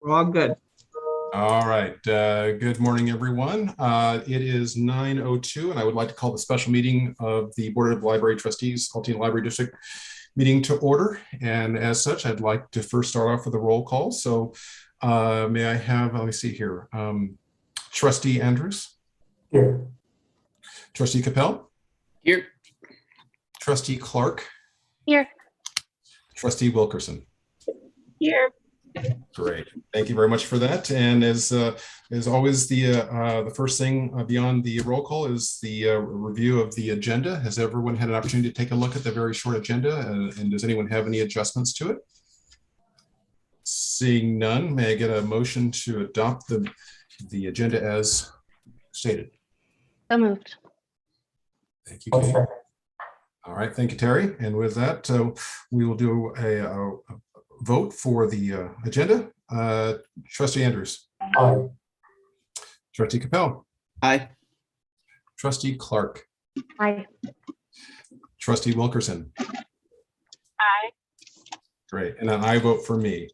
We're all good. All right. Good morning, everyone. It is 9:02, and I would like to call the special meeting of the Board of Library Trustees, Altena Library District meeting to order. And as such, I'd like to first start off with a roll call. So may I have, let me see here, Trustee Andrews? Here. Trustee Capel? Here. Trustee Clark? Here. Trustee Wilkerson? Here. Great. Thank you very much for that. And as always, the first thing beyond the roll call is the review of the agenda. Has everyone had an opportunity to take a look at the very short agenda? And does anyone have any adjustments to it? Seeing none, may I get a motion to adopt the agenda as stated? So moved. Thank you, Kate. All right, thank you, Terry. And with that, we will do a vote for the agenda. Trustee Andrews? Aye. Trustee Capel? Aye. Trustee Clark? Aye. Trustee Wilkerson? Aye. Great, and an aye vote for me.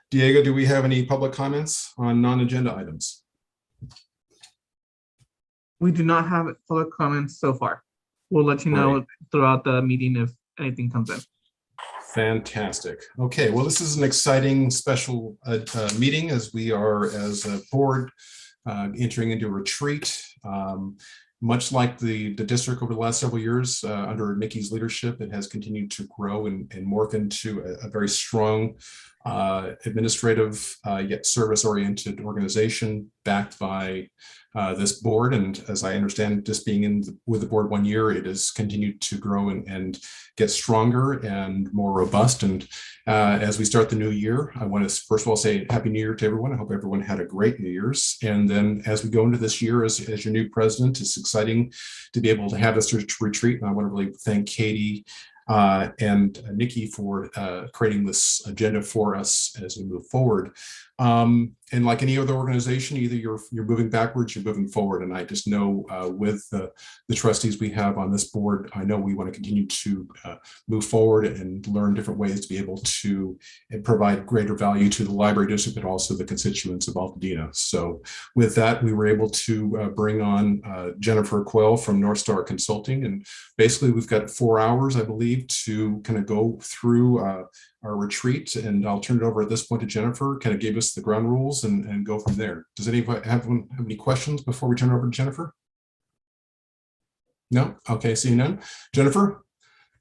Diego, do we have any public comments on non-agenda items? We do not have public comments so far. We'll let you know throughout the meeting if anything comes in. Fantastic. Okay, well, this is an exciting special meeting as we are, as a board, entering into a retreat. Much like the district over the last several years, under Nikki's leadership, it has continued to grow and morph into a very strong administrative yet service-oriented organization backed by this board. And as I understand, just being with the board 1 year, it has continued to grow and get stronger and more robust. And as we start the new year, I want to first of all say Happy New Year to everyone. I hope everyone had a great New Year's. And then as we go into this year as your new president, it's exciting to be able to have this retreat. And I want to really thank Katie and Nikki for creating this agenda for us as we move forward. And like any other organization, either you're moving backwards, you're moving forward. And I just know with the trustees we have on this board, I know we want to continue to move forward and learn different ways to be able to provide greater value to the library district, but also the constituents of Altadena. So with that, we were able to bring on Jennifer Quell from North Star Consulting. And basically, we've got 4 hours, I believe, to kind of go through our retreat, and I'll turn it over at this point to Jennifer, kind of give us the ground rules and go from there. Does anybody have any questions before we turn it over to Jennifer? No? Okay, seeing none. Jennifer,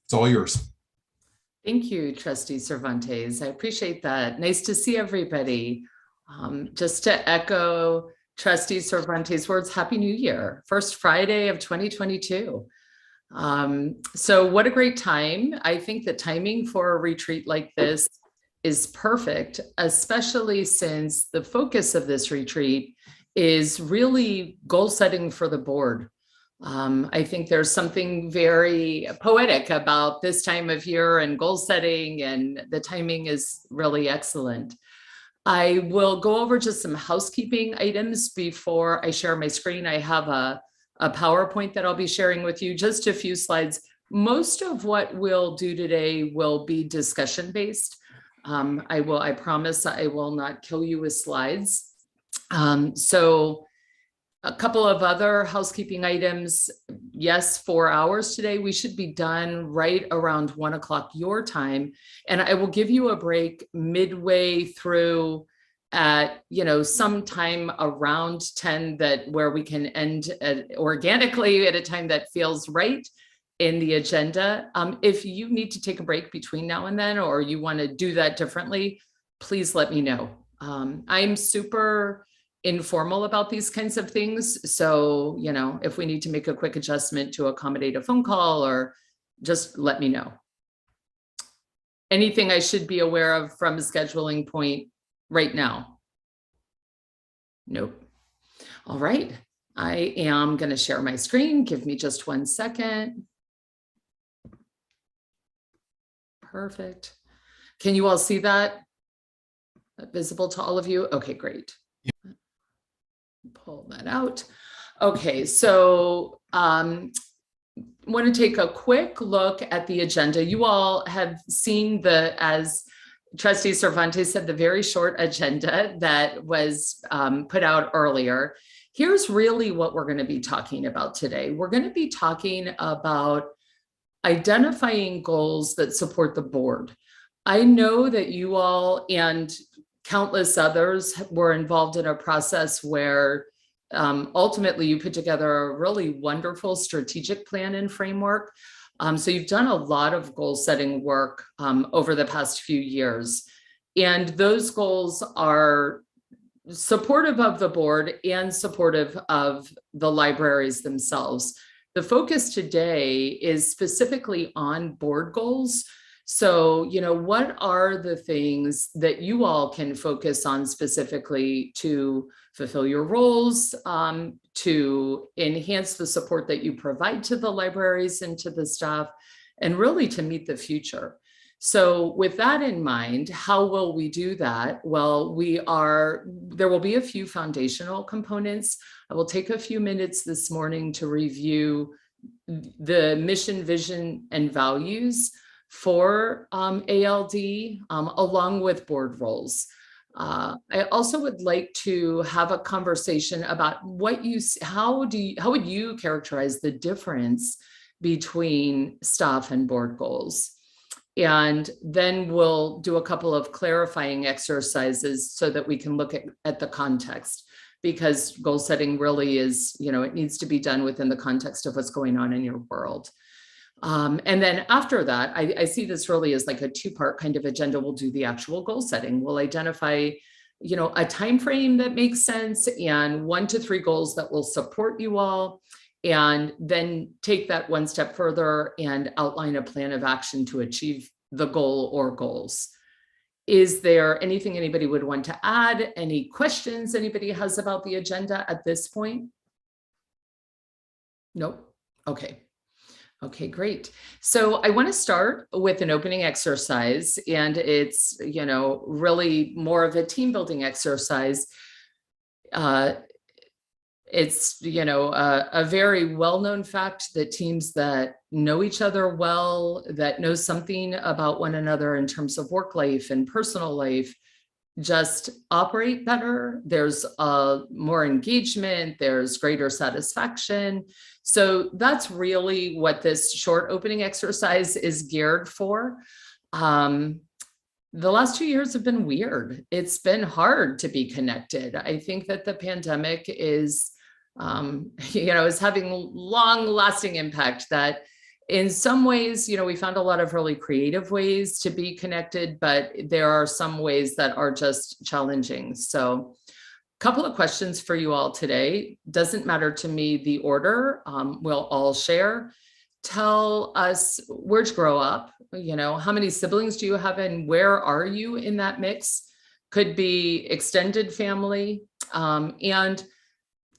it's all yours. Thank you, Trustee Cervantes. I appreciate that. Nice to see everybody. Just to echo Trustee Cervantes' words, Happy New Year. First Friday of 2022. So what a great time. I think the timing for a retreat like this is perfect, especially since the focus of this retreat is really goal setting for the board. I think there's something very poetic about this time of year and goal setting, and the timing is really excellent. I will go over just some housekeeping items before I share my screen. I have a PowerPoint that I'll be sharing with you, just a few slides. Most of what we'll do today will be discussion based. I promise I will not kill you with slides. So a couple of other housekeeping items. Yes, 4 hours today. We should be done right around 1 o'clock your time. And I will give you a break midway through at sometime around 10 where we can end organically at a time that feels right in the agenda. If you need to take a break between now and then, or you want to do that differently, please let me know. I'm super informal about these kinds of things. So, if we need to make a quick adjustment to accommodate a phone call, or just let me know. Anything I should be aware of from a scheduling point right now? Nope. All right. I am going to share my screen. Give me just 1 second. Perfect. Can you all see that? Visible to all of you? Okay, great. Yeah. Pull that out. Okay, so want to take a quick look at the agenda. You all have seen as Trustee Cervantes said, the very short agenda that was put out earlier. Here's really what we're going to be talking about today. We're going to be talking about identifying goals that support the board. I know that you all and countless others were involved in a process where ultimately you put together a really wonderful strategic plan and framework. So you've done a lot of goal setting work over the past few years. And those goals are supportive of the board and supportive of the libraries themselves. The focus today is specifically on board goals. So, what are the things that you all can focus on specifically to fulfill your roles, to enhance the support that you provide to the libraries and to the staff, and really to meet the future? So with that in mind, how will we do that? Well, there will be a few foundational components. I will take a few minutes this morning to review the mission, vision, and values for ALD, along with board roles. I also would like to have a conversation about how would you characterize the difference between staff and board goals? And then we'll do a couple of clarifying exercises so that we can look at the context, because goal setting really is, it needs to be done within the context of what's going on in your world. And then after that, I see this really as like a two-part kind of agenda. We'll do the actual goal setting. We'll identify, a time frame that makes sense and 1 to 3 goals that will support you all, and then take that one step further and outline a plan of action to achieve the goal or goals. Is there anything anybody would want to add? Any questions anybody has about the agenda at this point? Nope. Okay. Okay, great. So I want to start with an opening exercise, and it's, really more of a team building exercise. It's, a very well-known fact that teams that know each other well, that know something about one another in terms of work life and personal life, just operate better. There's more engagement, there's greater satisfaction. So that's really what this short opening exercise is geared for. The last 2 years have been weird. It's been hard to be connected. I think that the pandemic is, is having long-lasting impact that in some ways, we found a lot of really creative ways to be connected, but there are some ways that are just challenging. So a couple of questions for you all today. Doesn't matter to me the order, we'll all share. Tell us, where'd you grow up? How many siblings do you have and where are you in that mix? Could be extended family, and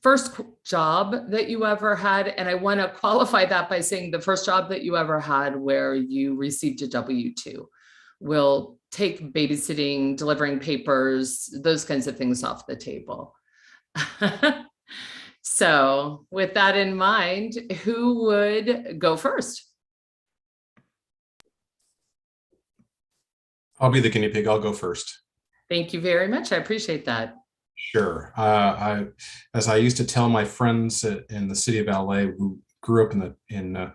first job that you ever had. And I want to qualify that by saying the first job that you ever had where you received a W-2. We'll take babysitting, delivering papers, those kinds of things off the table. So with that in mind, who would go first? I'll be the guinea pig. I'll go first. Thank you very much. I appreciate that. Sure. As I used to tell my friends in the city of LA who grew up in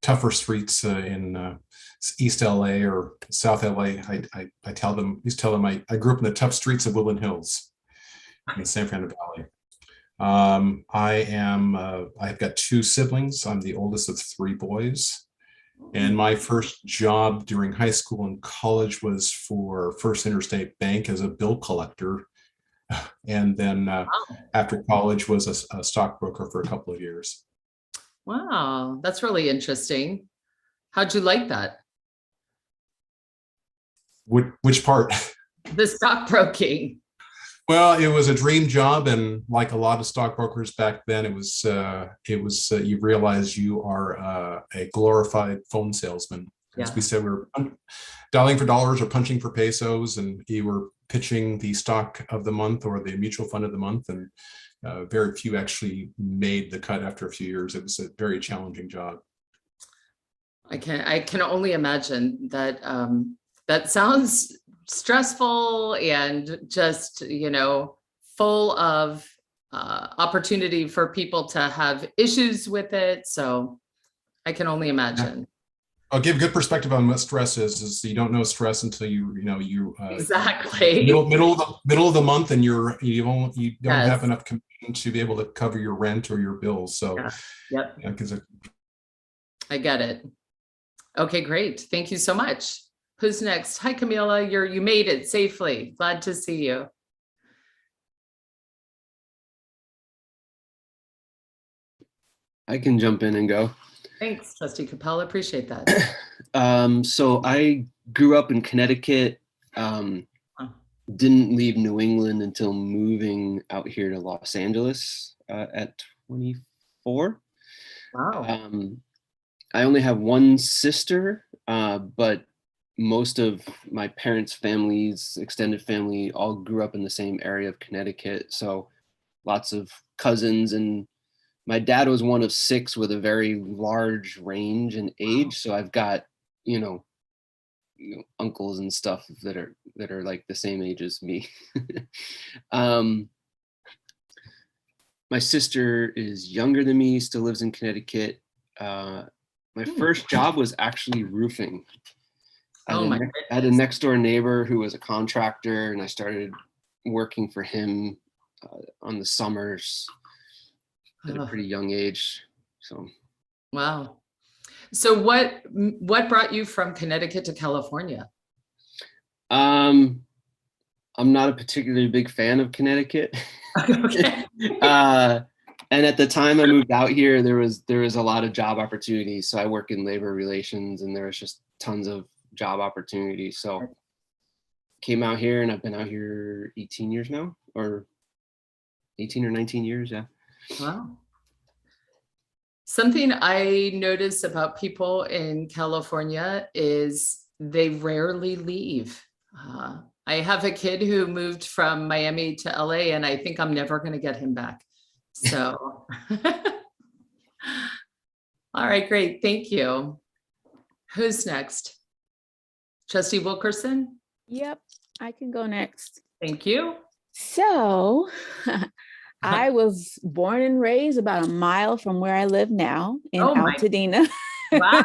tougher streets in East LA or South LA, I used to tell them I grew up in the tough streets of Woodland Hills in the San Fernando Valley. I've got 2 siblings. I'm the oldest of 3 boys. And my first job during high school and college was for First Interstate Bank as a bill collector. And then after college was a stockbroker for a couple of years. Wow, that's really interesting. How'd you like that? Which part? The stockbroking. Well, it was a dream job, and like a lot of stockbrokers back then, it was you realize you are a glorified phone salesman. As we said, we were dialing for dollars or punching for pesos, and you were pitching the stock of the month or the mutual fund of the month, and very few actually made the cut after a few years. It was a very challenging job. I can only imagine that. That sounds stressful and just, full of opportunity for people to have issues with it. So I can only imagine. I'll give good perspective on what stress is you don't know stress until you Exactly. middle of the month and you don't Yes. have enough commitment to be able to cover your rent or your bills. So Yeah. Yep. 'Cause I get it. Okay, great. Thank you so much. Who's next? Hi, Camila. You made it safely. Glad to see you. I can jump in and go. Thanks, Trustee Capella. Appreciate that. So I grew up in Connecticut, didn't leave New England until moving out here to Los Angeles at 24. Wow. I only have one sister, but most of my parents' families, extended family, all grew up in the same area of Connecticut. So lots of cousins, and my dad was one of 6 with a very large range in age. So I've got, uncles and stuff that are like the same age as me. My sister is younger than me, still lives in Connecticut. My first job was actually roofing. I had a next door neighbor who was a contractor, and I started working for him on the summers at a pretty young age. So, wow. So what brought you from Connecticut to California? I'm not a particularly big fan of Connecticut. Okay. And at the time I moved out here, there was a lot of job opportunities. So I work in labor relations, and there was just tons of job opportunities. So came out here, and I've been out here 18 years now, or 18 or 19 years. Yeah. Wow. Something I notice about people in California is they rarely leave. I have a kid who moved from Miami to LA, and I think I'm never going to get him back. So, all right, great. Thank you. Who's next? Trustee Wilkerson? Yep, I can go next. Thank you. So I was born and raised about a mile from where I live now in Altadena. Wow.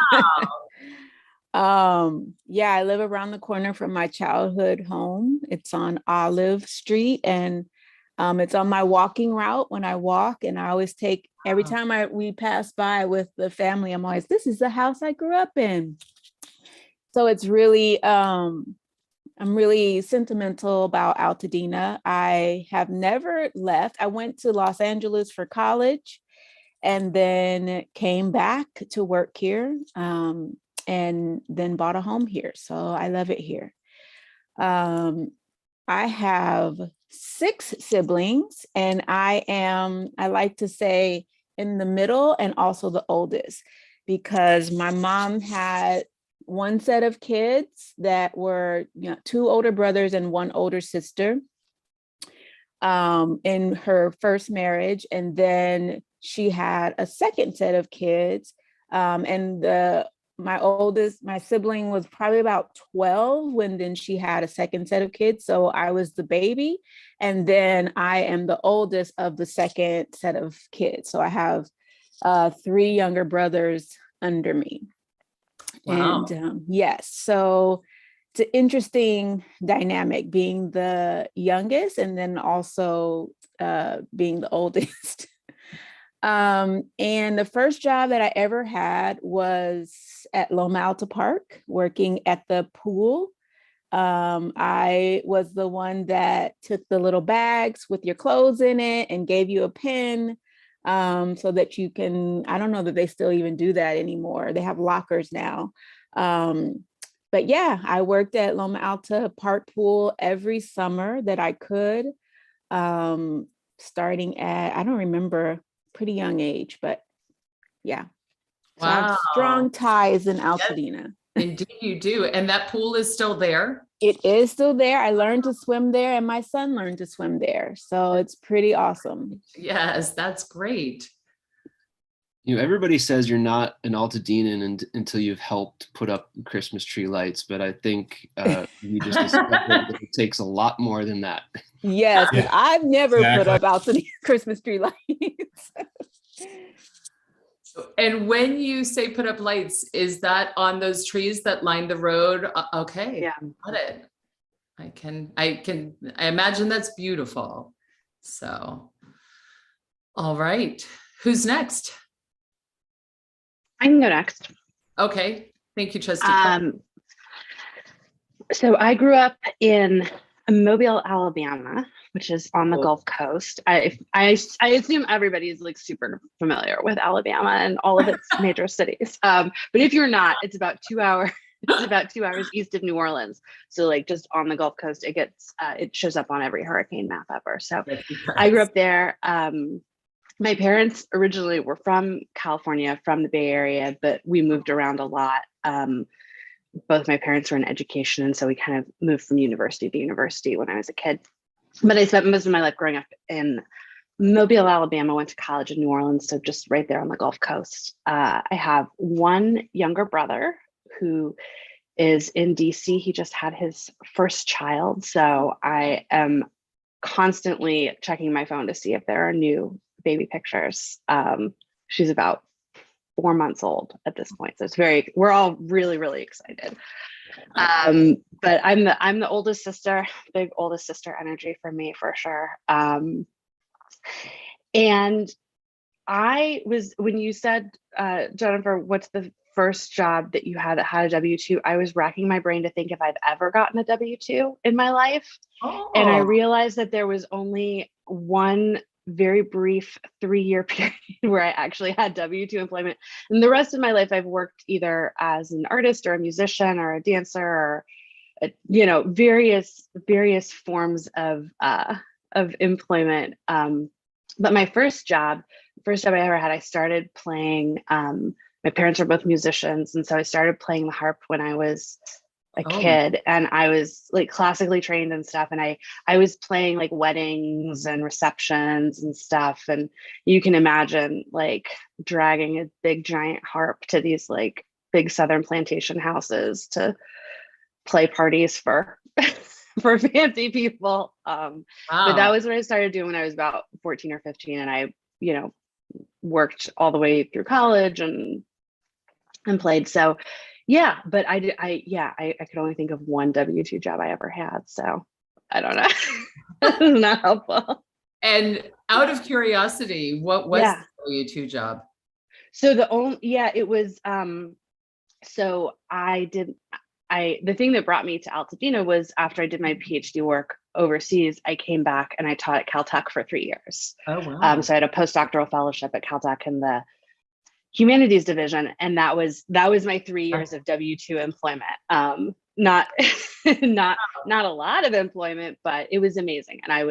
Yeah, I live around the corner from my childhood home. It's on Olive Street, and it's on my walking route when I walk, and I always take, every time we pass by with the family, I'm always, this is the house I grew up in. So it's really, I'm really sentimental about Altadena. I have never left. I went to Los Angeles for college and then came back to work here, and then bought a home here. So I love it here. I have 6 siblings, and I like to say in the middle and also the oldest, because my mom had one set of kids that were 2 older brothers and 1 older sister in her first marriage. And then she had a second set of kids. And my sibling was probably about 12 when then she had a second set of kids. So I was the baby. And then I am the oldest of the second set of kids. So I have 3 younger brothers under me. Wow. And yes, so it's an interesting dynamic being the youngest and then also being the oldest. And the first job that I ever had was at Loma Alta Park, working at the pool. I was the one that took the little bags with your clothes in it and gave you a pen, so that you can, I don't know that they still even do that anymore. They have lockers now. But yeah, I worked at Loma Alta Park Pool every summer that I could, starting at, I don't remember, pretty young age, but yeah. So I have strong ties in Altadena. Yes, indeed you do. And that pool is still there? It is still there. I learned to swim there, and my son learned to swim there. So it's pretty awesome. Yes, that's great. everybody says you're not an Altadenan until you've helped put up Christmas tree lights, but I think we just discovered that it takes a lot more than that. Yes, because Yeah, I've never put exactly. up out the Christmas tree lights. And when you say put up lights, is that on those trees that line the road? Okay. Yeah. Got it. I imagine that's beautiful. So, all right. Who's next? I can go next. Okay. Thank you, Trustee. So I grew up in Mobile, Alabama, which is on the Oh. Gulf Coast. I assume everybody's like super familiar with Alabama and all of its major cities. But if you're not, it's about 2 hours. It's about 2 hours east of New Orleans. So like just on the Gulf Coast, it shows up on every hurricane map ever. So I grew up there. My parents originally were from California, from the Bay Area, but we moved around a lot. Both my parents were in education, and so we kind of moved from university to university when I was a kid. But I spent most of my life growing up in Mobile, Alabama, went to college in New Orleans, so just right there on the Gulf Coast. I have one younger brother who is in DC. He just had his first child, so I am constantly checking my phone to see if there are new baby pictures. She's about 4 months old at this point, so we're all really, really excited. But I'm the oldest sister, big oldest sister energy for me for sure. And when you said, Jennifer, what's the first job that you had that had a W-2, I was racking my brain to think if I've ever gotten a W-2 in my life. Oh. And I realized that there was only one very brief 3-year period where I actually had W-2 employment. And the rest of my life, I've worked either as an artist or a musician or a dancer or, various forms of employment. But my first job I ever had, I started playing, my parents were both musicians. And so I started playing the harp when I was a kid, and I was like classically trained and stuff. And I was playing like weddings and receptions and stuff. And you can imagine like dragging a big giant harp to these like big Southern plantation houses to play parties for for fancy people. But that was what I started doing when I was about 14 or 15. And I, worked all the way through college and played. So yeah, but I could only think of one W-2 job I ever had. So I don't know. This is not helpful. And out of curiosity, what was the W-2 job? So it was, so the thing that brought me to Altadena was after I did my PhD work overseas, I came back and I taught at Caltech for 3 years. Oh, wow. So I had a postdoctoral fellowship at Caltech in the humanities division. And that was my 3 years of W-2 employment. Not a lot of employment, but it was amazing. And I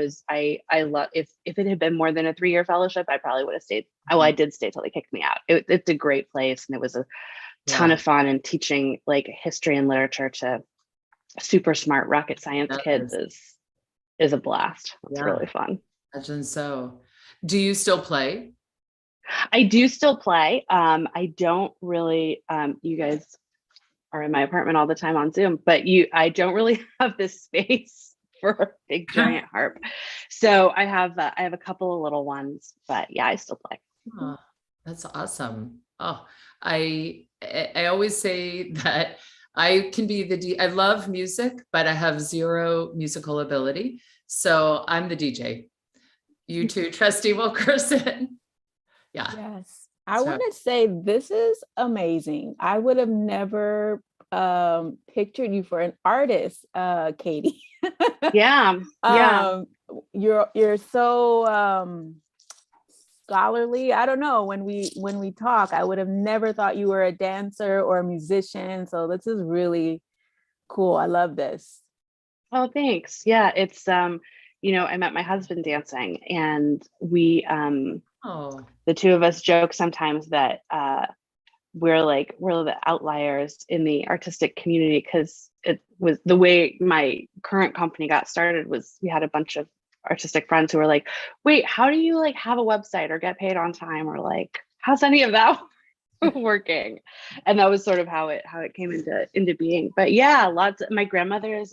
love, if it had been more than a 3-year fellowship, I probably would have stayed. Oh, I did stay till they kicked me out. It's a great place. And it was a ton of fun, and teaching like history and literature to super smart rocket science kids is a blast. It's really fun. Imagine so. Do you still play? I do still play. I don't really, you guys are in my apartment all the time on Zoom, but I don't really have this space for a big giant harp. So I have a couple of little ones, but yeah, I still play. Oh, that's awesome. Oh, I always say that I can be I love music, but I have zero musical ability. So I'm the DJ. You too, Trustee Wilkerson. Yeah. Yes. I want to say this is amazing. I would have never pictured you for an artist, Katie. Yeah. You're so scholarly. I don't know, when we talk, I would have never thought you were a dancer or a musician. So this is really cool. I love this. Oh, thanks. Yeah, it's I met my husband dancing, and we the two of us joke sometimes that we're the outliers in the artistic community, because it was the way my current company got started. Was we had a bunch of artistic friends who were like, wait, how do you like have a website or get paid on time, or like how's any of that working? And that was sort of how it came into being. But yeah, my grandmother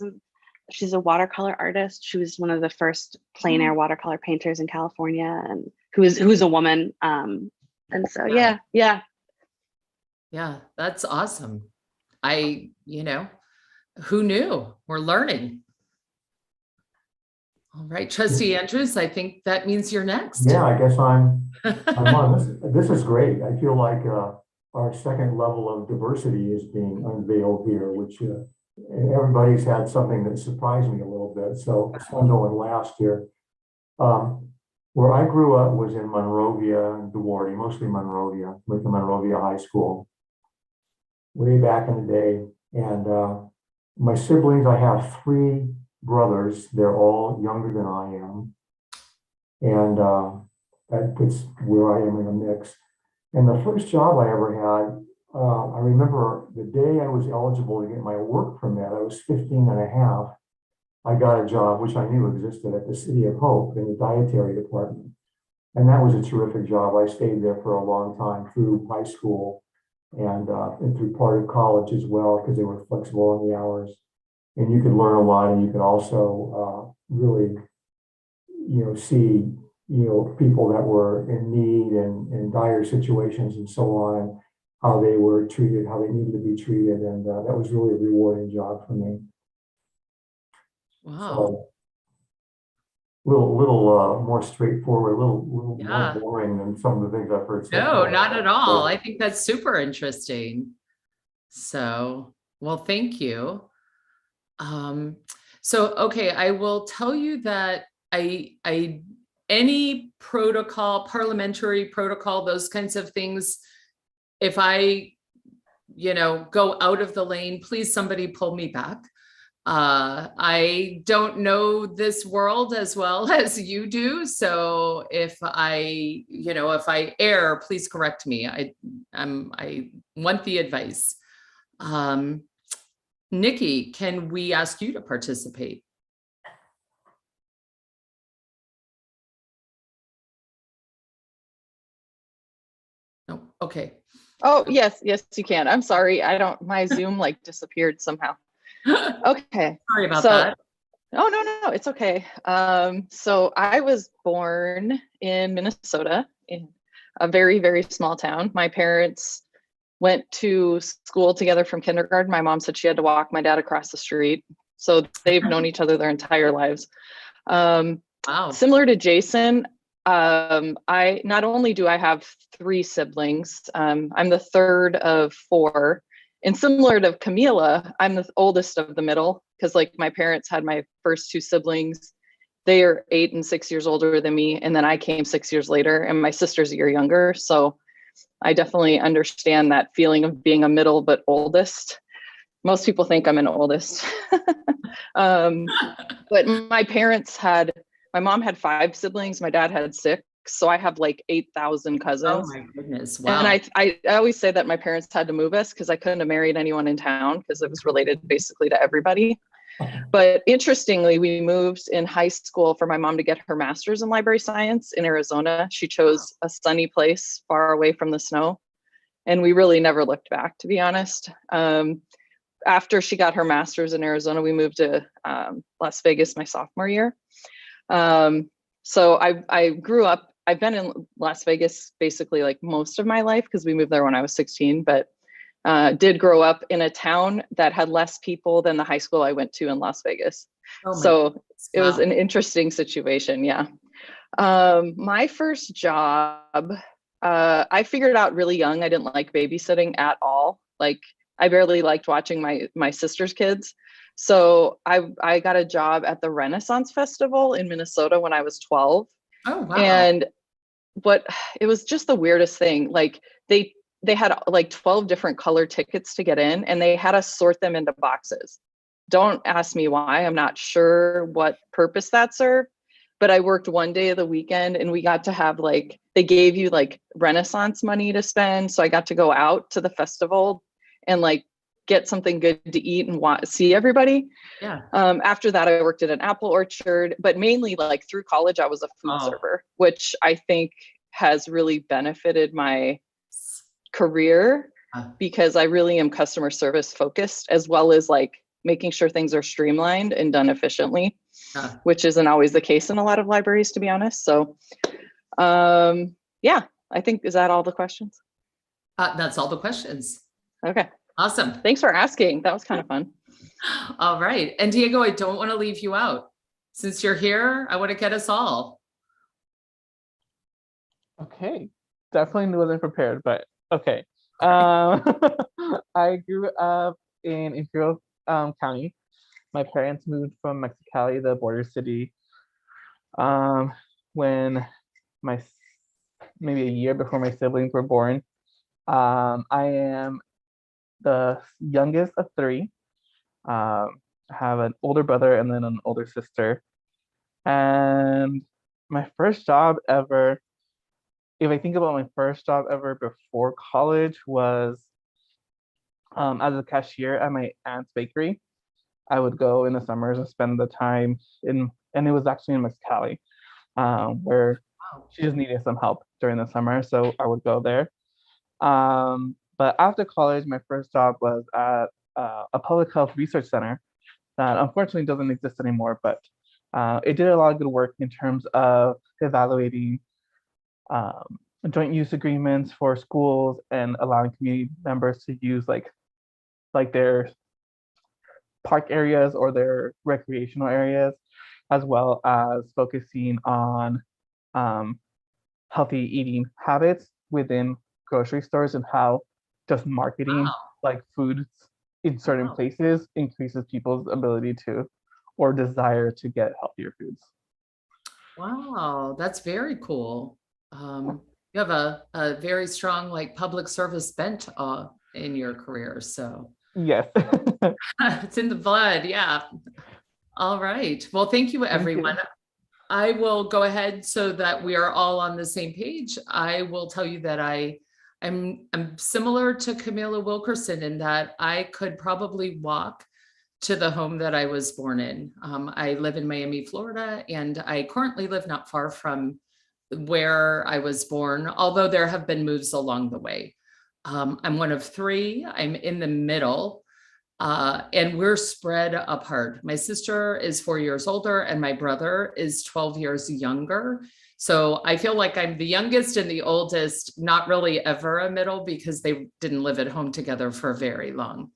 she's a watercolor artist. She was one of the first plein air watercolor painters in California, and who's a woman. And so yeah. Yeah, that's awesome. Who knew? We're learning. All right, Trustee Andrews, I think that means you're next. Yeah, I guess I'm on. This is great. I feel like our second level of diversity is being unveiled here, which everybody's had something that surprised me a little bit. So I'm going last here. Where I grew up was in Monrovia and Duarte, mostly Monrovia, went to Monrovia High School way back in the day. And my siblings, I have 3 brothers. They're all younger than I am. And that puts where I am in a mix. And the first job I ever had, I remember the day I was eligible to get my work permit, I was 15 and a half. I got a job, which I knew existed, at the City of Hope in the dietary department. And that was a terrific job. I stayed there for a long time through high school and through part of college as well, because they were flexible in the hours. And you could learn a lot, and you could also really, see, people that were in need and in dire situations and so on, how they were treated, how they needed to be treated. And that was really a rewarding job for me. Wow. So, little more straightforward, a little more boring than some of the things I've heard. No, not at all. I think that's super interesting. So, well, thank you. Okay, I will tell you that any protocol, parliamentary protocol, those kinds of things, if I, go out of the lane, please somebody pull me back. I don't know this world as well as you do. So if I err, please correct me. I want the advice. Nikki, can we ask you to participate? No, okay. Oh, yes, you can. I'm sorry. My Zoom disappeared somehow. Okay. Sorry about that. Oh, no, it's okay. So I was born in Minnesota, in a very, very small town. My parents went to school together from kindergarten. My mom said she had to walk my dad across the street. So they've known each other their entire lives. Wow. Similar to Jason, I not only do I have 3 siblings, I'm the third of 4. And similar to Camila, I'm the oldest of the middle, because my parents had my first 2 siblings. They are 8 and 6 years older than me. And then I came 6 years later, and my sister's a year younger. So I definitely understand that feeling of being a middle but oldest. Most people think I'm an oldest. But my mom had 5 siblings, my dad had 6. So I have 8,000 cousins. Oh my goodness. Wow. And I always say that my parents had to move us because I couldn't have married anyone in town because it was related basically to everybody. But interestingly, we moved in high school for my mom to get her master's in library science in Arizona. She chose a sunny place far away from the snow. And we really never looked back, to be honest. After she got her master's in Arizona, we moved to Las Vegas my sophomore year. So I grew up, I've been in Las Vegas basically most of my life because we moved there when I was 16, but did grow up in a town that had less people than the high school I went to in Las Vegas. So it was an interesting situation. Yeah. My first job, I figured out really young, I didn't like babysitting at all. I barely liked watching my sister's kids. So I got a job at the Renaissance Festival in Minnesota when I was 12. Oh, wow. And it was just the weirdest thing. They had 12 different color tickets to get in, and they had us sort them into boxes. Don't ask me why. I'm not sure what purpose that served, but I worked one day of the weekend, and we got to have they gave you Renaissance money to spend. So I got to go out to the festival and get something good to eat and see everybody. Yeah. After that, I worked at an apple orchard, but mainly through college, I was a food server, which I think has really benefited my career because I really am customer service focused, as well as like making sure things are streamlined and done efficiently, which isn't always the case in a lot of libraries, to be honest. So yeah, I think, is that all the questions? That's all the questions. Okay. Awesome. Thanks for asking. That was kind of fun. All right. And Diego, I don't want to leave you out. Since you're here, I want to get us all. Okay, definitely wasn't prepared, but okay. I grew up in Imperial County. My parents moved from Mexicali, the border city, when maybe a year before my siblings were born. I am the youngest of three. I have an older brother and then an older sister. And my first job ever, if I think about my first job ever before college, was as a cashier at my aunt's bakery. I would go in the summers and spend the time and it was actually in Mexicali, where she just needed some help during the summer, so I would go there. But after college, my first job was at a public health research center that unfortunately doesn't exist anymore, but it did a lot of good work in terms of evaluating joint use agreements for schools and allowing community members to use like their park areas or their recreational areas, as well as focusing on healthy eating habits within grocery stores and how just marketing like foods in certain places increases people's ability to or desire to get healthier foods. Wow, that's very cool. You have a very strong like public service bent in your career, so. Yes. It's in the blood, yeah. All right, well, thank you, everyone. I will go ahead so that we are all on the same page. I will tell you that I'm similar to Camilla Wilkerson in that I could probably walk to the home that I was born in. I live in Miami, Florida, and I currently live not far from where I was born, although there have been moves along the way. I'm one of three. I'm in the middle, and we're spread apart. My sister is 4 years older, and my brother is 12 years younger. So I feel like I'm the youngest and the oldest, not really ever a middle because they didn't live at home together for very long.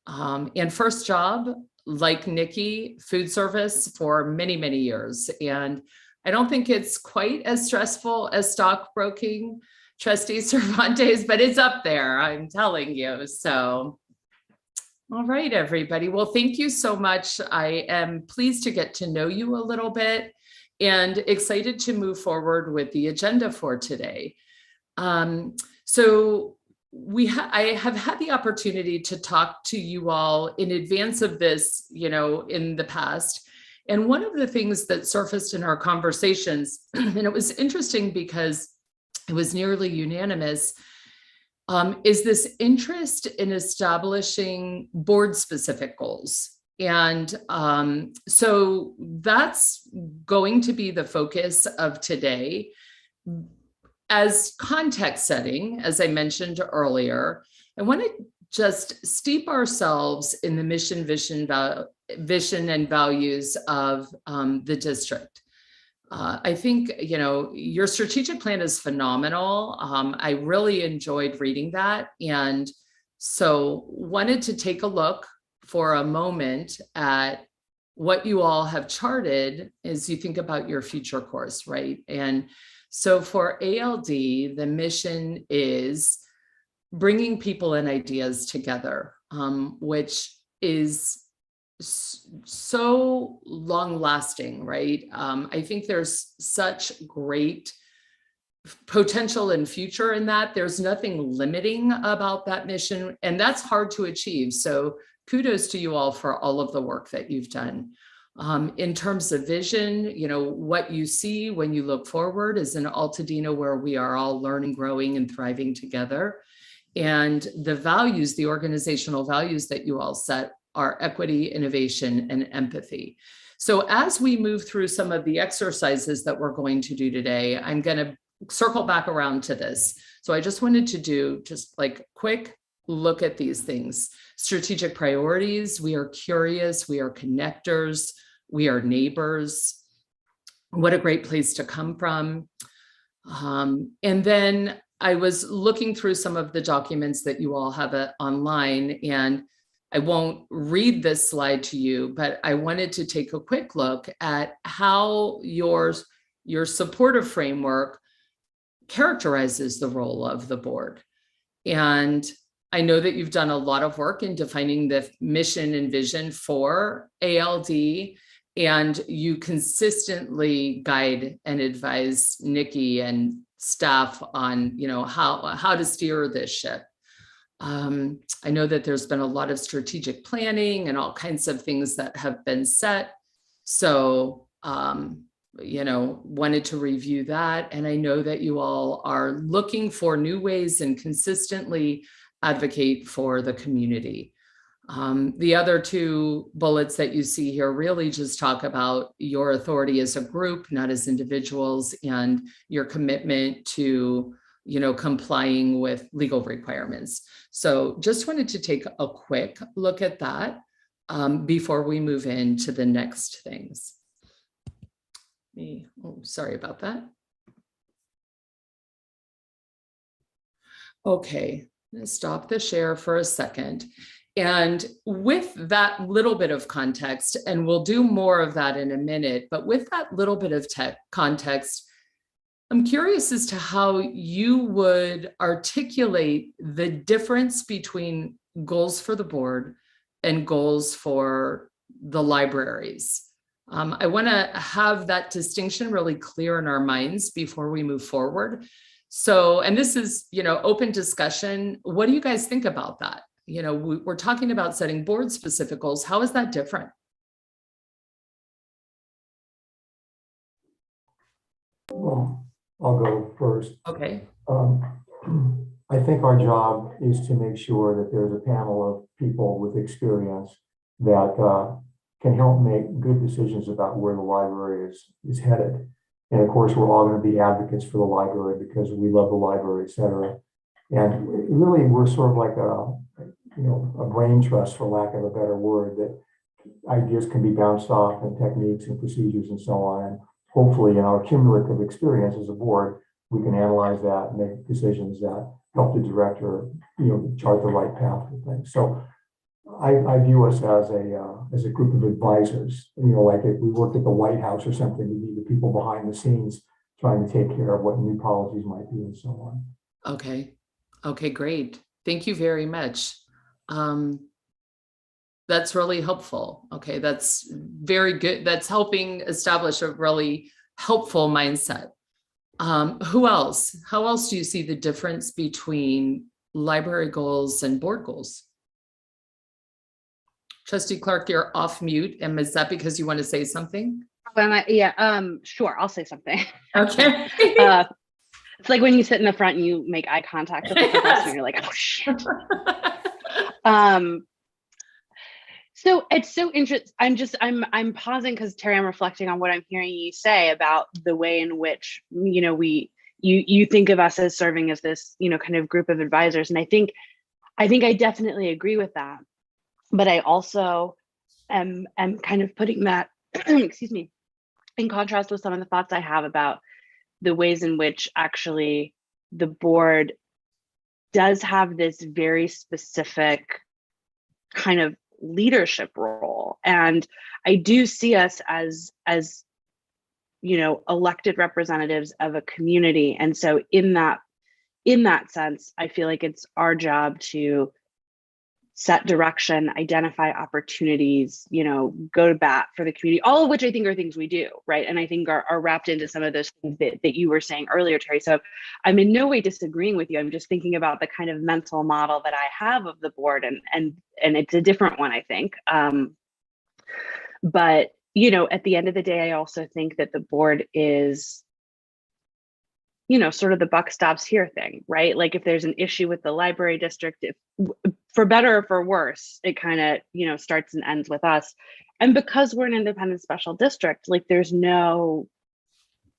And first job, like Nikki, food service for many, many years. And I don't think it's quite as stressful as stockbroking, Trustee Cervantes, but it's up there, I'm telling you. So, all right, everybody. Well, thank you so much. I am pleased to get to know you a little bit and excited to move forward with the agenda for today. So I have had the opportunity to talk to you all in advance of this, in the past. And one of the things that surfaced in our conversations, and it was interesting because it was nearly unanimous, is this interest in establishing board-specific goals. And so that's going to be the focus of today. As context setting, as I mentioned earlier, I want to just steep ourselves in the mission, vision, and values of the district. I think, your strategic plan is phenomenal. I really enjoyed reading that. And so wanted to take a look for a moment at what you all have charted as you think about your future course, right? And so for ALD, the mission is bringing people and ideas together, which is so long lasting, right? I think there's such great potential and future in that. There's nothing limiting about that mission, and that's hard to achieve. So kudos to you all for all of the work that you've done. In terms of vision, what you see when you look forward is an Altadena where we are all learning, growing, and thriving together. And the values, the organizational values that you all set are equity, innovation, and empathy. So as we move through some of the exercises that we're going to do today, I'm going to circle back around to this. So I just wanted to do just like quick look at these things. Strategic priorities, we are curious, we are connectors, we are neighbors. What a great place to come from. And then I was looking through some of the documents that you all have online, and I won't read this slide to you, but I wanted to take a quick look at how your supportive framework characterizes the role of the board. And I know that you've done a lot of work in defining the mission and vision for ALD, and you consistently guide and advise Nikki and staff on, how to steer this ship. I know that there's been a lot of strategic planning and all kinds of things that have been set. So, wanted to review that. And I know that you all are looking for new ways and consistently advocate for the community. The other two bullets that you see here really just talk about your authority as a group, not as individuals, and your commitment to, complying with legal requirements. So just wanted to take a quick look at that before we move into the next things. Sorry about that. Okay, let's stop the share for a second. And with that little bit of context, and we'll do more of that in a minute, but with that little bit of context, I'm curious as to how you would articulate the difference between goals for the board and goals for the libraries. I want to have that distinction really clear in our minds before we move forward. So, and this is, open discussion. What do you guys think about that? We're talking about setting board specific goals. How is that different? Well, I'll go first. Okay. I think our job is to make sure that there's a panel of people with experience that can help make good decisions about where the library is headed. And of course, we're all going to be advocates for the library because we love the library, et cetera. And really, we're sort of like a brain trust, for lack of a better word, that ideas can be bounced off and techniques and procedures and so on. And hopefully, in our cumulative experience as a board, we can analyze that and make decisions that help the director, chart the right path for things. So I view us as a group of advisors. Like if we worked at the White House or something, we need the people behind the scenes trying to take care of what new policies might be and so on. Okay, great. Thank you very much. That's really helpful. Okay, that's very good. That's helping establish a really helpful mindset. Who else? How else do you see the difference between library goals and board goals? Trustee Clark, you're off mute. And is that because you want to say something? Sure, I'll say something. Okay. It's like when you sit in the front and you make eye contact with the person and you're like, oh shit. So it's so interesting. I'm pausing because Terry, I'm reflecting on what I'm hearing you say about the way in which, you think of us as serving as this, kind of group of advisors. And I think I definitely agree with that. But I also am kind of putting that, excuse me, in contrast with some of the thoughts I have about the ways in which actually the board does have this very specific kind of leadership role. And I do see us as elected representatives of a community. And so in that sense, I feel like it's our job to set direction, identify opportunities, go to bat for the community, all of which I think are things we do, right? And I think are wrapped into some of those things that you were saying earlier, Terry. So I'm in no way disagreeing with you. I'm just thinking about the kind of mental model that I have of the board, and it's a different one, I think. But, at the end of the day, I also think that the board is, sort of the buck stops here thing, right? Like if there's an issue with the library district, if for better or for worse, it kind of, starts and ends with us. And because we're an independent special district, like there's no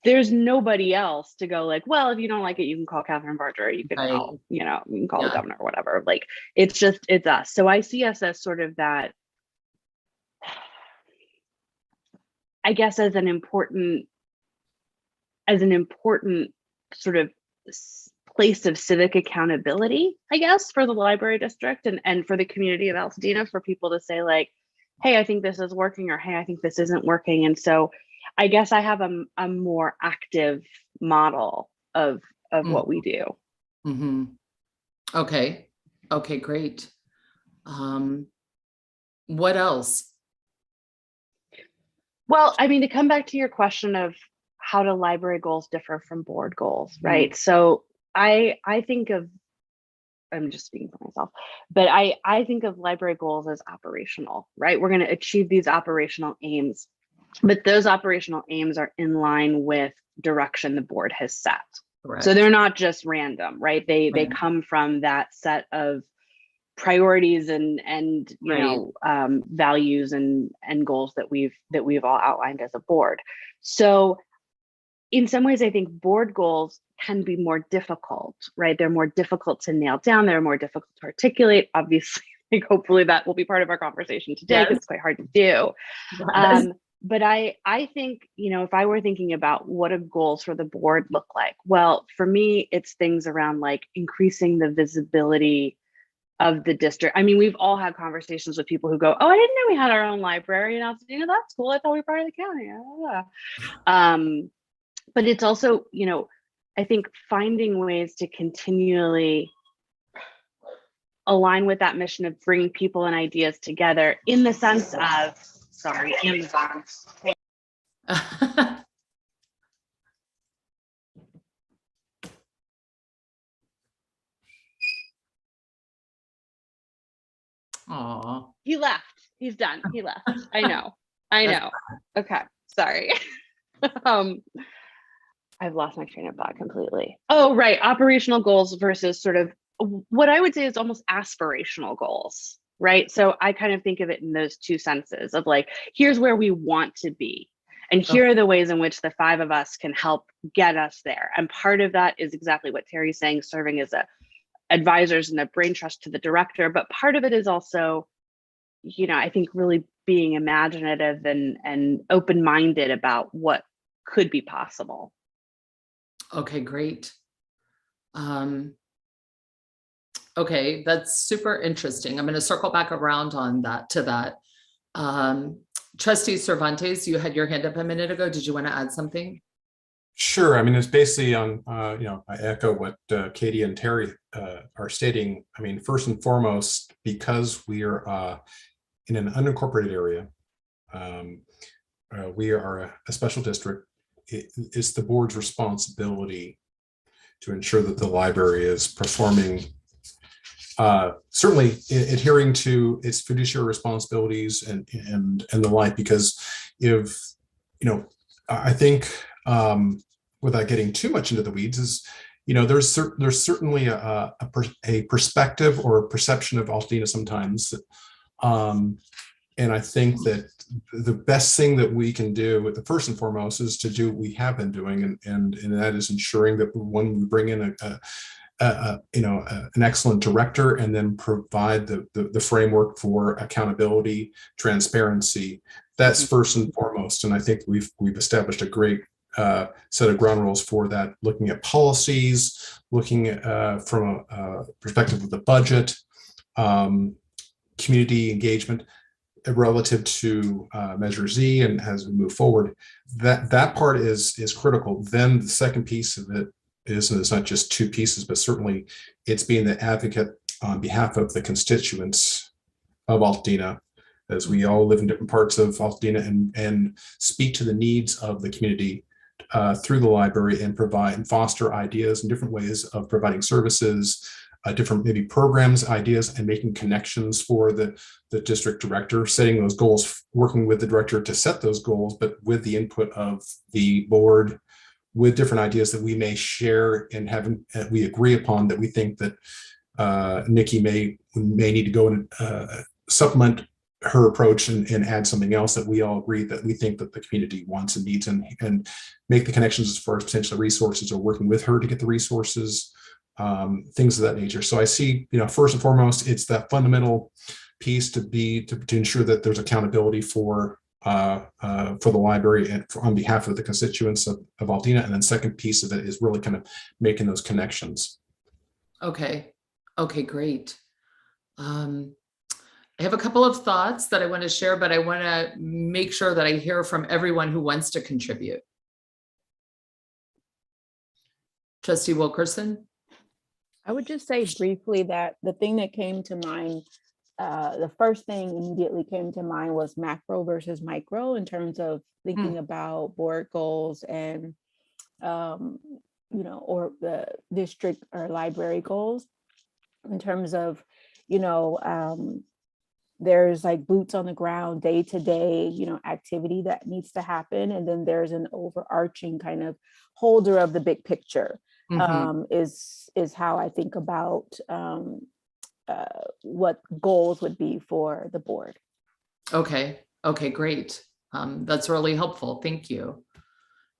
there's nobody else to go like, well, if you don't like it, you can call Catherine Barger, you can Right. call, you can call the Yeah. governor or whatever. Like, it's us. So I see us as sort of that, I guess, as an important sort of place of civic accountability, I guess, for the library district and for the community of Altadena, for people to say like, hey, I think this is working, or hey, I think this isn't working. And so I guess I have a more active model of what we do. Mm-hmm. Okay. Okay, great. What else? Well, I mean, to come back to your question of how do library goals differ from board goals, right? So I think of, I'm just speaking for myself, but I think of library goals as operational, right? We're going to achieve these operational aims, but those operational aims are in line with direction the board has set. Correct. So they're not just random, right? They Right. come from that set of priorities and values and goals that we've all outlined as a board. So in some ways, I think board goals can be more difficult, right? They're more difficult to nail down. They're more difficult to articulate. Obviously, like hopefully that will be part of our conversation today, because it's quite hard to do. Yes. But I think, if I were thinking about what do goals for the board look like? Well, for me, it's things around like increasing the visibility of the district. I mean, we've all had conversations with people who go, oh, I didn't know we had our own library in Altadena. That's cool. I thought we were part of the county. But it's also, I think finding ways to continually align with that mission of bringing people and ideas together in the sense of, sorry, Amazon. Aw. He left. He's done. He left. I know. Okay. Sorry. I've lost my train of thought completely. Oh, right. Operational goals versus sort of what I would say is almost aspirational goals, right? So I kind of think of it in those two senses of like, here's where we want to be. And here are the ways in which the five of us can help get us there. And part of that is exactly what Terry's saying, serving as advisors and a brain trust to the director. But part of it is also, I think really being imaginative and open-minded about what could be possible. Okay, great. Okay, that's super interesting. I'm going to circle back around on that. Trustee Cervantes, you had your hand up a minute ago. Did you want to add something? Sure. I mean, it's basically on, I echo what Katie and Terry are stating. I mean, first and foremost, because we are in an unincorporated area, we are a special district. It's the board's responsibility to ensure that the library is performing, certainly adhering to its fiduciary responsibilities and the like, because if, I think, without getting too much into the weeds, is, there's certainly a perspective or a perception of Altadena sometimes. And I think that the best thing that we can do, the first and foremost, is to do what we have been doing, and that is ensuring that when we bring in an excellent director, and then provide the framework for accountability, transparency. That's first and foremost. And I think we've established a great set of ground rules for that, looking at policies, looking at from a perspective of the budget, community engagement relative to Measure Z, and as we move forward, that part is critical. Then the second piece of it is, and it's not just two pieces, but certainly it's being the advocate on behalf of the constituents of Altadena, as we all live in different parts of Altadena, and speak to the needs of the community through the library, and provide and foster ideas and different ways of providing services, different maybe programs, ideas, and making connections for the district director, setting those goals, working with the director to set those goals, but with the input of the board, with different ideas that we may share and have we agree upon, that we think that Nikki may need to go and supplement her approach and add something else that we all agree that we think that the community wants and needs, and make the connections as far as potential resources or working with her to get the resources, things of that nature. So I see, first and foremost, it's that fundamental piece to ensure that there's accountability for the library and on behalf of the constituents of Aldina. And then second piece of it is really kind of making those connections. Okay. Okay, great. I have a couple of thoughts that I want to share, but I want to make sure that I hear from everyone who wants to contribute. Trustee Wilkerson? I would just say briefly that the thing that came to mind, the first thing immediately came to mind was macro versus micro in terms of thinking about board goals and, or the district or library goals in terms of, there's like boots on the ground, day to day, activity that needs to happen. And then there's an overarching kind of holder of the big picture, is how I think about what goals would be for the board. Okay. Okay, great. That's really helpful. Thank you.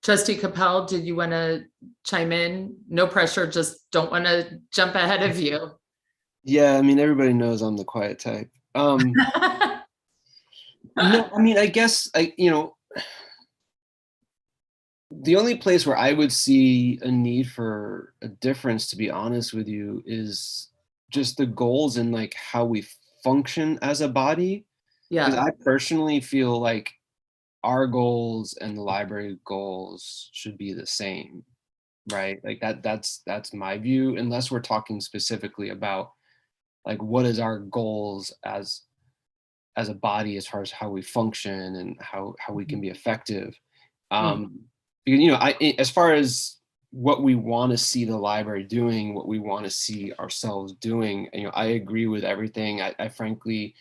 Trustee Capel, did you want to chime in? No pressure, just don't want to jump ahead of you. Yeah, I mean, everybody knows I'm the quiet type. No, I mean, I guess the only place where I would see a need for a difference, to be honest with you, is just the goals and like how we function as a body. Because I personally feel like our goals and the library goals should be the same, right? Like that's my view, unless we're talking specifically about like what is our goals as a body as far as how we function and how we can be effective. Because as far as what we want to see the library doing, what we want to see ourselves doing, I agree with everything. I frankly,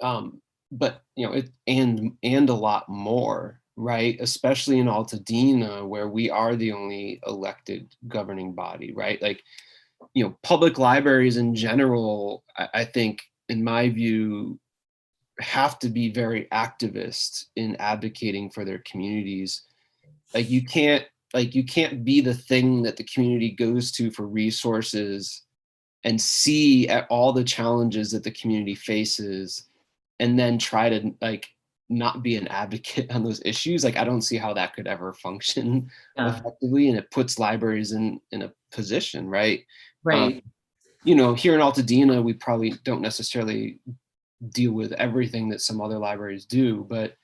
but and a lot more, right? Especially in Altadena, where we are the only elected governing body, right? Like, public libraries in general, I think, in my view, have to be very activist in advocating for their communities. Like you can't be the thing that the community goes to for resources and see at all the challenges that the community faces and then try to like not be an advocate on those issues. Like I don't see how that could ever function effectively, and it puts libraries in a position, right? Right. Here in Altadena, we probably don't necessarily deal with everything that some other libraries do, but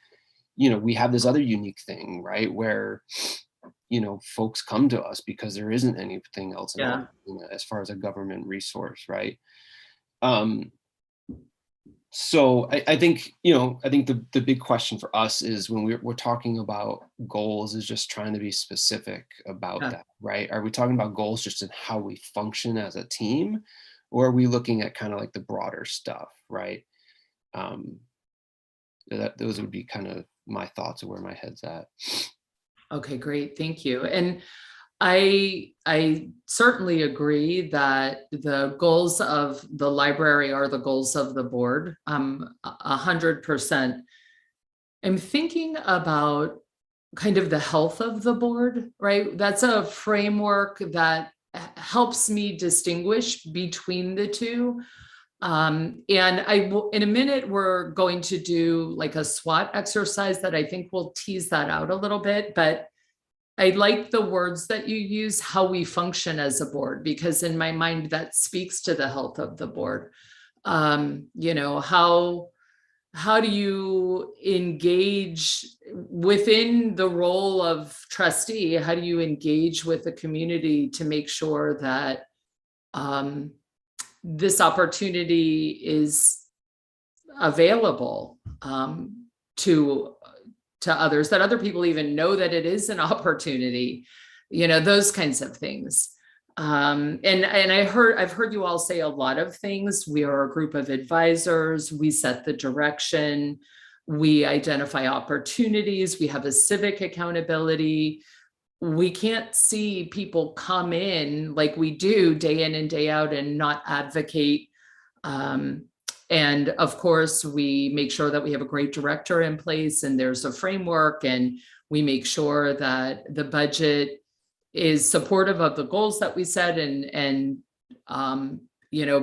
we have this other unique thing, right, where folks come to us because there isn't anything else in Altadena as far as a government resource, right? So I think the big question for us is when we're talking about goals is just trying to be specific about that, right? Are we talking about goals just in how we function as a team, or are we looking at kind of like the broader stuff, right? Those would be kind of my thoughts of where my head's at. Okay, great. Thank you. And I certainly agree that the goals of the library are the goals of the board. 100%. I'm thinking about kind of the health of the board, right? That's a framework that helps me distinguish between the two. And I will, in a minute, we're going to do like a SWOT exercise that I think will tease that out a little bit, but I like the words that you use, how we function as a board, because in my mind, that speaks to the health of the board. How do you engage within the role of trustee? How do you engage with the community to make sure that this opportunity is available to others, that other people even know that it is an opportunity, those kinds of things. And I've heard you all say a lot of things. We are a group of advisors. We set the direction. We identify opportunities. We have a civic accountability. We can't see people come in like we do day in and day out and not advocate And of course, we make sure that we have a great director in place and there's a framework, and we make sure that the budget is supportive of the goals that we set and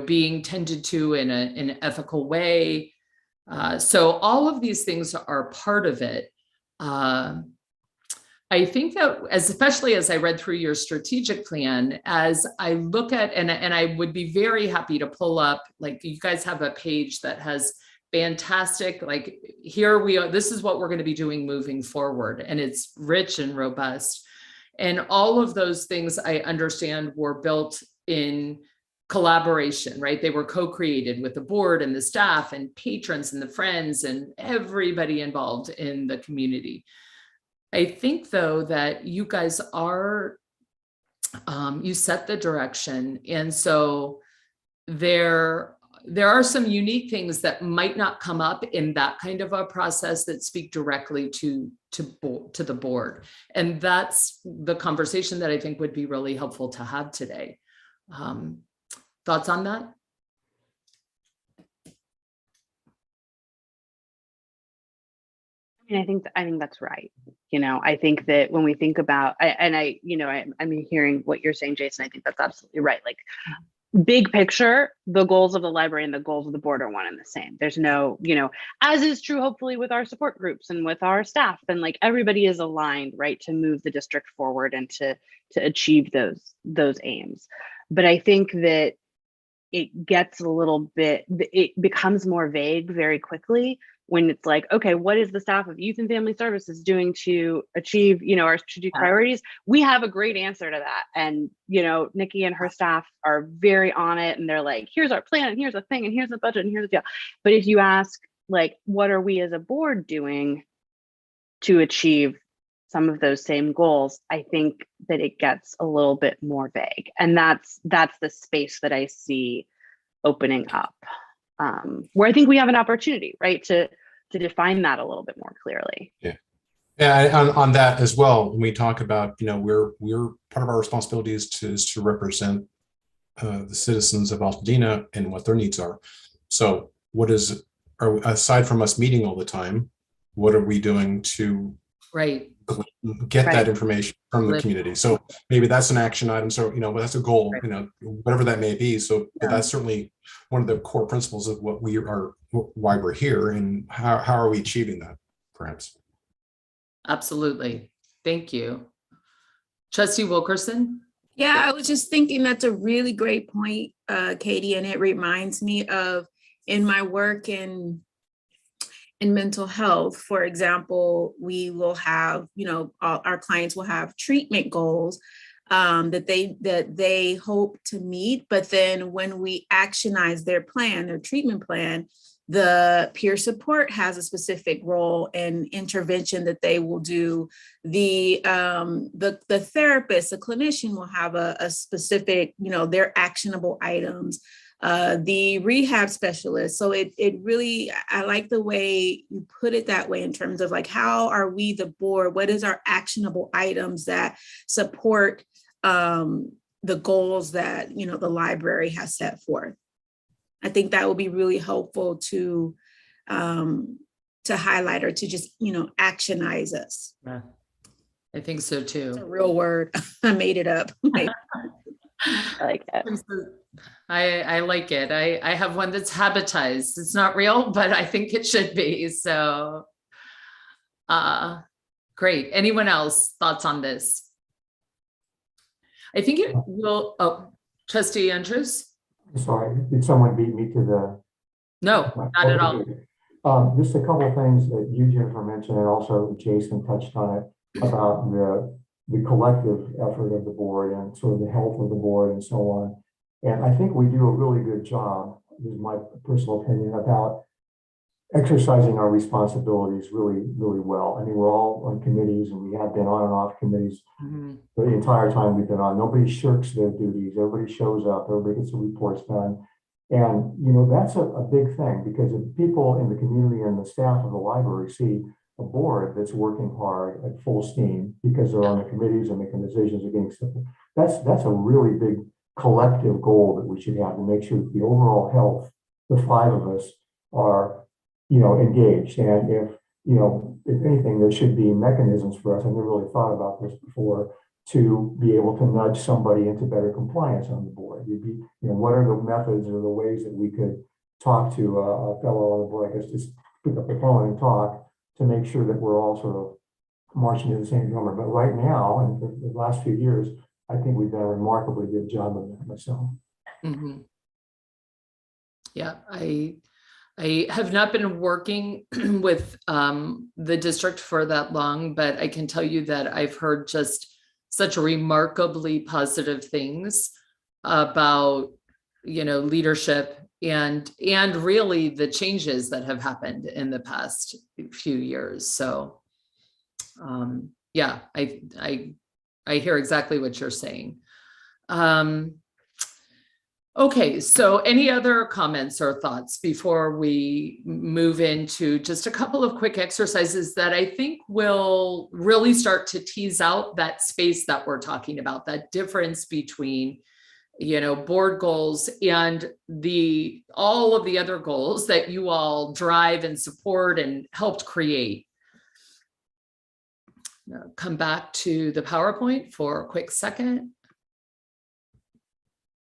being tended to in an ethical way. So all of these things are part of it. I think that especially as I read through your strategic plan, as I look at, and I would be very happy to pull up, like you guys have a page that has fantastic, like here we are, this is what we're going to be doing moving forward. And it's rich and robust. And all of those things I understand were built in collaboration, right? They were co-created with the board and the staff and patrons and the friends and everybody involved in the community. I think though that you guys are, you set the direction. And so there are some unique things that might not come up in that kind of a process that speak directly to the board. And that's the conversation that I think would be really helpful to have today. Thoughts on that? I think that's right. I think that when we think about, I'm hearing what you're saying, Jason. I think that's absolutely right. Like big picture, the goals of the library and the goals of the board are one and the same. There's no, as is true, hopefully with our support groups and with our staff, and like everybody is aligned, right, to move the district forward and to achieve those aims. But I think that it gets a little bit, it becomes more vague very quickly when it's like, okay, what is the staff of Youth and Family Services doing to achieve, our strategic priorities? We have a great answer to that. And, Nikki and her staff are very on it. And they're like, here's our plan, and here's the thing, and here's the budget, and here's the deal. But if you ask, like, what are we as a board doing to achieve some of those same goals, I think that it gets a little bit more vague. And that's the space that I see opening up. Where I think we have an opportunity, right, to define that a little bit more clearly. Yeah. And on that as well, when we talk about, we're part of our responsibility is to represent the citizens of Altadena and what their needs are. So aside from us meeting all the time, what are we doing to get that information from the community? So maybe that's an action item. So, that's a goal, whatever that may be. So but that's certainly one of the core principles of what we are, why we're here, and how are we achieving that, perhaps. Absolutely. Thank you. Trustee Wilkerson? Yeah, I was just thinking that's a really great point, Katie, and it reminds me of in my work in mental health, for example, we will have, our clients will have treatment goals that they hope to meet. But then when we actionize their treatment plan, the peer support has a specific role and intervention that they will do. The therapist, the clinician will have a specific, their actionable items. The rehab specialist. So it really, I like the way you put it that way in terms of like, how are we the board? What is our actionable items that support the goals that, the library has set forth? I think that would be really helpful to highlight or to just, actionize us. Yeah, I think so too. It's a real word. I made it up. I like it. I like it. I have one that's habitized. It's not real, but I think it should be. So great. Anyone else thoughts on this? I think it will. Trustee Andrews? Sorry, did someone beat me to the? No, not at all. Just a couple of things that you, Jennifer, mentioned, and also Jason touched on it about the collective effort of the board and sort of the health of the board and so on. And I think we do a really good job, this is my personal opinion, about exercising our responsibilities really, really well. I mean, we're all on committees, and we have been on and off committees the entire time we've been on. Nobody shirks their duties. Everybody shows up. Everybody gets the reports done. And, that's a big thing, because if people in the community and the staff of the library see a board that's working hard at full steam because they're on the committees and making decisions and getting stuff, that's a really big collective goal that we should have, to make sure that the overall health, the five of us, are, engaged. And if anything, there should be mechanisms for us, I've never really thought about this before, to be able to nudge somebody into better compliance on the board. You'd be, what are the methods or the ways that we could talk to a fellow on the board, I guess, just pick up the phone and talk to make sure that we're all sort of marching to the same drummer. But right now, and for the last few years, I think we've done a remarkably good job of that myself. Mhm. Yeah, I have not been working with the district for that long, but I can tell you that I've heard just such remarkably positive things about, leadership and really the changes that have happened in the past few years. So yeah, I hear exactly what you're saying. Okay, so any other comments or thoughts before we move into just a couple of quick exercises that I think will really start to tease out that space that we're talking about, that difference between, board goals and all of the other goals that you all drive and support and helped create. Now, come back to the PowerPoint for a quick second.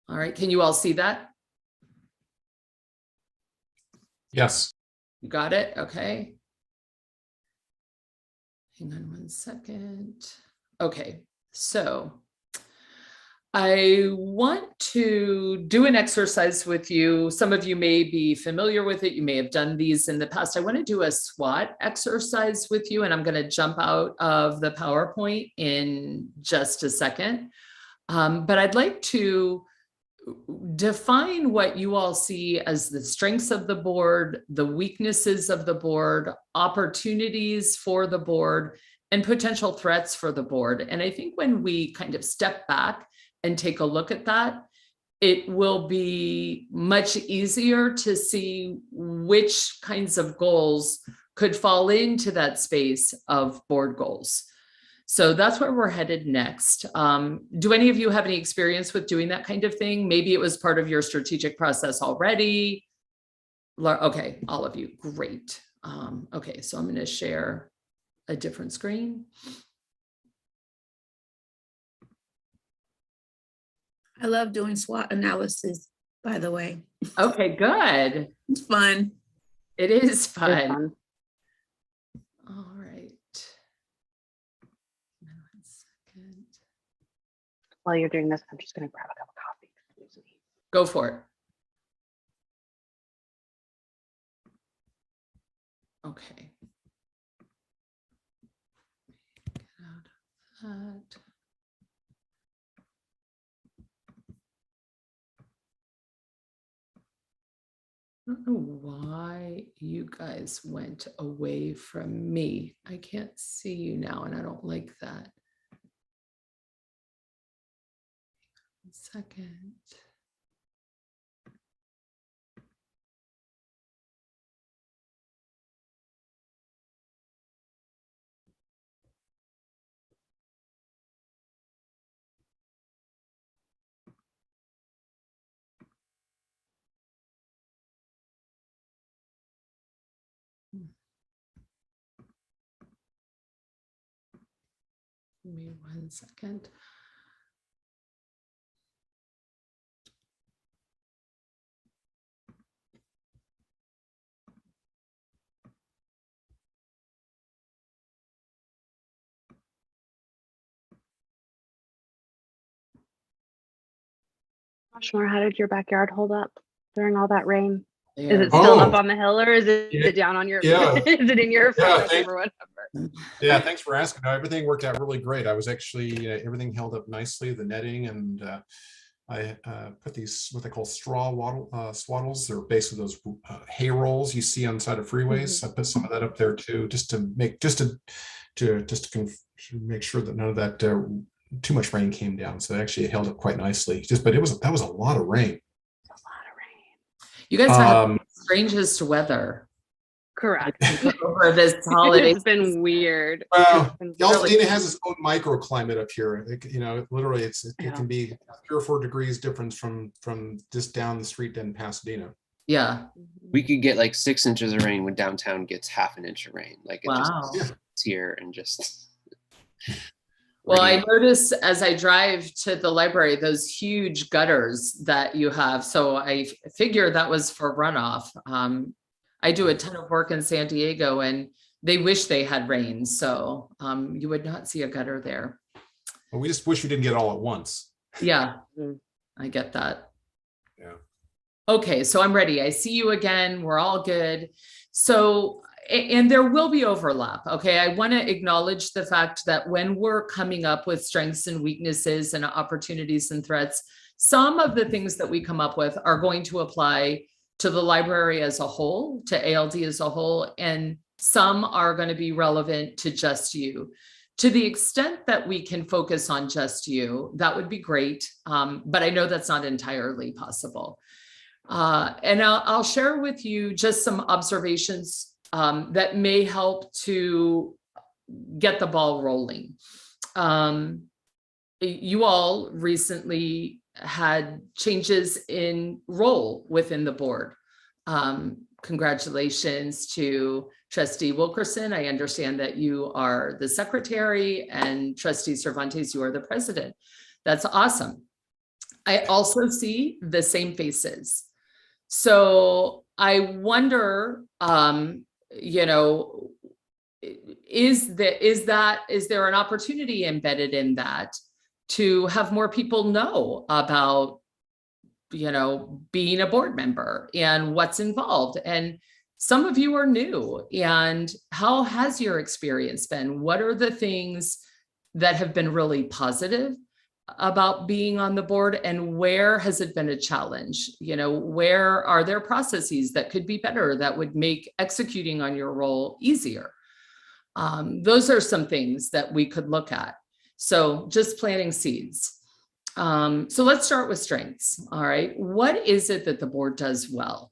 All right, can you all see that? Yes. You got it? Okay. Hang on one second. Okay, so I want to do an exercise with you. Some of you may be familiar with it. You may have done these in the past. I want to do a SWOT exercise with you, and I'm going to jump out of the PowerPoint in just a second. But I'd like to define what you all see as the strengths of the board, the weaknesses of the board, opportunities for the board, and potential threats for the board. And I think when we kind of step back and take a look at that, it will be much easier to see which kinds of goals could fall into that space of board goals. So that's where we're headed next. Do any of you have any experience with doing that kind of thing? Maybe it was part of your strategic process already. Okay, all of you, great. Okay, so I'm going to share a different screen. I love doing SWOT analysis, by the way. Okay, good. It's fun. It is fun. It's fun. All right. 1 second. While you're doing this, I'm just going to grab a cup of coffee. Go for it. Okay. Get out of that. I don't know why you guys went away from me. I can't see you now, and I don't like that. 1 second. Give me 1 second. Rushmore, how did your backyard hold up during all that rain? Is There. it still up Oh. on the hill, or is it Yeah. down on your, Yeah. is it in your front thank- or whatever? Yeah, thanks for asking. No, everything worked out really great. I was actually, everything held up nicely, the netting, and I put these, what they call straw swaddles. They're basically those hay rolls you see on the side of freeways. I put some of that up there too, just to make sure that none of that too much rain came down. So actually it held up quite nicely. But that was a lot of rain. A lot of rain. You guys have the strangest weather Correct. over this holiday. It's been weird. Well, It's been Altadena has its own microclimate up here. Literally, it Yeah. can be 3 or 4 degrees difference from just down the street in Pasadena. Yeah. We could get like 6 inches of rain when downtown gets half an inch of rain. Like it Wow. just it's here and just. Well, I rain. notice as I drive to the library, those huge gutters that you have. So I figure that was for runoff. I do a ton of work in San Diego and they wish they had rain. So you would not see a gutter there. Well, we just wish we didn't get all at once. Yeah, Mm. I get that. Yeah. Okay, so I'm ready. I see you again. We're all good. So, and there will be overlap. Okay, I want to acknowledge the fact that when we're coming up with strengths and weaknesses and opportunities and threats, some of the things that we come up with are going to apply to the library as a whole, to ALD as a whole, and some are going to be relevant to just you. To the extent that we can focus on just you, that would be great. But I know that's not entirely possible. And I'll share with you just some observations that may help to get the ball rolling. You all recently had changes in role within the board. Congratulations to Trustee Wilkerson. I understand that you are the secretary, and Trustee Cervantes, you are the president. That's awesome. I also see the same faces. So I wonder, you know, is there an opportunity embedded in that to have more people know about, you know, being a board member and what's involved? And some of you are new, and how has your experience been? What are the things that have been really positive about being on the board, and where has it been a challenge? You know, where are there processes that could be better that would make executing on your role easier? Those are some things that we could look at. So just planting seeds. So let's start with strengths. All right. What is it that the board does well?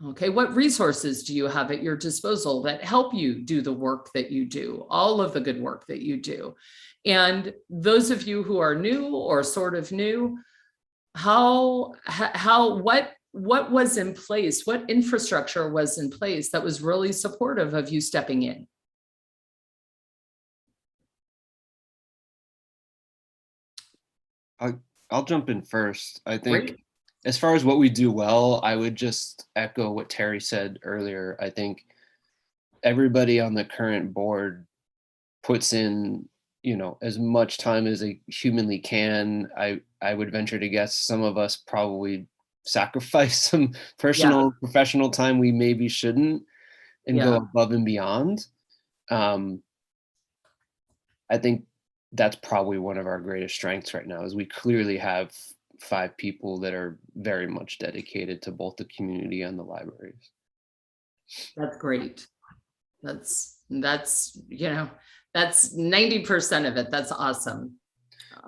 Okay. What resources do you have at your disposal that help you do the work that you do, all of the good work that you do? And those of you who are new or sort of new, what was in place? What infrastructure was in place that was really supportive of you stepping in? I'll jump in first. I think Great. as far as what we do well, I would just echo what Terry said earlier. I think everybody on the current board puts in, you know, as much time as they humanly can. I would venture to guess some of us probably sacrifice some personal, professional time we maybe shouldn't, and go above and beyond. I think that's probably one of our greatest strengths right now, is we clearly have 5 people that are very much dedicated to both the community and the libraries. That's great. That's, you know, that's 90% of it. That's awesome.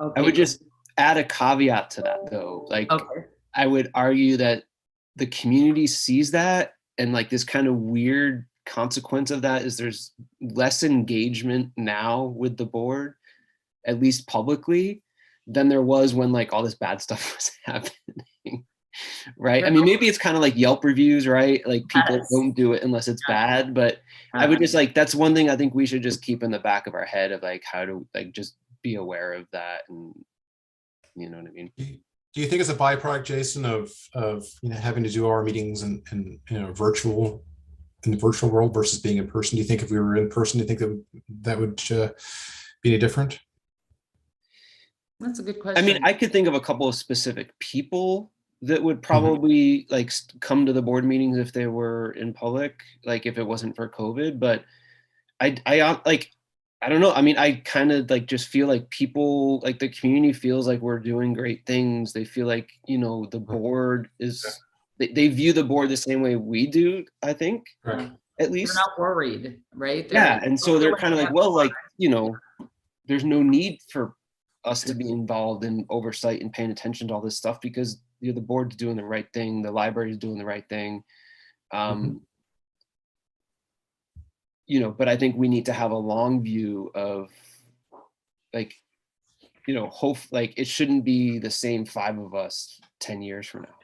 Okay. I would just add a caveat to that though. Like, okay. I would argue that the community sees that, and like this kind of weird consequence of that is there's less engagement now with the board, at least publicly, than there was when like all this bad stuff was happening. Right. I mean, maybe it's kind of like Yelp reviews, right? Like people don't do it unless it's bad, but I would just like, that's one thing I think we should just keep in the back of our head of like, how to like, just be aware of that. And you know what I mean? Do you think it's a byproduct, Jason, of you know, having to do our meetings in you know, virtual, in the virtual world versus being in person? Do you think if we were in person, do you think that would be any different? That's a good question. I mean, I could think of a couple of specific people that would probably like come to the board meetings if they were in public, like if it wasn't for COVID. But I like, I don't know. I mean, I kind of like just feel like people, like the community feels like we're doing great things. They feel like, you know, the board is, they view the board the same way we do, I think, at least. They're not worried, right? And so they're kind of like, well, like, you know, there's no need for us to be involved in oversight and paying attention to all this stuff because the board's doing the right thing, the library is doing the right thing. You know, but I think we need to have a long view of like, you know, hope, like it shouldn't be the same 5 of us 10 years from now.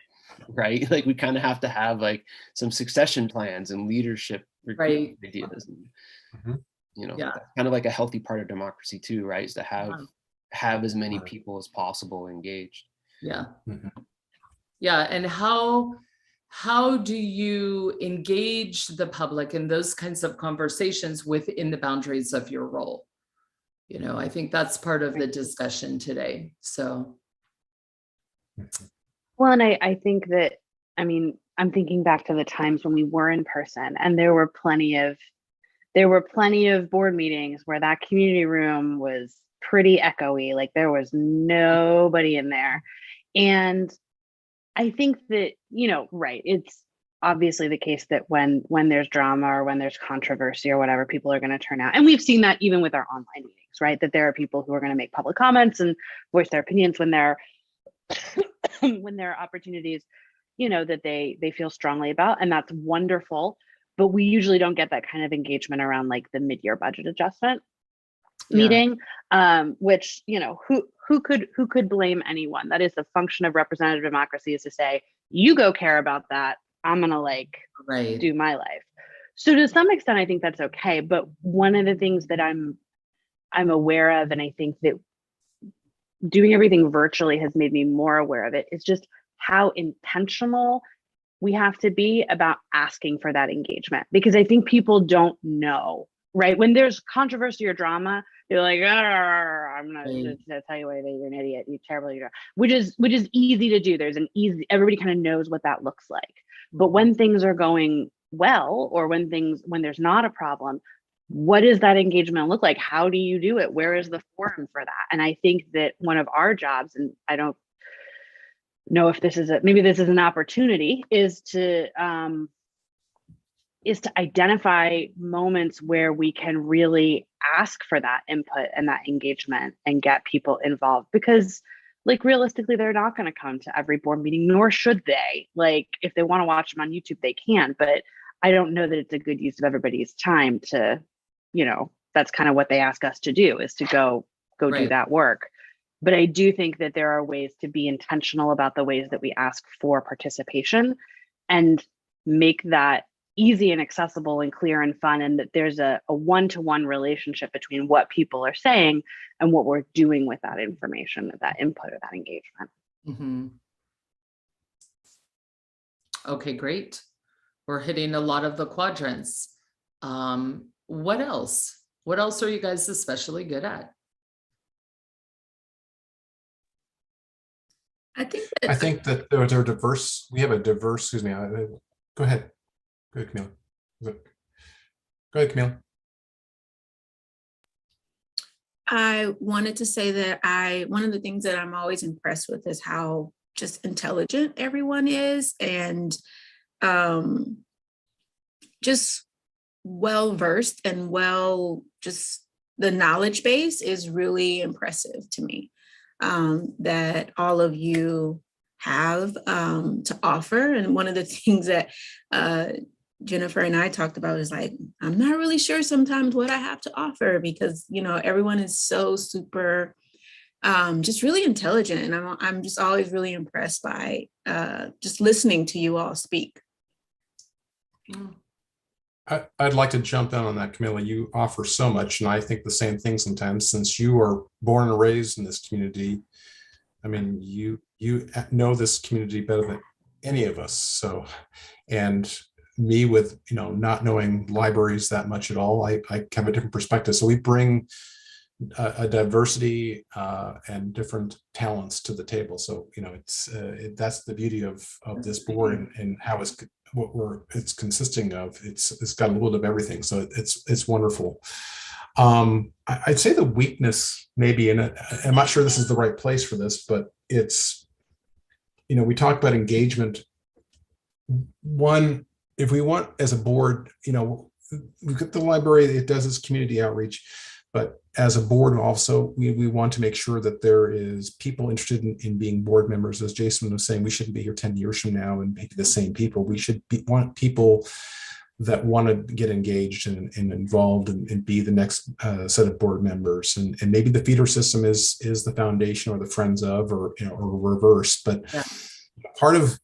right? Like we kind of have to have like some succession plans and leadership Right. ideas. And, Mhm. you know, Yeah. that's kind of like a healthy part of democracy too, right? Is to have as many Right. people as possible engaged. Yeah. Mhm. Yeah. And how do you engage the public in those kinds of conversations within the boundaries of your role? You know, I think that's part of the discussion today. So, Well, and I think that, I mean, I'm thinking back to the times when we were in person, and there were plenty of board meetings where that community room was pretty echoey, like there was nobody in there. And I think that, you know, right, it's obviously the case that when there's drama or when there's controversy or whatever, people are going to turn out. And we've seen that even with our online meetings, right? That there are people who are going to make public comments and voice their opinions when they're when there are opportunities, you know, that they feel strongly about, and that's wonderful. But we usually don't get that kind of engagement around like the mid-year budget adjustment meeting, which, you know, who could blame anyone? That is the function of representative democracy, is to say, you go care about that, I'm gonna like right. do my life. So to some extent, I think that's okay. But one of the things that I'm aware of, and I think that doing everything virtually has made me more aware of it, is just how intentional we have to be about asking for that engagement. Because I think people don't know, right? When there's controversy or drama, they're like, I'm not Right. to tell you why you're an idiot, you terrible, you're which is easy to do. There's an easy, everybody kind of knows what that looks like. But when things are going well, or when there's not a problem, what does that engagement look like? How do you do it? Where is the forum for that? And I think that one of our jobs, and I don't know if this is maybe this is an opportunity, is to identify moments where we can really ask for that input and that engagement and get people involved. Because like realistically, they're not going to come to every board meeting, nor should they. Like if they want to watch them on YouTube, they can, but I don't know that it's a good use of everybody's time to, you know, that's kind of what they ask us to do, is to go do Right. that work. But I do think that there are ways to be intentional about the ways that we ask for participation, and make that easy and accessible and clear and fun, and that there's a one-to-one relationship between what people are saying and what we're doing with that information, that input or that engagement. Mm-hmm. Okay, great. We're hitting a lot of the quadrants. What else? What else are you guys especially good at? I think that they're diverse. We have a diverse, excuse me. Go ahead. Go ahead, Camille. Go ahead, Camille. I wanted to say that one of the things that I'm always impressed with is how just intelligent everyone is, and just well-versed and just the knowledge base is really impressive to me, that all of you have to offer. And one of the things that Jennifer and I talked about is like, I'm not really sure sometimes what I have to offer, because, you know, everyone is so super, just really intelligent. And I'm just always really impressed by just listening to you all speak. I'd like to jump in on that, Camilla. You offer so much, and I think the same thing sometimes, since you are born and raised in this community. I mean, you know this community better than any of us. So, and me with, you know, not knowing libraries that much at all, I have a different perspective. So we bring a diversity and different talents to the table. So, you know, that's the beauty of this board, and how it's consisting of. It's got a little bit of everything. So it's wonderful. I'd say the weakness maybe in it, I'm not sure this is the right place for this, but it's, you know, we talk about engagement. One, if we want as a board, you know, we've got the library, it does its community outreach, but as a board also, we want to make sure that there is people interested in being board members. As Jason was saying, we shouldn't be here 10 years from now and maybe the same people. We should want people that want to get engaged and involved and be the next set of board members. And maybe the feeder system is the foundation, or the friends of, or, you know, or reverse. But part of,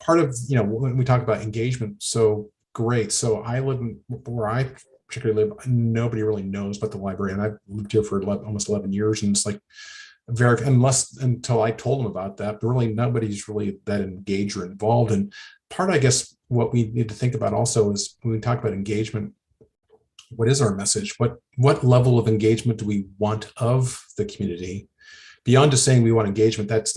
when we talk about engagement, so great. So I live where I particularly live, nobody really knows about the library. And I've lived here for almost 11 years. And it's like, until I told them about that, but really nobody's really that engaged or involved. And part, I guess, what we need to think about also is when we talk about engagement, what is our message? What level of engagement do we want of the community? Beyond just saying we want engagement, that's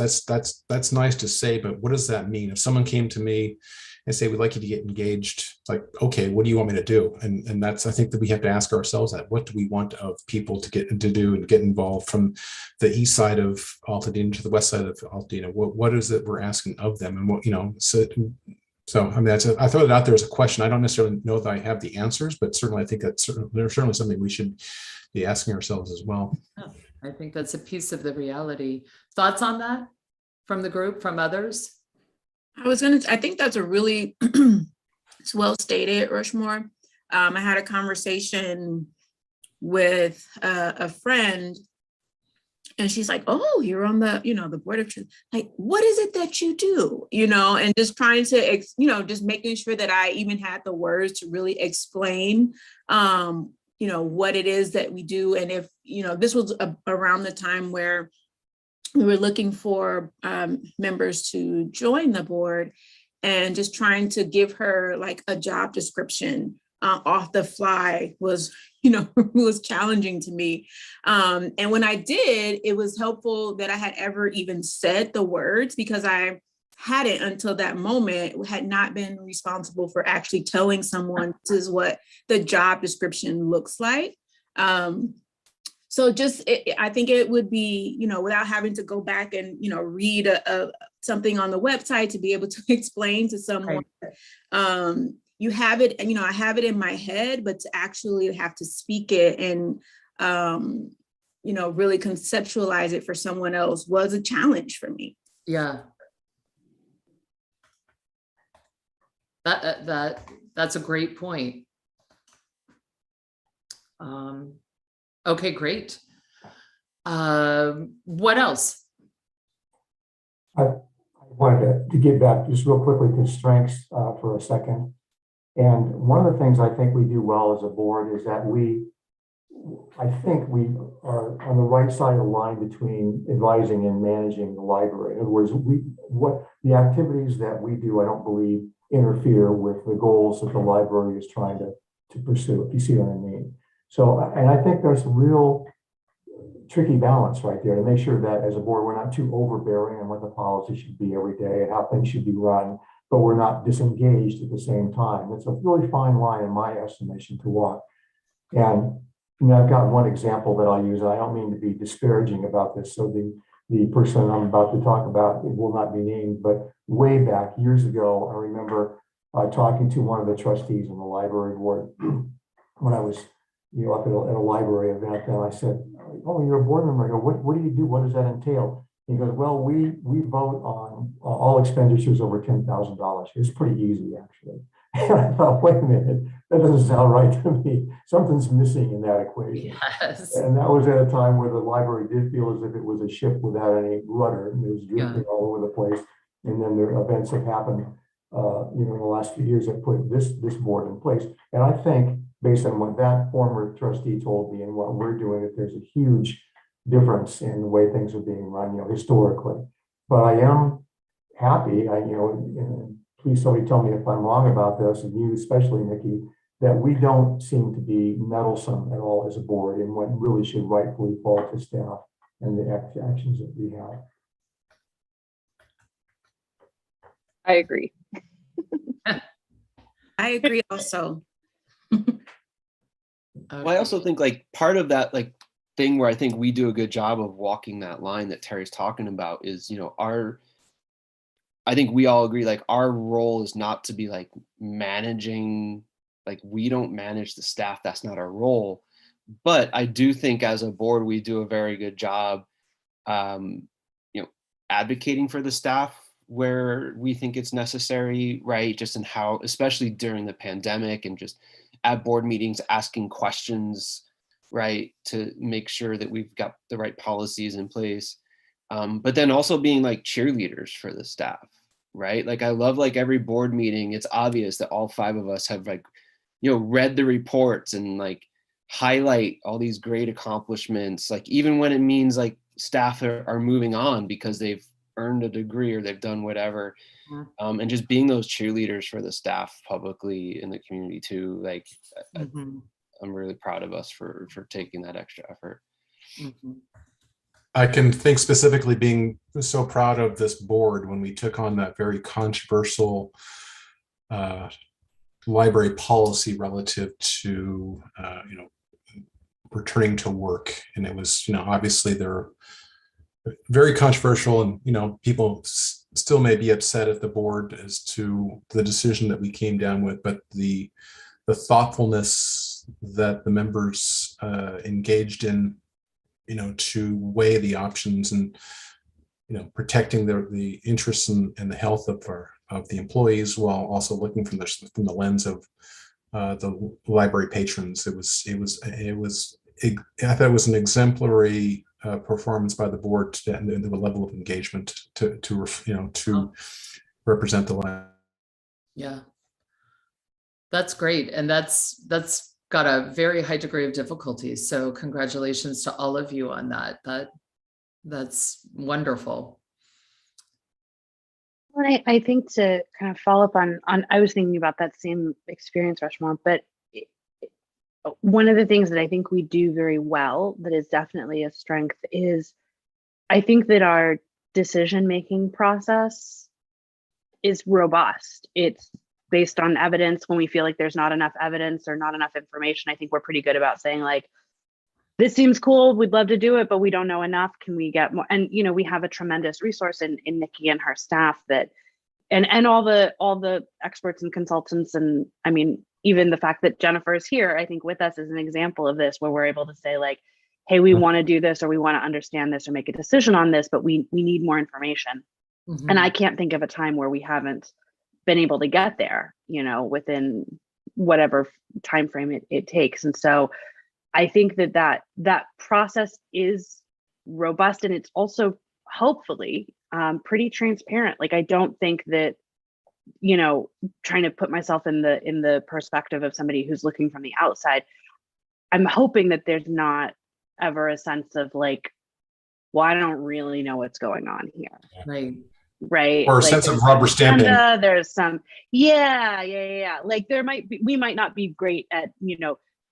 nice to say, but what does that mean? If someone came to me and say, we'd like you to get engaged, it's like, okay, what do you want me to do? And that's, I think that we have to ask ourselves that, what do we want of people to do and get involved, from the east side of Altadena to the west side of Altadena? What is it we're asking of them? And so I mean, I throw it out there as a question. I don't necessarily know that I have the answers, but certainly I think there's certainly something we should be asking ourselves as well. Yeah, I think that's a piece of the reality. Thoughts on that from the group, from others? I think that's a really it's well stated, Rushmore. I had a conversation with a friend, and she's like, oh, you're on the, the board of truth. Like, what is it that you do? And just trying to, just making sure that I even had the words to really explain, what it is that we do. And if, this was around the time where we were looking for members to join the board, and just trying to give her like a job description off the fly was, was challenging to me. And when I did, it was helpful that I had ever even said the words, because I hadn't until that moment, had not been responsible for actually telling someone this is what the job description looks like. So I think it would be, without having to go back and, read something on the website to be able to explain to someone, right. You have it, I have it in my head, but to actually have to speak it and, really conceptualize it for someone else was a challenge for me. Yeah. That's a great point. Okay, great. What else? I wanted to get back just real quickly to strengths for a second. And one of the things I think we do well as a board is that I think we are on the right side of the line between advising and managing the library. In other words, what the activities that we do, I don't believe interfere with the goals that the library is trying to pursue, if you see what I mean. So, and I think there's some real tricky balance right there to make sure that as a board, we're not too overbearing on what the policy should be every day and how things should be run, but we're not disengaged at the same time. It's a really fine line in my estimation to walk. And I've got one example that I'll use, and I don't mean to be disparaging about this. So the person I'm about to talk about, it will not be named, but way back years ago, I remember talking to one of the trustees in the library board when I was up at a library event, and I said, oh, you're a board member. I go, what do you do? What does that entail? He goes, well, we vote on all expenditures over $10,000. It's pretty easy, actually. And I thought, wait a minute, that doesn't sound right to me. Something's missing in that equation. Yes. And that was at a time where the library did feel as if it was a ship without any rudder, and it was drifting all over the place. And then there are events that happened, in the last few years that put this board in place. And I think, based on what that former trustee told me and what we're doing, that there's a huge difference in the way things are being run, historically. But I am happy, please somebody tell me if I'm wrong about this, and you especially, Nikki, that we don't seem to be meddlesome at all as a board in what really should rightfully fall to staff and the actions that we have. I agree. I agree also. Well, I also think like part of that thing where I think we do a good job of walking that line that Terry's talking about is, I think we all agree, our role is not to be managing, we don't manage the staff. That's not our role. But I do think as a board, we do a very good job, advocating for the staff where we think it's necessary, right? Just in how, especially during the pandemic and just at board meetings, asking questions, right? To make sure that we've got the right policies in place. But then also being cheerleaders for the staff, right? Like I love like every board meeting, it's obvious that all 5 of us have like, read the reports and like highlight all these great accomplishments, like even when it means like staff are moving on because they've earned a degree or they've done whatever. And just being those cheerleaders for the staff publicly in the community too. Like I'm really proud of us for taking that extra effort. I can think specifically being so proud of this board when we took on that very controversial library policy relative to returning to work, and it was obviously they're very controversial, and people still may be upset at the board as to the decision that we came down with, but the thoughtfulness that the members engaged in, to weigh the options and protecting the interests and the health of the employees, while also looking from the lens of the library patrons. I thought it was an exemplary performance by the board and the level of engagement to represent the library. Yeah, that's great, and that's got a very high degree of difficulty. So congratulations to all of you on that. That's wonderful. Well, I think to kind of follow up on I was thinking about that same experience, Rushmore, but one of the things that I think we do very well that is definitely a strength is I think that our decision-making process is robust. It's based on evidence. When we feel like there's not enough evidence or not enough information, I think we're pretty good about saying like, this seems cool, we'd love to do it, but we don't know enough. Can we get more? And we have a tremendous resource in Nikki and her staff that, and all the experts and consultants, and I mean, even the fact that Jennifer is here, I think with us is an example of this, where we're able to say like, hey, we want to do this, or we want to understand this or make a decision on this, but we need more information. And I can't think of a time where we haven't been able to get there, within whatever time frame it takes. And so I think that process is robust, and it's also hopefully pretty transparent. Like I don't think that, trying to put myself in the perspective of somebody who's looking from the outside, I'm hoping that there's not ever a sense of like, well, I don't really know what's going on here. Right. Or a sense of rubber stamping. There's some, yeah. Like we might not be great at,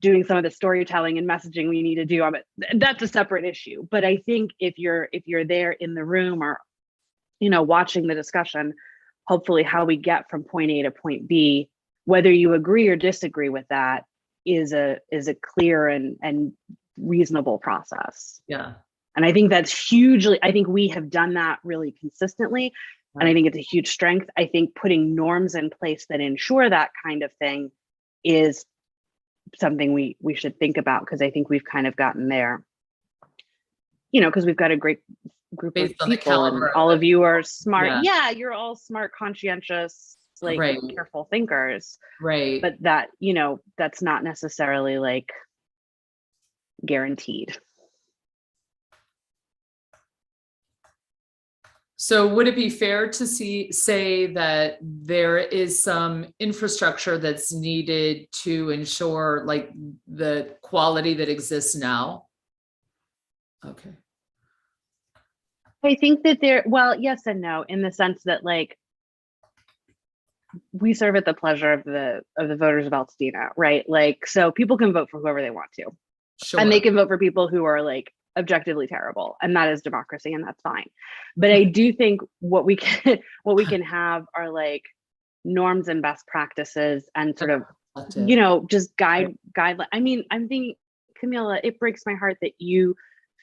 doing some of the storytelling and messaging we need to do on it. That's a separate issue. But I think if you're there in the room or, watching the discussion, hopefully how we get from point A to point B, whether you agree or disagree with that, is a clear and reasonable process. Yeah. And I think that's I think we have done that really consistently. And I think it's a huge strength. I think putting norms in place that ensure that kind of thing is something we should think about, because I think we've kind of gotten there, because we've got a great group of people, and all of you are smart. Yeah, you're all smart, conscientious, like careful thinkers. Right. But that, that's not necessarily like guaranteed. So would it be fair to say that there is some infrastructure that's needed to ensure like the quality that exists now? Okay. I think that well, yes and no, in the sense that like we serve at the pleasure of the voters of Altadena, right? Like, so people can vote for whoever they want to. Sure. And they can vote for people who are like objectively terrible, and that is democracy, and that's fine. But I do think what we can have are like norms and best practices and sort of just guideline. I mean, I'm thinking, Camila, it breaks my heart that you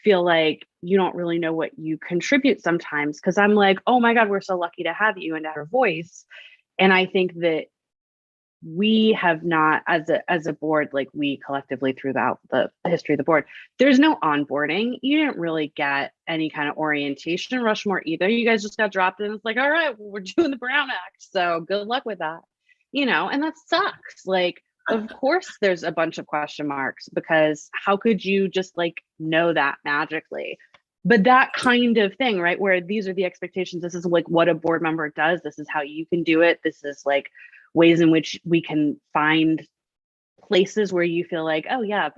feel like you don't really know what you contribute sometimes, because I'm like, oh my God, we're so lucky to have you and to have your voice. And I think that we have not, as a board, like we collectively throughout the history of the board, there's no onboarding. You didn't really get any kind of orientation, Rushmore, either. You guys just got dropped in. It's like, all right, well, we're doing the Brown Act, so good luck with that, and that sucks. Like, of course there's a bunch of question marks, because how could you just like know that magically? but that kind of thing, right? Where these are the expectations. This is like what a board member does. This is how you can do it. This is like ways in which we can find places where you feel like, oh yeah,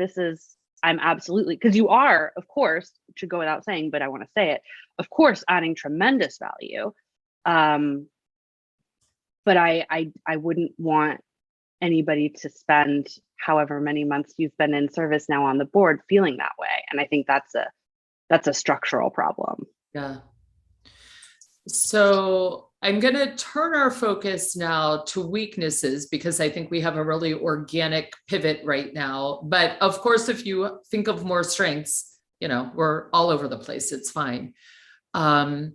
I'm absolutely, because you are, of course, should go without saying, but I want to say it, of course, adding tremendous value. But I wouldn't want anybody to spend however many months you've been in service now on the board feeling that way. And I think that's a structural problem. Yeah. So I'm going to turn our focus now to weaknesses, because I think we have a really organic pivot right now. But of course, if you think of more strengths, we're all over the place. It's fine. And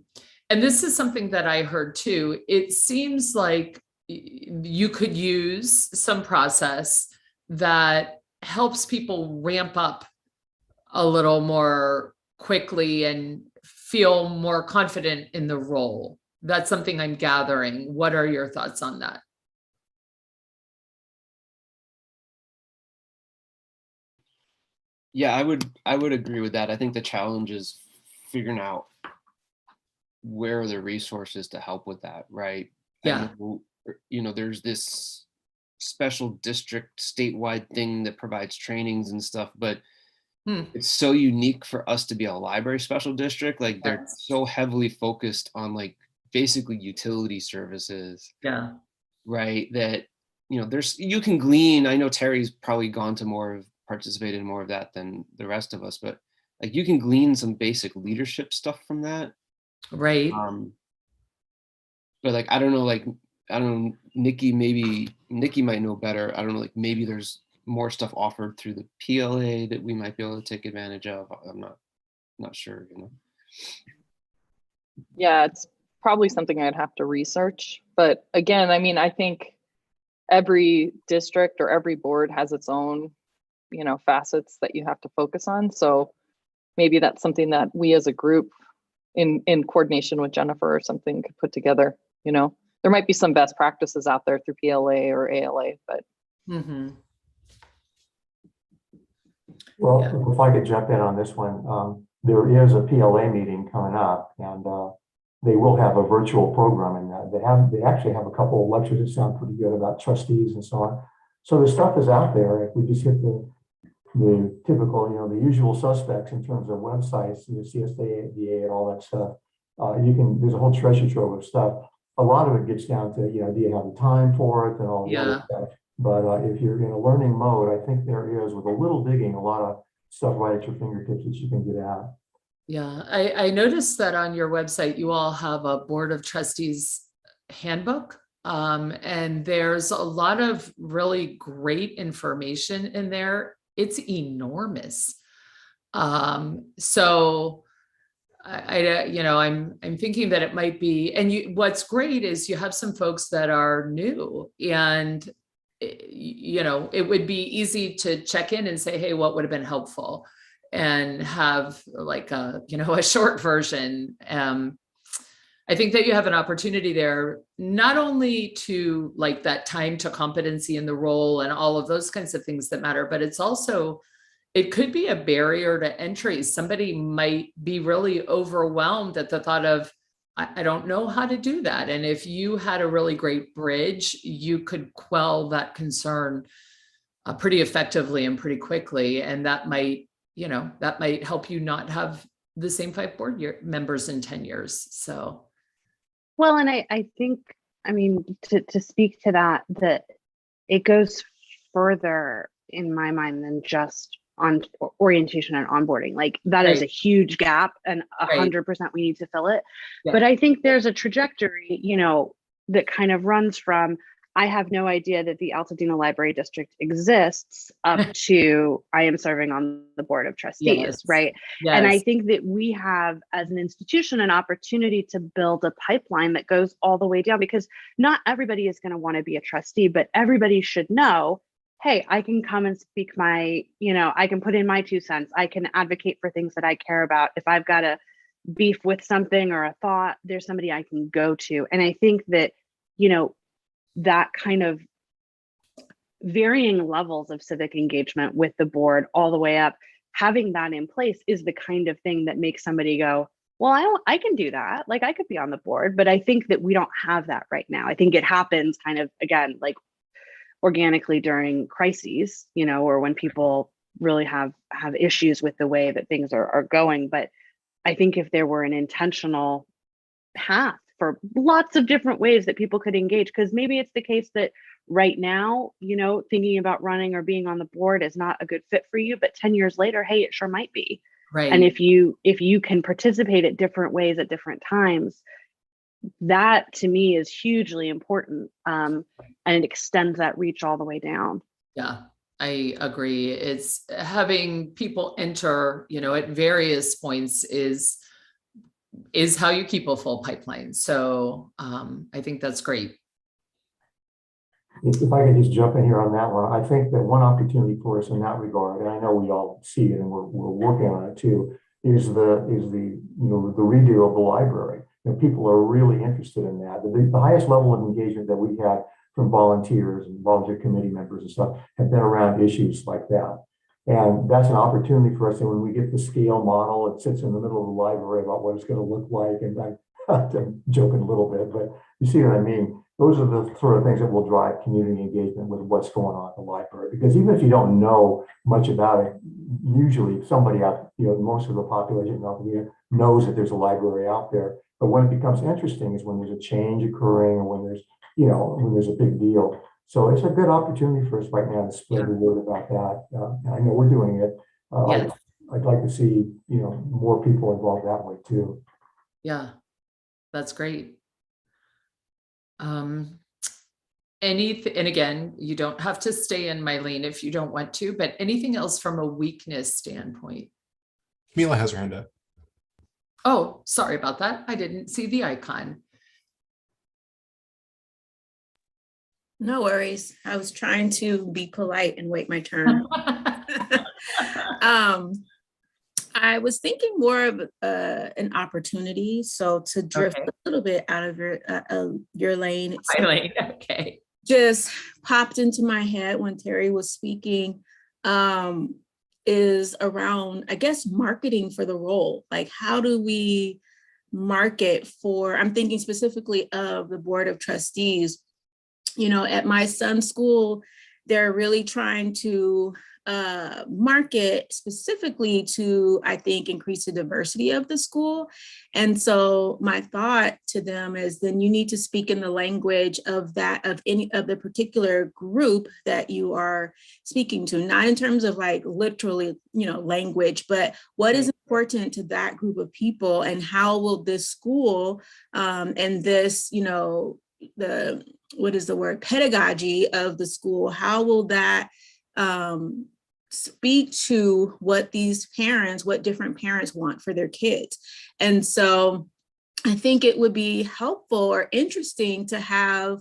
this is something that I heard too. It seems like you could use some process that helps people ramp up a little more quickly and feel more confident in the role. That's something I'm gathering. What are your thoughts on that? Yeah, I would agree with that. I think the challenge is figuring out where are the resources to help with that, right? Yeah. There's this special district statewide thing that provides trainings and stuff, but it's so unique for us to be a library special district. Like they're so heavily focused on like basically utility services. Yeah. Right. That, you can glean. I know Terry's probably participated in more of that than the rest of us, but like you can glean some basic leadership stuff from that. Right. But like, I don't know, Nikki might know better. I don't know, like maybe there's more stuff offered through the PLA that we might be able to take advantage of. I'm not sure, Yeah, it's probably something I'd have to research. But again, I mean, I think every district or every board has its own, facets that you have to focus on. So maybe that's something that we as a group in coordination with Jennifer or something could put together. There might be some best practices out there through PLA or ALA, but. Mm-hmm. Well, Yeah. if I could jump in on this one, there is a PLA meeting coming up, and they will have a virtual program in that. They actually have a couple of lectures that sound pretty good about trustees and so on. So the stuff is out there. If we just hit the typical, the usual suspects in terms of websites, CSA, VA, and all that stuff, there's a whole treasure trove of stuff. A lot of it gets down to, do you have the time for it and all the other stuff. But if you're in a learning mode, I think there is, with a little digging, a lot of stuff right at your fingertips that you can get at. Yeah, I noticed that on your website, you all have a Board of Trustees handbook. And there's a lot of really great information in there. It's enormous. So I'm thinking that it might be, and what's great is you have some folks that are new, and it would be easy to check in and say, hey, what would have been helpful, and have like a short version. I think that you have an opportunity there, not only to like that time to competency in the role and all of those kinds of things that matter, but it could be a barrier to entry. Somebody might be really overwhelmed at the thought of, I don't know how to do that. And if you had a really great bridge, you could quell that concern pretty effectively and pretty quickly. And that might help you not have the same 5 board members in 10 years. So. Well, and I think, to speak to that it goes further in my mind than just on orientation and onboarding. Like that is a huge gap, and 100% we need to fill it. Yeah. But I think there's a trajectory, that kind of runs from, I have no idea that the Altadena Library District exists, up to I am serving on the Board of Trustees, right? Yes. And I think that we have, as an institution, an opportunity to build a pipeline that goes all the way down, because not everybody is going to want to be a trustee, but everybody should know, hey, I can come and speak I can put in my 2 cents. I can advocate for things that I care about. If I've got a beef with something or a thought, there's somebody I can go to. And I think that, that kind of varying levels of civic engagement with the board all the way up having that in place is the kind of thing that makes somebody go, well, I can do that. Like I could be on the board, but I think that we don't have that right now. I think it happens kind of, again, like organically during crises, you know, or when people really have issues with the way that things are going. But I think if there were an intentional path for lots of different ways that people could engage, because maybe it's the case that right now, you know, thinking about running or being on the board is not a good fit for you, but 10 years later, hey, it sure might be. Right. And if you can participate at different ways at different times, that to me is hugely important. And it extends that reach all the way down. Yeah, I agree. It's having people enter, you know, at various points is how you keep a full pipeline. So I think that's great. If I could just jump in here on that one, I think that one opportunity for us in that regard, and I know we all see it and we're working on it too, is the you know, the redo of the library. You know, people are really interested in that. The highest level of engagement that we've had from volunteers and volunteer committee members and stuff have been around issues like that. And that's an opportunity for us. And when we get the scale model, it sits in the middle of the library about what it's going to look like. And I'm joking a little bit, but you see what I mean? Those are the sort of things that will drive community engagement with what's going on at the library. Because even if you don't know much about it, usually somebody out, you know, most of the population out there knows that there's a library out there. But when it becomes interesting is when there's a change occurring or when there's, you know, when there's a big deal. So it's a good opportunity for us right now to spread the word about that. I know we're doing it. Yes. I'd like to see, you know, more people involved that way too. Yeah, that's great. And again, you don't have to stay in my lane if you don't want to, but anything else from a weakness standpoint? Camila has her hand up. Oh, sorry about that. I didn't see the icon. No worries. I was trying to be polite and wait my turn. I was thinking more of an opportunity. So to drift a little bit out of your lane. My lane, okay. Just popped into my head when Terry was speaking, is around, I guess, marketing for the role. Like, how do we market for, I'm thinking specifically of the Board of Trustees. You know, at my son's school, they're really trying to market specifically to, I think, increase the diversity of the school. And so my thought to them is then you need to speak in the language of that, of any of the particular group that you are speaking to, not in terms of like literally, you know, language, but what is important to that group of people and how will this school and this, you know, what is the word, pedagogy of the school, how will that speak to what different parents want for their kids? And so I think it would be helpful or interesting to have,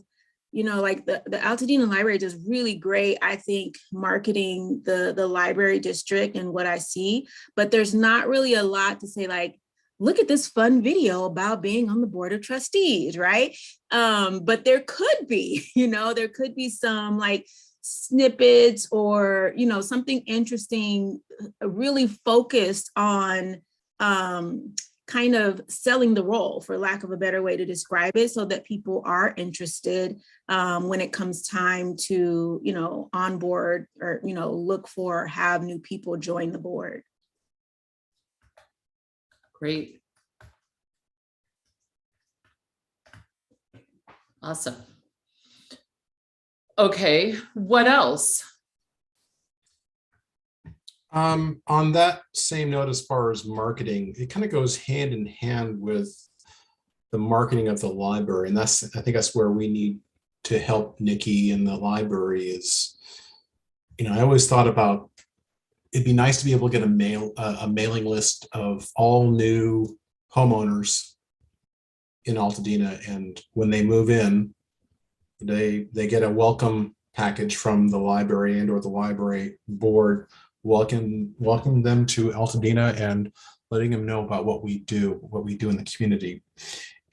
you know, like the Altadena Library does really great, I think, marketing the library district and what I see, but there's not really a lot to say like, look at this fun video about being on the Board of Trustees, right? But there could be, you know, there could be some like snippets or, you know, something interesting, really focused on kind of selling the role, for lack of a better way to describe it, so that people are interested when it comes time to, you know, onboard or, you know, look for, have new people join the board. Great. Awesome. Okay, what else? On that same note, as far as marketing, it kind of goes hand in hand with the marketing of the library. And I think that's where we need to help Nikki in the library is, you know, I always thought about, it'd be nice to be able to get a mailing list of all new homeowners in Altadena, and when they move in, they get a welcome package from the library and or the library board, welcome them to Altadena and letting them know about what we do in the community.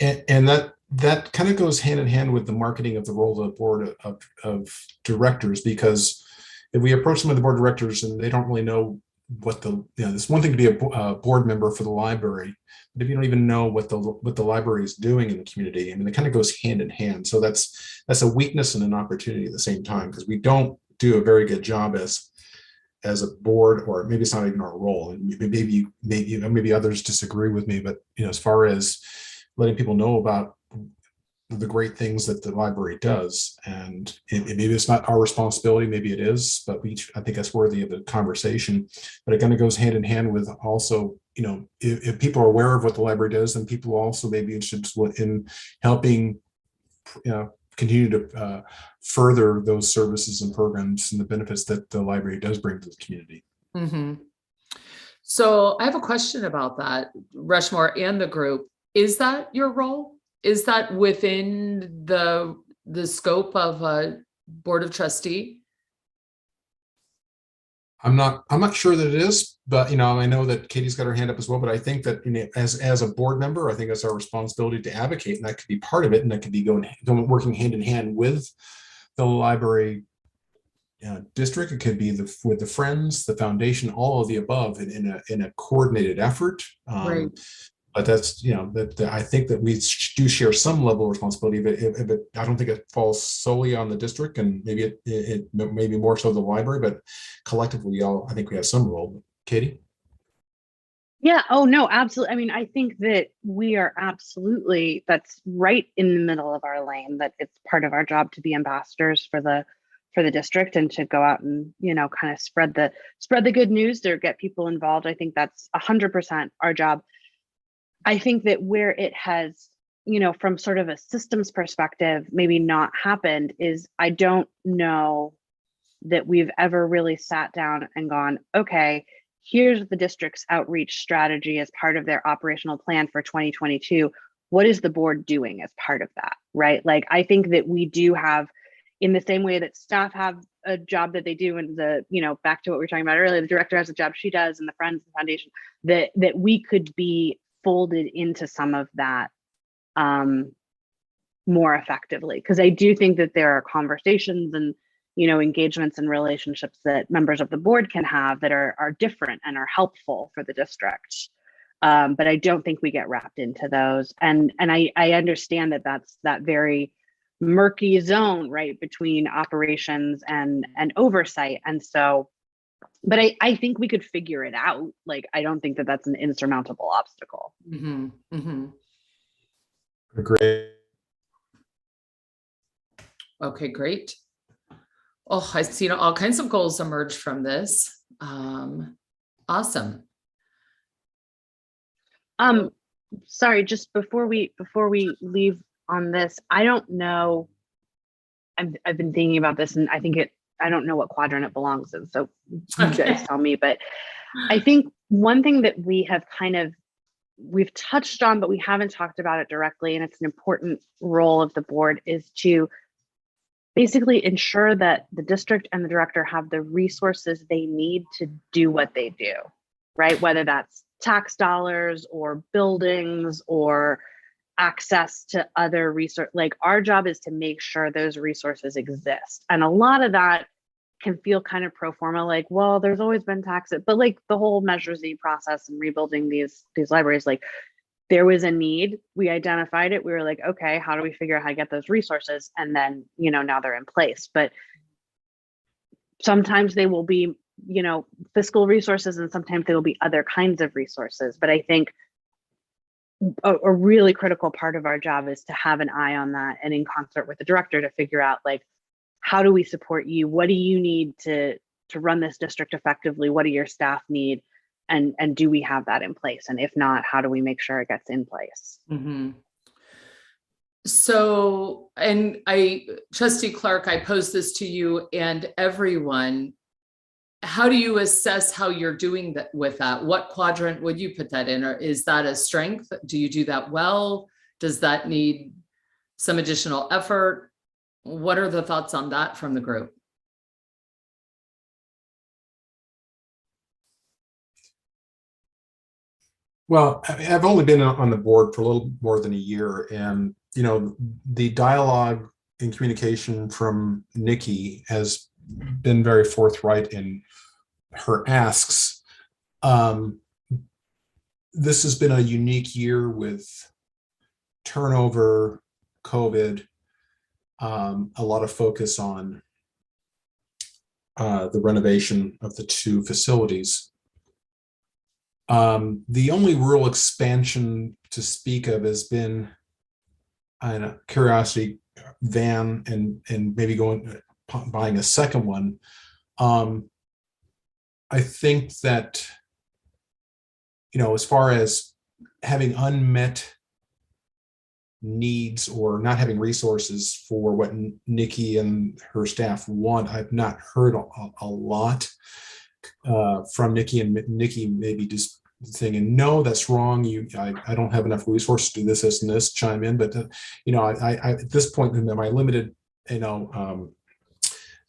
And that kind of goes hand in hand with the marketing of the role of the board of directors, because if we approach them with the board of directors and they don't really know what the, it's one thing to be a board member for the library, but if you don't even know what the library is doing in the community, I mean, it kind of goes hand in hand. So that's a weakness and an opportunity at the same time, because we don't do a very good job as a board, or maybe it's not even our role, and maybe others disagree with me, but as far as letting people know about the great things that the library does, and maybe it's not our responsibility, maybe it is, but I think that's worthy of a conversation. But it kind of goes hand in hand with also, if people are aware of what the library does, then people also may be interested in helping continue to further those services and programs and the benefits that the library does bring to the community. Mm-hmm. So I have a question about that, Rushmore and the group. Is that your role? Is that within the scope of a board of trustee? I'm not sure that it is, but I know that Katie's got her hand up as well. But I think that as a board member, I think it's our responsibility to advocate, and that could be part of it, and that could be working hand in hand with the library district. It could be with the Friends, the foundation, all of the above, in a coordinated effort. Right. But that's, that I think that we do share some level of responsibility, but I don't think it falls solely on the district, and maybe it maybe more so the library, but collectively, I think we have some role. Katie? Yeah. Oh, no, absolutely. I mean, I think that we are absolutely, that's right in the middle of our lane, that it's part of our job to be ambassadors for the district and to go out and, kind of spread the good news to get people involved. I think that's 100% our job. I think that where it has, from sort of a systems perspective, maybe not happened is I don't know that we've ever really sat down and gone, okay, here's the district's outreach strategy as part of their operational plan for 2022. What is the board doing as part of that, right? Like, I think that we do have, in the same way that staff have a job that they do, and back to what we were talking about earlier, the director has a job she does, and the Friends and Foundation, that we could be folded into some of that more effectively. Because I do think that there are conversations and engagements and relationships that members of the board can have that are different and are helpful for the district. But I don't think we get wrapped into those. And I understand that that's that very murky zone, right, between operations and oversight. And so, but I think we could figure it out. Like, I don't think that that's an insurmountable obstacle. Mm-hmm. Mm-hmm. Great. Okay, great. Oh, I see all kinds of goals emerge from this. Awesome. Sorry, just before we leave on this, I don't know. I've been thinking about this, and I don't know what quadrant it belongs in. So you guys tell me, but I think one thing that we've touched on, but we haven't talked about it directly, and it's an important role of the board, is to basically ensure that the district and the director have the resources they need to do what they do, right? Whether that's tax dollars or buildings or access to other resources. Like, our job is to make sure those resources exist. And a lot of that can feel kind of pro forma, like, well, there's always been taxes, but like the whole Measure Z process and rebuilding these libraries, like, there was a need, we identified it, we were like, okay, how do we figure out how to get those resources? And then, now they're in place. But sometimes they will be, fiscal resources, and sometimes they will be other kinds of resources. But I think a really critical part of our job is to have an eye on that, and in concert with the director to figure out, like, how do we support you? What do you need to run this district effectively? What do your staff need? And do we have that in place? And if not, how do we make sure it gets in place? Mm-hmm. So, and Trustee Clark, I pose this to you and everyone. How do you assess how you're doing that with that? What quadrant would you put that in? Or is that a strength? Do you do that well? Does that need some additional effort? What are the thoughts on that from the group? Well, I've only been on the board for a little more than a year, and the dialogue and communication from Nikki has been very forthright in her asks This has been a unique year with turnover, COVID, a lot of focus on the renovation of the two facilities. The only real expansion to speak of has been a Curiosity van and maybe buying a second one. I think that, as far as having unmet needs or not having resources for what Nikki and her staff want, I've not heard a lot from Nikki, and Nikki maybe just saying, no, that's wrong. I don't have enough resources to do this and this, chime in. But I at this point in my limited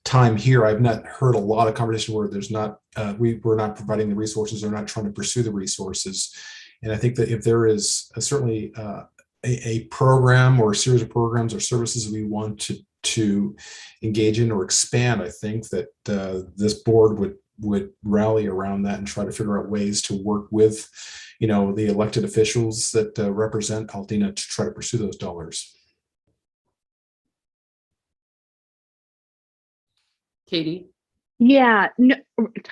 time here, I've not heard a lot of conversation where there's not we're not providing the resources or not trying to pursue the resources. And I think that if there is certainly a program or a series of programs or services we want to engage in or expand, I think that this board would rally around that and try to figure out ways to work with, the elected officials that represent Altadena to try to pursue those dollars. Katie? Yeah, no,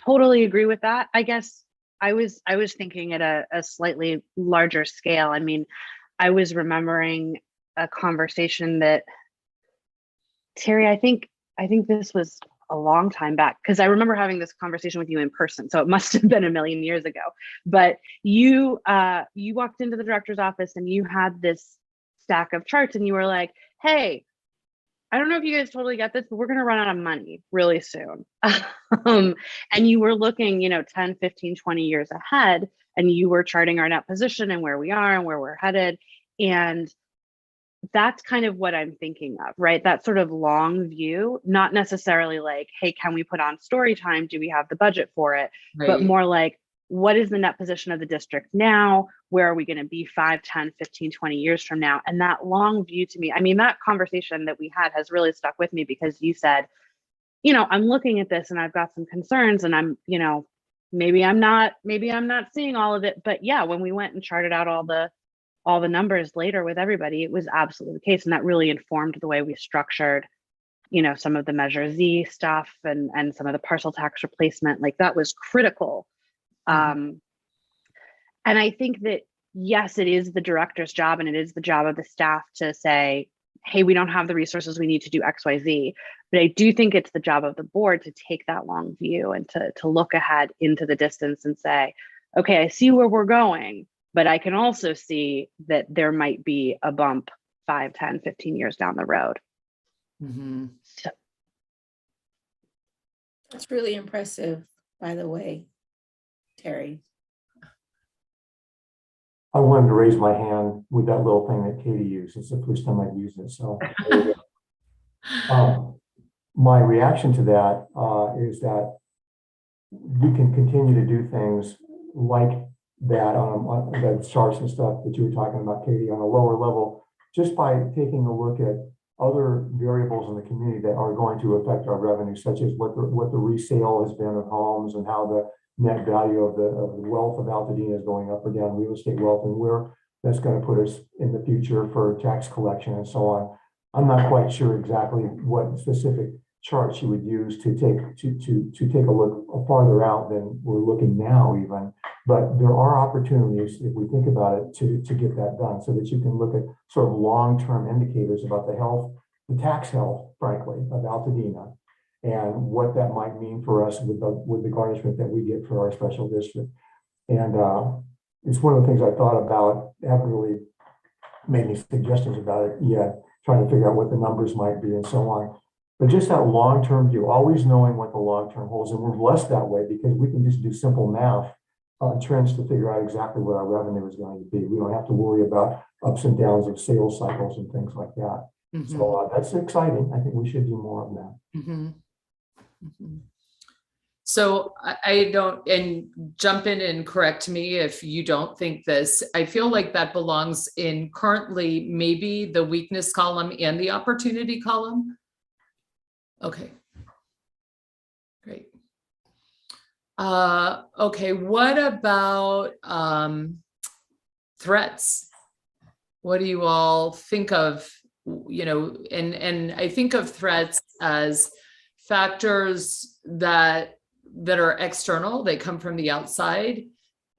totally agree with that. I guess I was thinking at a slightly larger scale. I mean, I was remembering a conversation that, Terry, I think this was a long time back, because I remember having this conversation with you in person. So it must have been a million years ago. But you walked into the director's office and you had this stack of charts and you were like, hey, I don't know if you guys totally get this, but we're going to run out of money really soon. And you were looking, 10, 15, 20 years ahead, and you were charting our net position and where we are and where we're headed. And that's kind of what I'm thinking of, right? That sort of long view, not necessarily like, hey, can we put on story time? Do we have the budget for it? Right. But more like, what is the net position of the district now? Where are we going to be 5, 10, 15, 20 years from now? And that long view to me, I mean, that conversation that we had has really stuck with me, because you said, I'm looking at this and I've got some concerns, and I'm, maybe I'm not seeing all of it. But yeah, when we went and charted out all the numbers later with everybody, it was absolutely the case. And that really informed the way we structured, some of the Measure Z stuff and some of the parcel tax replacement. Like, that was critical. And I think that, yes, it is the director's job and it is the job of the staff to say, hey, we don't have the resources we need to do X, Y, Z. But I do think it's the job of the board to take that long view and to look ahead into the distance and say, okay, I see where we're going, but I can also see that there might be a bump 5, 10, 15 years down the road. Mm-hmm. So, That's really impressive, by the way, Terry. I wanted to raise my hand with that little thing that Katie used. It's the first time I've used it. So my reaction to that is that we can continue to do things like that on the charts and stuff that you were talking about, Katie, on a lower level, just by taking a look at other variables in the community that are going to affect our revenue, such as what the resale has been of homes and how the net value of the wealth of Altadena is going up or down, real estate wealth, and where that's going to put us in the future for tax collection and so on. I'm not quite sure exactly what specific charts you would use to take a look farther out than we're looking now even, but there are opportunities, if we think about it, to get that done, so that you can look at sort of long-term indicators about the health, the tax health, frankly, of Altadena, and what that might mean for us with the garnishment that we get for our special district. And it's one of the things I thought about. Haven't really made any suggestions about it yet, trying to figure out what the numbers might be and so on. But just that long-term view, always knowing what the long-term holds. And we're blessed that way because we can just do simple math on trends to figure out exactly what our revenue is going to be. We don't have to worry about ups and downs of sales cycles and things like that. Mm-hmm. So that's exciting. I think we should do more of that. Mm-hmm. Mm-hmm. So I don't, and jump in and correct me if you don't think this. I feel like that belongs in currently maybe the weakness column and the opportunity column. Okay, great. Okay, what about threats? What do you all think of, and I think of threats as factors that are external, they come from the outside,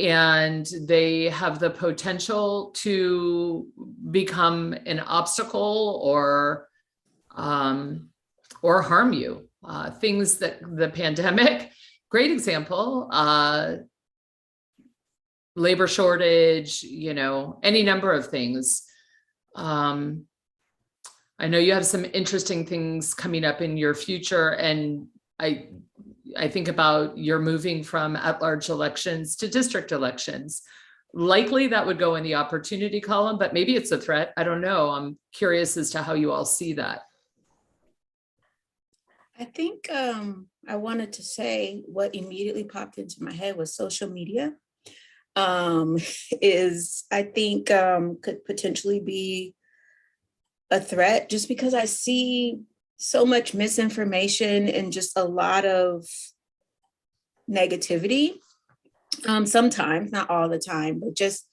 and they have the potential to become an obstacle or harm you. Things that the pandemic, great example, labor shortage, any number of things. I know you have some interesting things coming up in your future, and I think about you're moving from at-large elections to district elections. Likely that would go in the opportunity column, but maybe it's a threat. I don't know. I'm curious as to how you all see that. I think I wanted to say what immediately popped into my head was social media. Is I think could potentially be a threat, just because I see so much misinformation and just a lot of negativity. Sometimes, not all the time, but just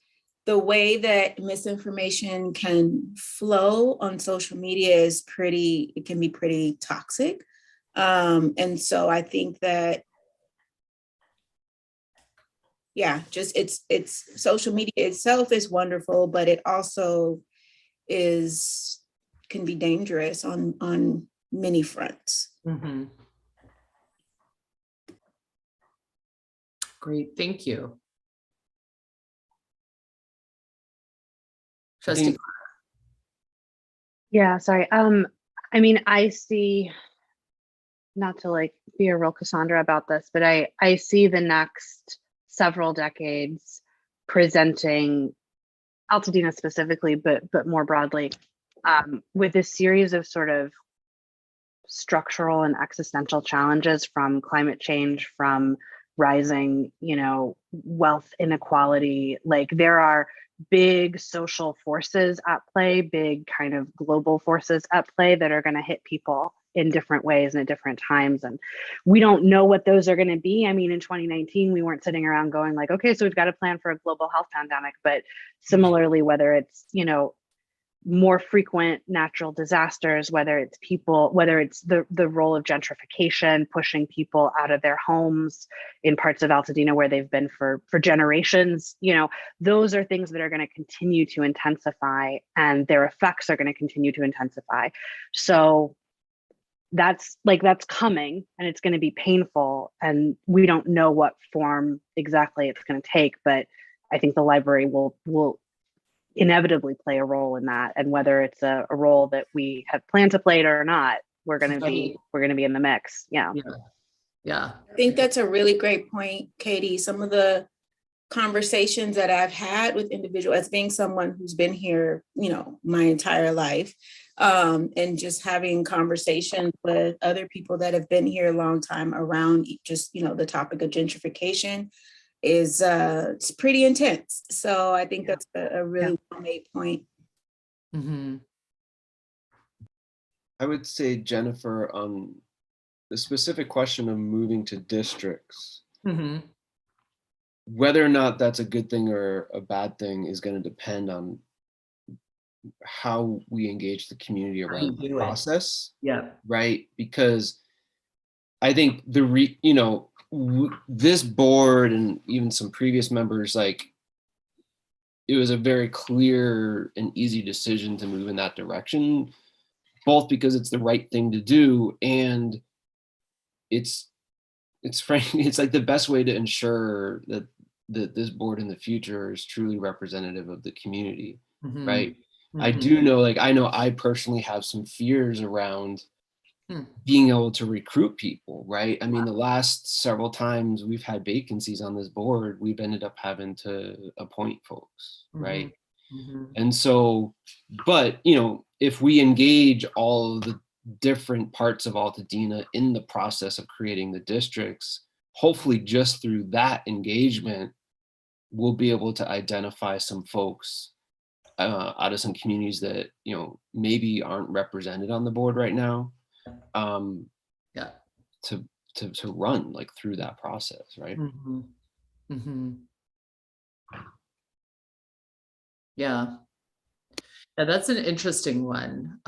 the way that misinformation can flow on social media it can be pretty toxic. And so I think that, yeah, just it's social media itself is wonderful, but it also can be dangerous on many fronts. Mm-hmm. Great, thank you. Trustee. Yeah, sorry. I mean, I see, not to like be a real Cassandra about this, but I see the next several decades presenting Altadena specifically, but more broadly, with a series of sort of structural and existential challenges, from climate change, from rising, wealth inequality. Like, there are big social forces at play, big kind of global forces at play that are going to hit people in different ways and at different times. And we don't know what those are going to be. I mean, in 2019, we weren't sitting around going like, okay, so we've got to plan for a global health pandemic. But similarly, whether it's, more frequent natural disasters, whether it's people, whether it's the role of gentrification, pushing people out of their homes in parts of Altadena where they've been for generations, those are things that are going to continue to intensify, and their effects are going to continue to intensify. So that's coming, and it's going to be painful, and we don't know what form exactly it's going to take, but I think the library will inevitably play a role in that. And whether it's a role that we have planned to play it or not, we're going to be in the mix. Yeah. I think that's a really great point, Katie. Some of the conversations that I've had with individuals, as being someone who's been here, my entire life, and just having conversations with other people that have been here a long time around just, the topic of gentrification is it's pretty intense. So I think that's a really well-made point. Mm-hmm. I would say, Jennifer, on the specific question of moving to districts, Mm-hmm. whether or not that's a good thing or a bad thing is going to depend on how we engage the community around the process. Yeah. Right. Because I think this board and even some previous members, like, it was a very clear and easy decision to move in that direction, both because it's the right thing to do, and it's frankly, it's like the best way to ensure that this board in the future is truly representative of the community. Mm-hmm. Right. Mm-hmm. I do know, I personally have some fears around being able to recruit people, right? I mean, the last several times we've had vacancies on this board, we've ended up having to appoint folks, right? Mm-hmm. And so, but, if we engage all of the different parts of Altadena in the process of creating the districts, hopefully just through that engagement, we'll be able to identify some folks out of some communities that, maybe aren't represented on the board right now. to run like through that process, right? Mhm. Mhm. Yeah. Yeah, that's an interesting one.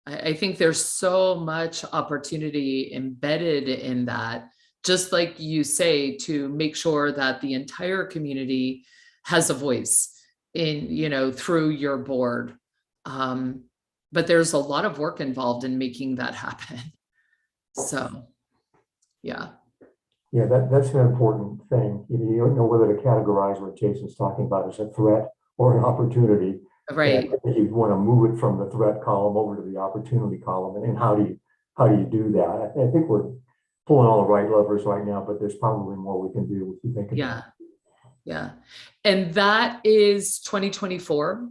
I think there's so much opportunity embedded in that, just like you say, to make sure that the entire community has a voice in, through your board. But there's a lot of work involved in making that happen. So, yeah. Yeah, that's an important thing. You don't know whether to categorize what Jason's talking about as a threat or an opportunity. Right. And I think you want to move it from the threat column over to the opportunity column. And how do you do that? I think we're pulling all the right levers right now, but there's probably more we can do if you think about Yeah. it. Yeah. And that is 2024.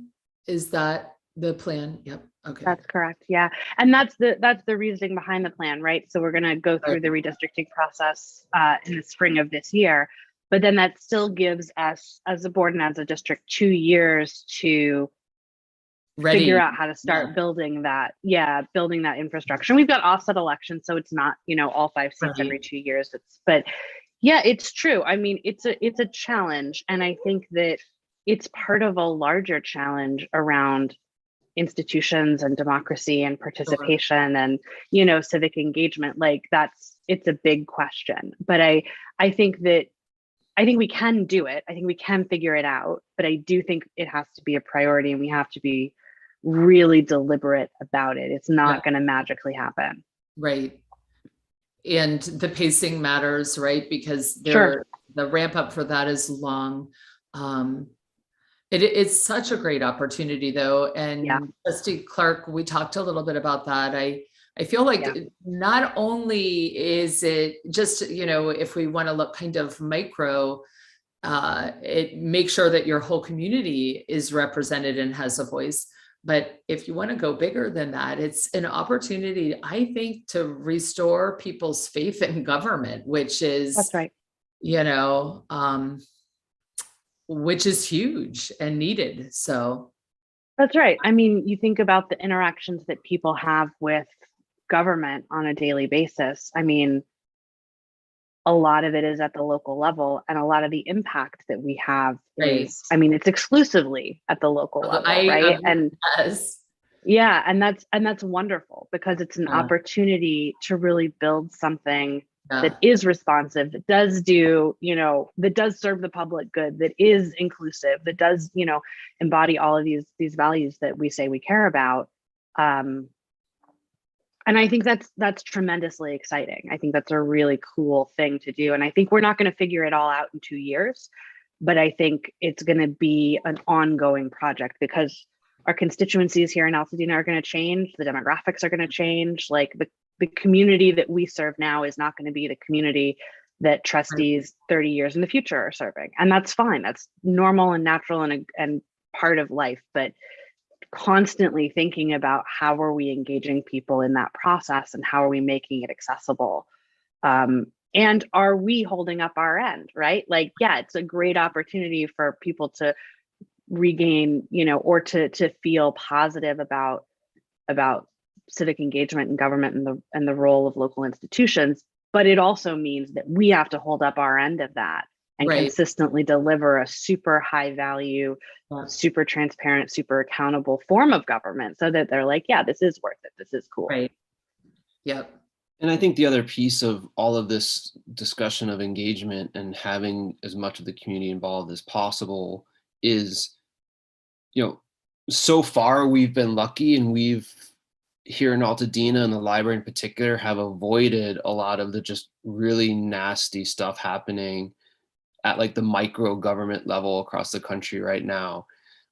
Is that the plan? Yep. Okay. That's correct. Yeah. And that's the reasoning behind the plan, right? So we're going to go through the redistricting process in the spring of this year, but then that still gives us as a board and as a district 2 years to figure out how to start building that infrastructure. We've got offset elections, so it's not, all 5 seats every 2 years. But yeah, it's true. I mean, it's a challenge. And I think that it's part of a larger challenge around institutions and democracy and participation and, civic engagement. Like it's a big question. But I think we can do it. I think we can figure it out. But I do think it has to be a priority and we have to be really deliberate about it. It's not going to magically happen. Right. And the pacing matters, right? Because Sure. The ramp up for that is long. It's such a great opportunity though. And Trustee Clark, we talked a little bit about that. I feel like not only is it just, if we want to look kind of micro, it makes sure that your whole community is represented and has a voice. But if you want to go bigger than that, it's an opportunity, I think, to restore people's faith in government, which is, that's right. Which is huge and needed. So that's right. I mean, you think about the interactions that people have with government on a daily basis. I mean, a lot of it is at the local level, and a lot of the impact that we have is, I mean, it's exclusively at the local level, right? And yeah, and that's wonderful because it's an opportunity to really build something that is responsive, that does do, that does serve the public good, that is inclusive, that does, embody all of these values that we say we care about. And I think that's tremendously exciting. I think that's a really cool thing to do. And I think we're not going to figure it all out in 2 years, but I think it's going to be an ongoing project because our constituencies here in Altadena are going to change. The demographics are going to change. Like the community that we serve now is not going to be the community that trustees 30 years in the future are serving. And that's fine. That's normal and natural and part of life. But constantly thinking about how are we engaging people in that process and how are we making it accessible, and are we holding up our end, right? Like, yeah, it's a great opportunity for people to regain, or to feel positive about civic engagement in government and the role of local institutions, but it also means that we have to hold up our end of that and consistently deliver a super high value, super transparent, super accountable form of government so that they're like, yeah, this is worth it. This is cool. Right. Yep. And I think the other piece of all of this discussion of engagement and having as much of the community involved as possible is, so far we've been lucky and we've here in Altadena and the library in particular have avoided a lot of the just really nasty stuff happening at like the micro government level across the country right now,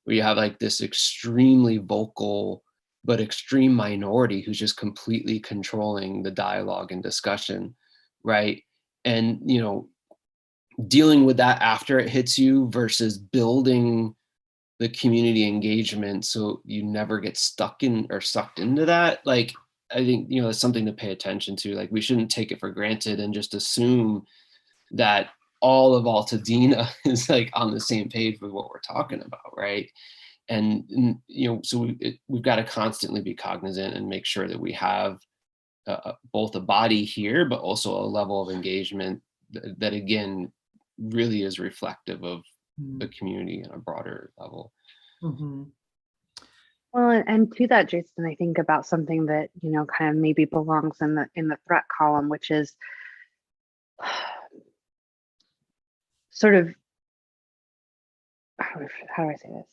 where you have like this extremely vocal but extreme minority who's just completely controlling the dialogue and discussion, right? And dealing with that after it hits you versus building the community engagement so you never get stuck in or sucked into that. Like, I think it's something to pay attention to. Like, we shouldn't take it for granted and just assume that all of Altadena is like on the same page with what we're talking about, right? And so we've got to constantly be cognizant and make sure that we have both a body here, but also a level of engagement that again, really is reflective of the community on a broader level. Mm-hmm. Well, and to that, Jason, I think about something that, you know, kind of maybe belongs in the threat column, which is sort of, how do I say this?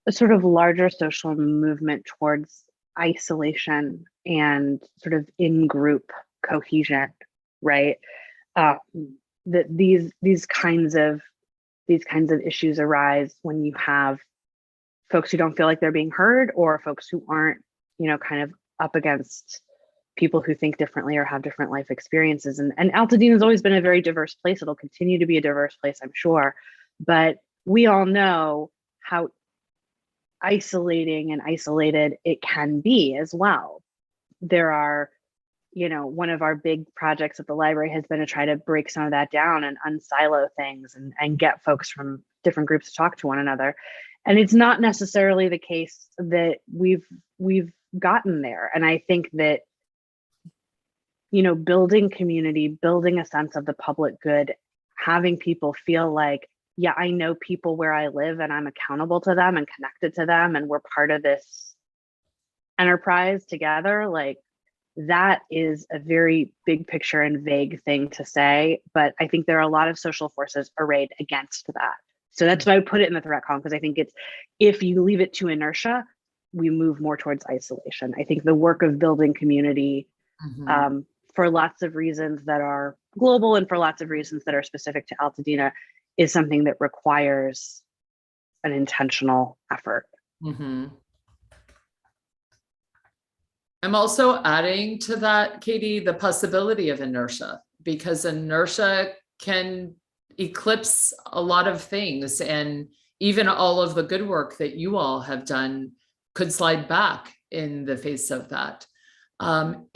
A sort of larger social movement towards isolation and sort of in-group cohesion, right? That these kinds of issues arise when you have folks who don't feel like they're being heard, or folks who aren't, you know, kind of up against people who think differently or have different life experiences. And Altadena has always been a very diverse place. It'll continue to be a diverse place, I'm sure. But we all know how isolating and isolated it can be as well. There are, you know, one of our big projects at the library has been to try to break some of that down and unsilo things and get folks from different groups to talk to one another. And it's not necessarily the case that we've gotten there. And I think that, you know, building community, building a sense of the public good, having people feel like, yeah, I know people where I live and I'm accountable to them and connected to them, and we're part of this enterprise together, like, that is a very big picture and vague thing to say, but I think there are a lot of social forces arrayed against that. So that's why I put it in the threat column, because I think it's, if you leave it to inertia, we move more towards isolation. I think the work of building community, for lots of reasons that are global and for lots of reasons that are specific to Altadena, is something that requires an intentional effort. Mm-hmm. I'm also adding to that, Katie, the possibility of inertia, because inertia can eclipse a lot of things, and even all of the good work that you all have done could slide back in the face of that. And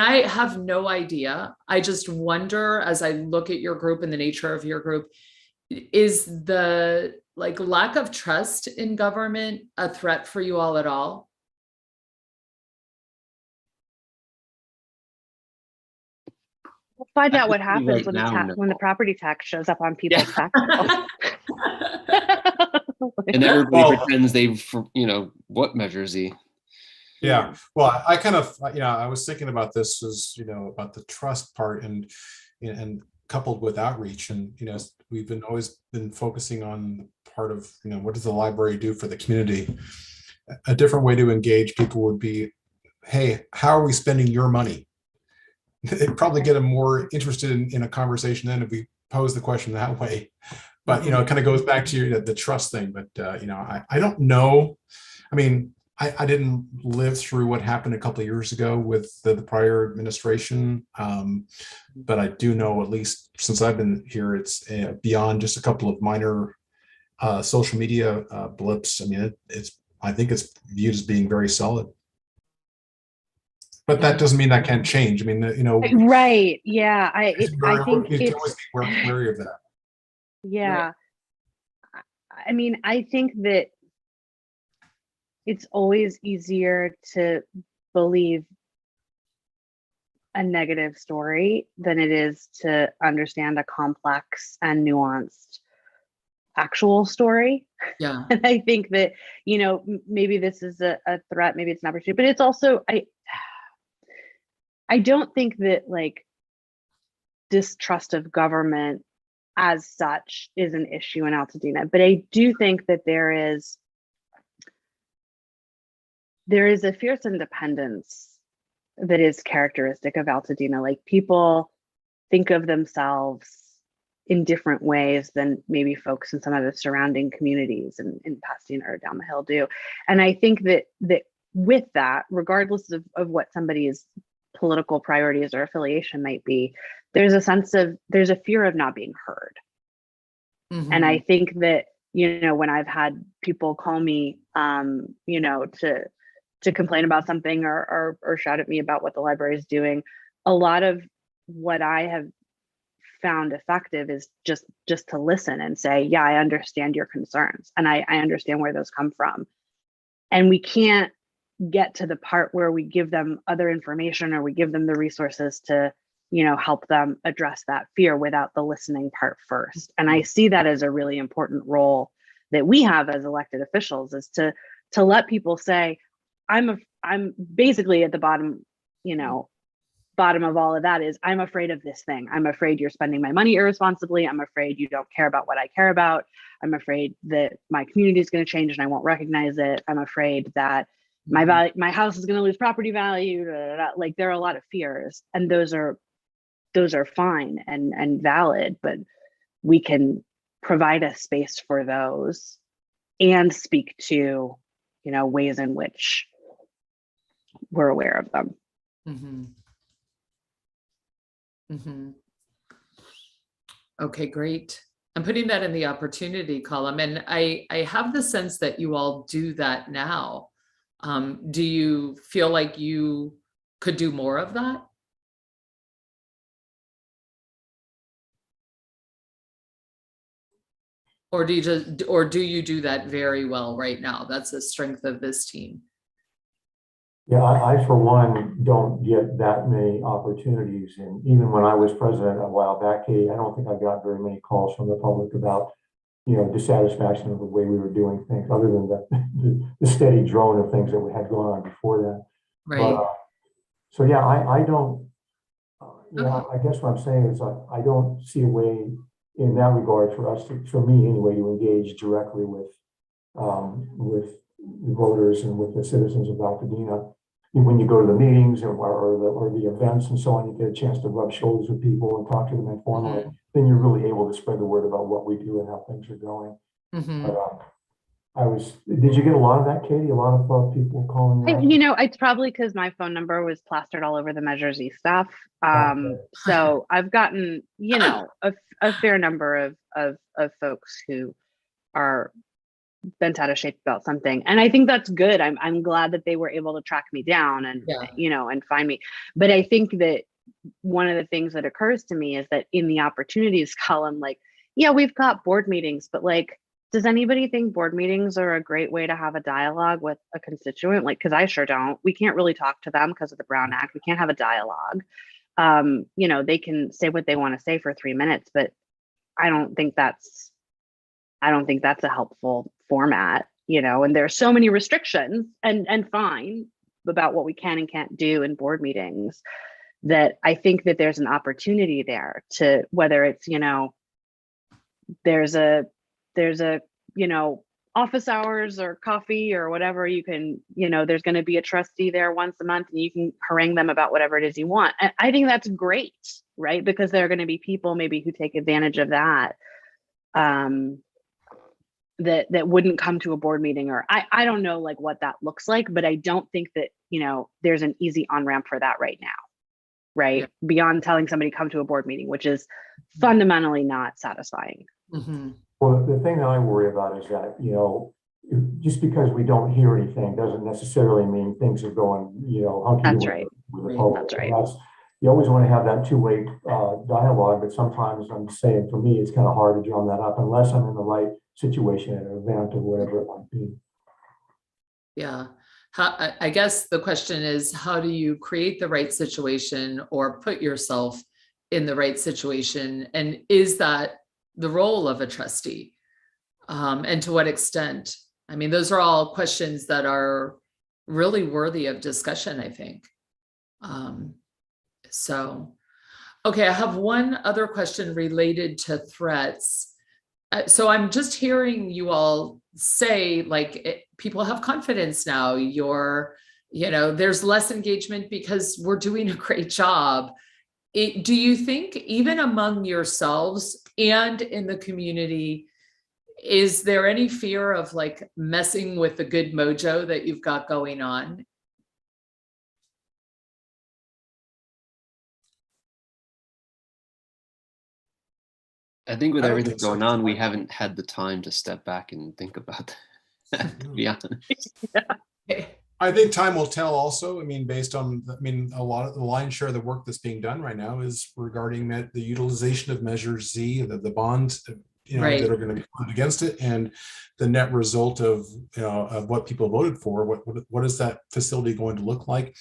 I have no idea. I just wonder, as I look at your group and the nature of your group, is the lack of trust in government a threat for you all at all? We'll find out what happens right when now, when the property tax shows up on people's tax bills. And everybody pretends they've, you know, what Measure Z? Yeah, well, I kind of, you know, I was thinking about this as, you know, about the trust part and coupled with outreach. And, you know, we've always been focusing on part of, you know, what does the library do for the community? A different way to engage people would be, hey, how are we spending your money? They'd probably get them more interested in a conversation than if we pose the question that way. But, you know, it kind of goes back to the trust thing. But, you know, I don't know. I mean, I didn't live through what happened a couple of years ago with the prior administration. But I do know, at least since I've been here, it's beyond just a couple of minor social media blips. I mean, I think it's viewed as being very solid. But that doesn't mean that can't change. I mean, you know, right? Yeah, I think it's always be wary of that. Yeah, right. I mean, I think that it's always easier to believe a negative story than it is to understand a complex and nuanced actual story. Yeah. And I think that, you know, maybe this is a threat, maybe it's an opportunity, but it's also, I don't think that like distrust of government as such is an issue in Altadena, but I do think that there is a fierce independence that is characteristic of Altadena. Like, people think of themselves in different ways than maybe folks in some of the surrounding communities in Pasadena or down the hill do. And I think that with that, regardless of what somebody's political priorities or affiliation might be, there's a fear of not being heard. Mm-hmm. And I think that, you know, when I've had people call me, you know, to complain about something or shout at me about what the library is doing, a lot of what I have found effective is just to listen and say, yeah, I understand your concerns and I understand where those come from. And we can't get to the part where we give them other information or we give them the resources to, help them address that fear without the listening part first. And I see that as a really important role that we have as elected officials, is to let people say, I'm basically at the bottom, bottom of all of that is, I'm afraid of this thing. I'm afraid you're spending my money irresponsibly. I'm afraid you don't care about what I care about. I'm afraid that my community is going to change and I won't recognize it. I'm afraid that my house is going to lose property value. Like, there are a lot of fears, and those are fine and valid, but we can provide a space for those and speak to, ways in which we're aware of them. Mm-hmm. Mm-hmm. Okay, great. I'm putting that in the opportunity column, and I have the sense that you all do that now. Do you feel like you could do more of that? Or do you do that very well right now? That's the strength of this team. Yeah, I for one don't get that many opportunities. And even when I was president a while back, Katie, I don't think I got very many calls from the public about, dissatisfaction of the way we were doing things, other than the steady drone of things that we had going on before that. Right. But, so yeah, I don't, Okay. I guess what I'm saying is I don't see a way in that regard for us for me anyway, to engage directly with the voters and with the citizens of Altadena. When you go to the meetings or the events and so on, you get a chance to rub shoulders with people and talk to them informally. Mm-hmm. Then you're really able to spread the word about what we do and how things are going. Mm-hmm. But, did you get a lot of that, Katie? A lot of people calling you? It's probably because my phone number was plastered all over the Measure Z stuff. Okay. So I've gotten, a fair number of folks who are bent out of shape about something. And I think that's good. I'm glad that they were able to track me down and, and find me. But I think that one of the things that occurs to me is that in the opportunities column, we've got board meetings, but does anybody think board meetings are a great way to have a dialogue with a constituent? Because I sure don't. We can't really talk to them because of the Brown Act. We can't have a dialogue. They can say what they want to say for 3 minutes, but I don't think that's a helpful format, and there's so many restrictions and fine about what we can and can't do in board meetings, that I think that there's an opportunity there to, whether it's, there's a office hours or coffee or whatever, you can, there's going to be a trustee there once a month and you can harangue them about whatever it is you want. And I think that's great, right? Because there are going to be people maybe who take advantage of that. That wouldn't come to a board meeting, or I don't know what that looks like, but I don't think that, there's an easy on-ramp for that right now, right? Yeah. Beyond telling somebody come to a board meeting, which is fundamentally not satisfying. Mm-hmm. Well, the thing that I worry about is that, just because we don't hear anything doesn't necessarily mean things are going, hunky That's dory right. with the public. That's right. You always want to have that two-way dialogue, but sometimes I'm saying for me, it's kind of hard to drum that up unless I'm in the right situation at an event or whatever it might be. Yeah. I guess the question is, how do you create the right situation or put yourself in the right situation? And is that the role of a trustee? And to what extent? I mean, those are all questions that are really worthy of discussion, I think. Okay, I have one other question related to threats. So I'm just hearing you all say people have confidence now. There's less engagement because we're doing a great job. Do you think even among yourselves and in the community, is there any fear of messing with the good mojo that you've got going on? I think with everything going on, we haven't had the time to step back and think about that, to be honest. Yeah. I think time will tell also. I mean, based on, a lot of the lion's share of the work that's being done right now is regarding the utilization of Measure Z, the bond Right. that are going to be voted against it, and the net result of, of what people voted for. What is that facility going to look like?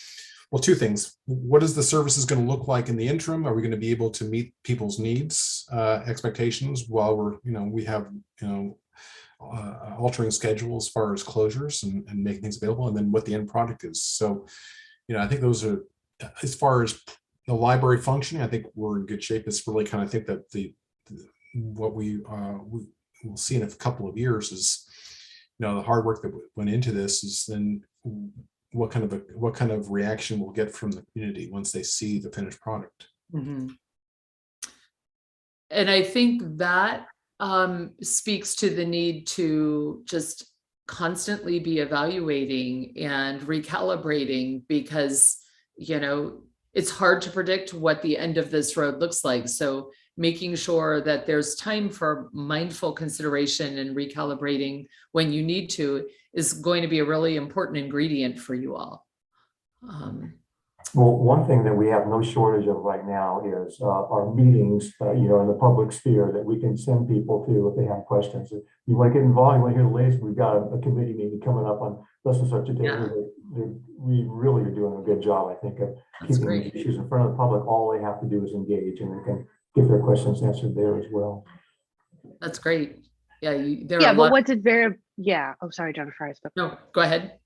Well, two things. What is the services going to look like in the interim? Are we going to be able to meet people's needs, expectations while we have, altering schedule as far as closures and making things available, and then what the end product is. So, I think those are, as far as the library functioning, I think we're in good shape. It's really kind of think that what we will see in a couple of years is, the hard work that went into this is then what kind of reaction we'll get from the community once they see the finished product. Mm-hmm. And I think that speaks to the need to just constantly be evaluating and recalibrating, because, it's hard to predict what the end of this road looks like. So making sure that there's time for mindful consideration and recalibrating when you need to is going to be a really important ingredient for you all. Well, one thing that we have no shortage of right now is our meetings, in the public sphere that we can send people to if they have questions. If you want to get involved, you want to hear the latest, we've got a committee meeting coming up on such and such a day. Yeah. We really are doing a good job, I think, of keeping great. these issues in front of the public. All they have to do is engage, and they can get their questions answered there as well. That's great. Yeah, but what's it very, yeah. Oh, sorry, Jennifer, I spoke. No, go ahead.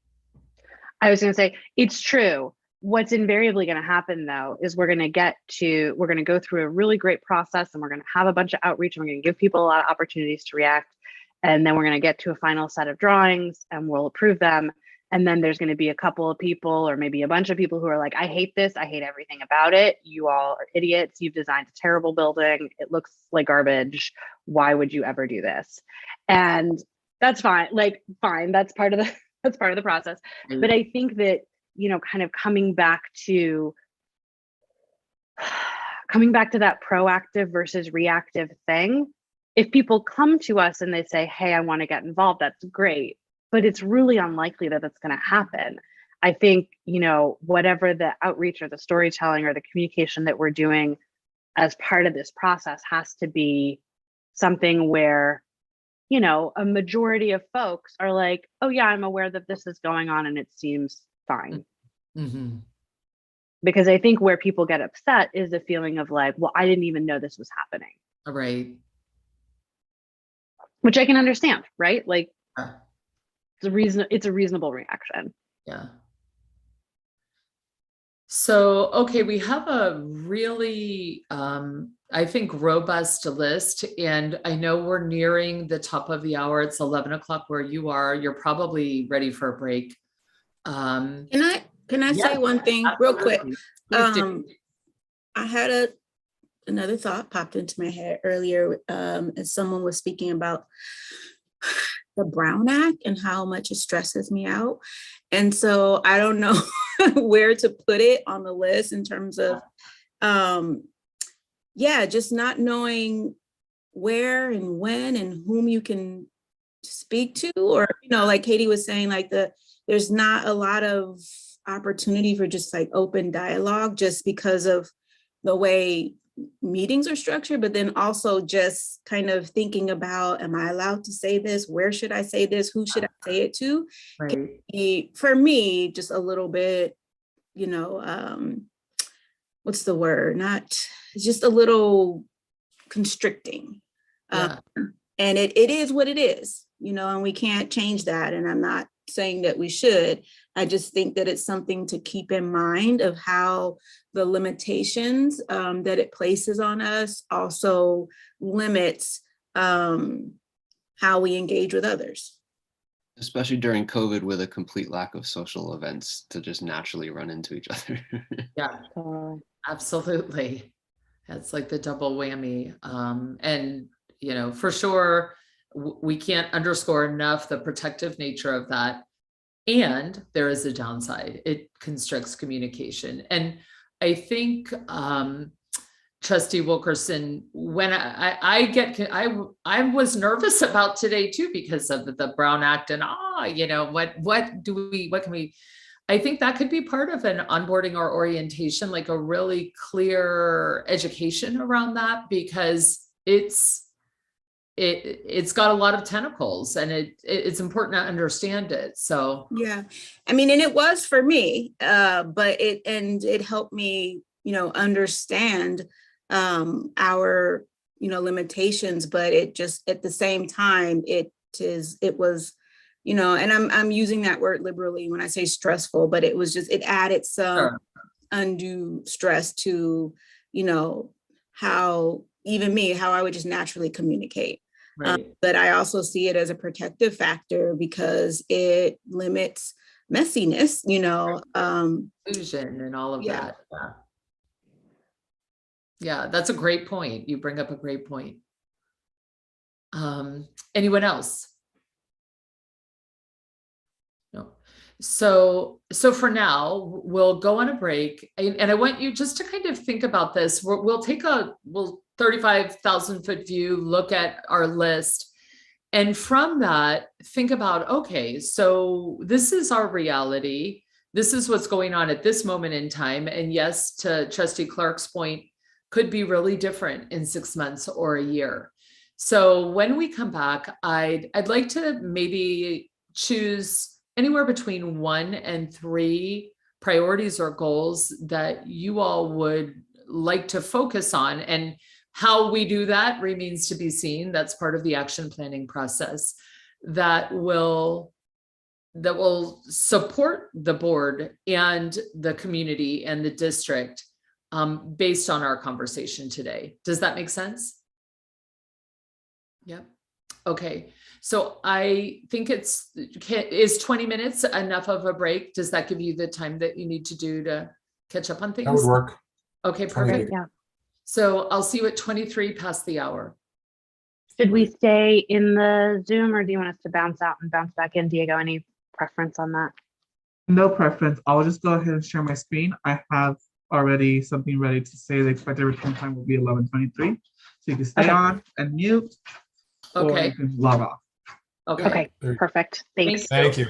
I was going to say, it's true. What's invariably going to happen, though, is we're going to go through a really great process, and we're going to have a bunch of outreach, and we're going to give people a lot of opportunities to react. And then we're going to get to a final set of drawings, and we'll approve them. And then there's going to be a couple of people, or maybe a bunch of people, who are like, I hate this. I hate everything about it. You all are idiots. You've designed a terrible building. It looks like garbage. Why would you ever do this? And that's fine. Fine. That's part of the process. Mm-hmm. But I think that, kind of coming back to that proactive versus reactive thing. If people come to us and they say, hey, I want to get involved, that's great. But it's really unlikely that that's going to happen. I think, whatever the outreach or the storytelling or the communication that we're doing as part of this process has to be something where, a majority of folks are like, oh yeah, I'm aware that this is going on and it seems fine. Mm-hmm. Because I think where people get upset is the feeling of like, well, I didn't even know this was happening. Right. Which I can understand, right? Like, Yeah. it's a reasonable reaction. Yeah. So, okay, we have a really, I think, robust list, and I know we're nearing the top of the hour. It's 11 o'clock where you are. You're probably ready for a break. Can I Yeah, say one thing real quick? Please do. I had another thought popped into my head earlier as someone was speaking about the Brown Act and how much it stresses me out. And so I don't know where to put it on the list in terms of, just not knowing where and when and whom you can speak to, or, like Katie was saying, there's not a lot of opportunity for just open dialogue just because of the way meetings are structured, but then also just kind of thinking about, am I allowed to say this? Where should I say this? Who should I say it to? Right. Can be, for me, just a little bit, what's the word? Just a little constricting. Yeah. And it is what it is, and we can't change that. And I'm not saying that we should. I just think that it's something to keep in mind of how the limitations that it places on us also limits how we engage with others. Especially during COVID with a complete lack of social events to just naturally run into each other. Yeah, absolutely. That's like the double whammy. And, for sure, we can't underscore enough the protective nature of that. And there is a downside. It constricts communication. And I think, Trustee Wilkerson, when I was nervous about today too, because of the Brown Act and, what can we, I think that could be part of an onboarding or orientation, like a really clear education around that, because it's it's got a lot of tentacles, and it's important to understand it. So Yeah. I mean, and it was for me, but it helped me, understand our, limitations, but it just at the same time, it was, and I'm using that word liberally when I say stressful, but it was just, it added some sure. undue stress to, how even me, how I would just naturally communicate. Right. But I also see it as a protective factor because it limits messiness, Illusion and all of yeah. that. Yeah. Yeah, that's a great point. You bring up a great point. Anyone else? No. So for now, we'll go on a break, and I want you just to kind of think about this. We'll take a 35,000 foot view, look at our list, and from that, think about, okay, so this is our reality. This is what's going on at this moment in time. And yes, to Trustee Clark's point, could be really different in 6 months or a year. So when we come back, I'd like to maybe choose anywhere between 1 and 3 priorities or goals that you all would like to focus on. And how we do that remains to be seen. That's part of the action planning process that will support the board and the community and the district based on our conversation today. Does that make sense? Yep. Okay. So I think is 20 minutes enough of a break? Does that give you the time that you need to do to catch up on things? That would work. Okay, 20 perfect. Yeah. So I'll see you at 23 past the hour. Should we stay in the Zoom, or do you want us to bounce out and bounce back in? Diego, any preference on that? No preference. I'll just go ahead and share my screen. I have already something ready to say the expected return time will be 11:23. So you can stay Okay. on and mute, or Okay. you can log off. Okay. Okay, perfect. Thanks. Thank you.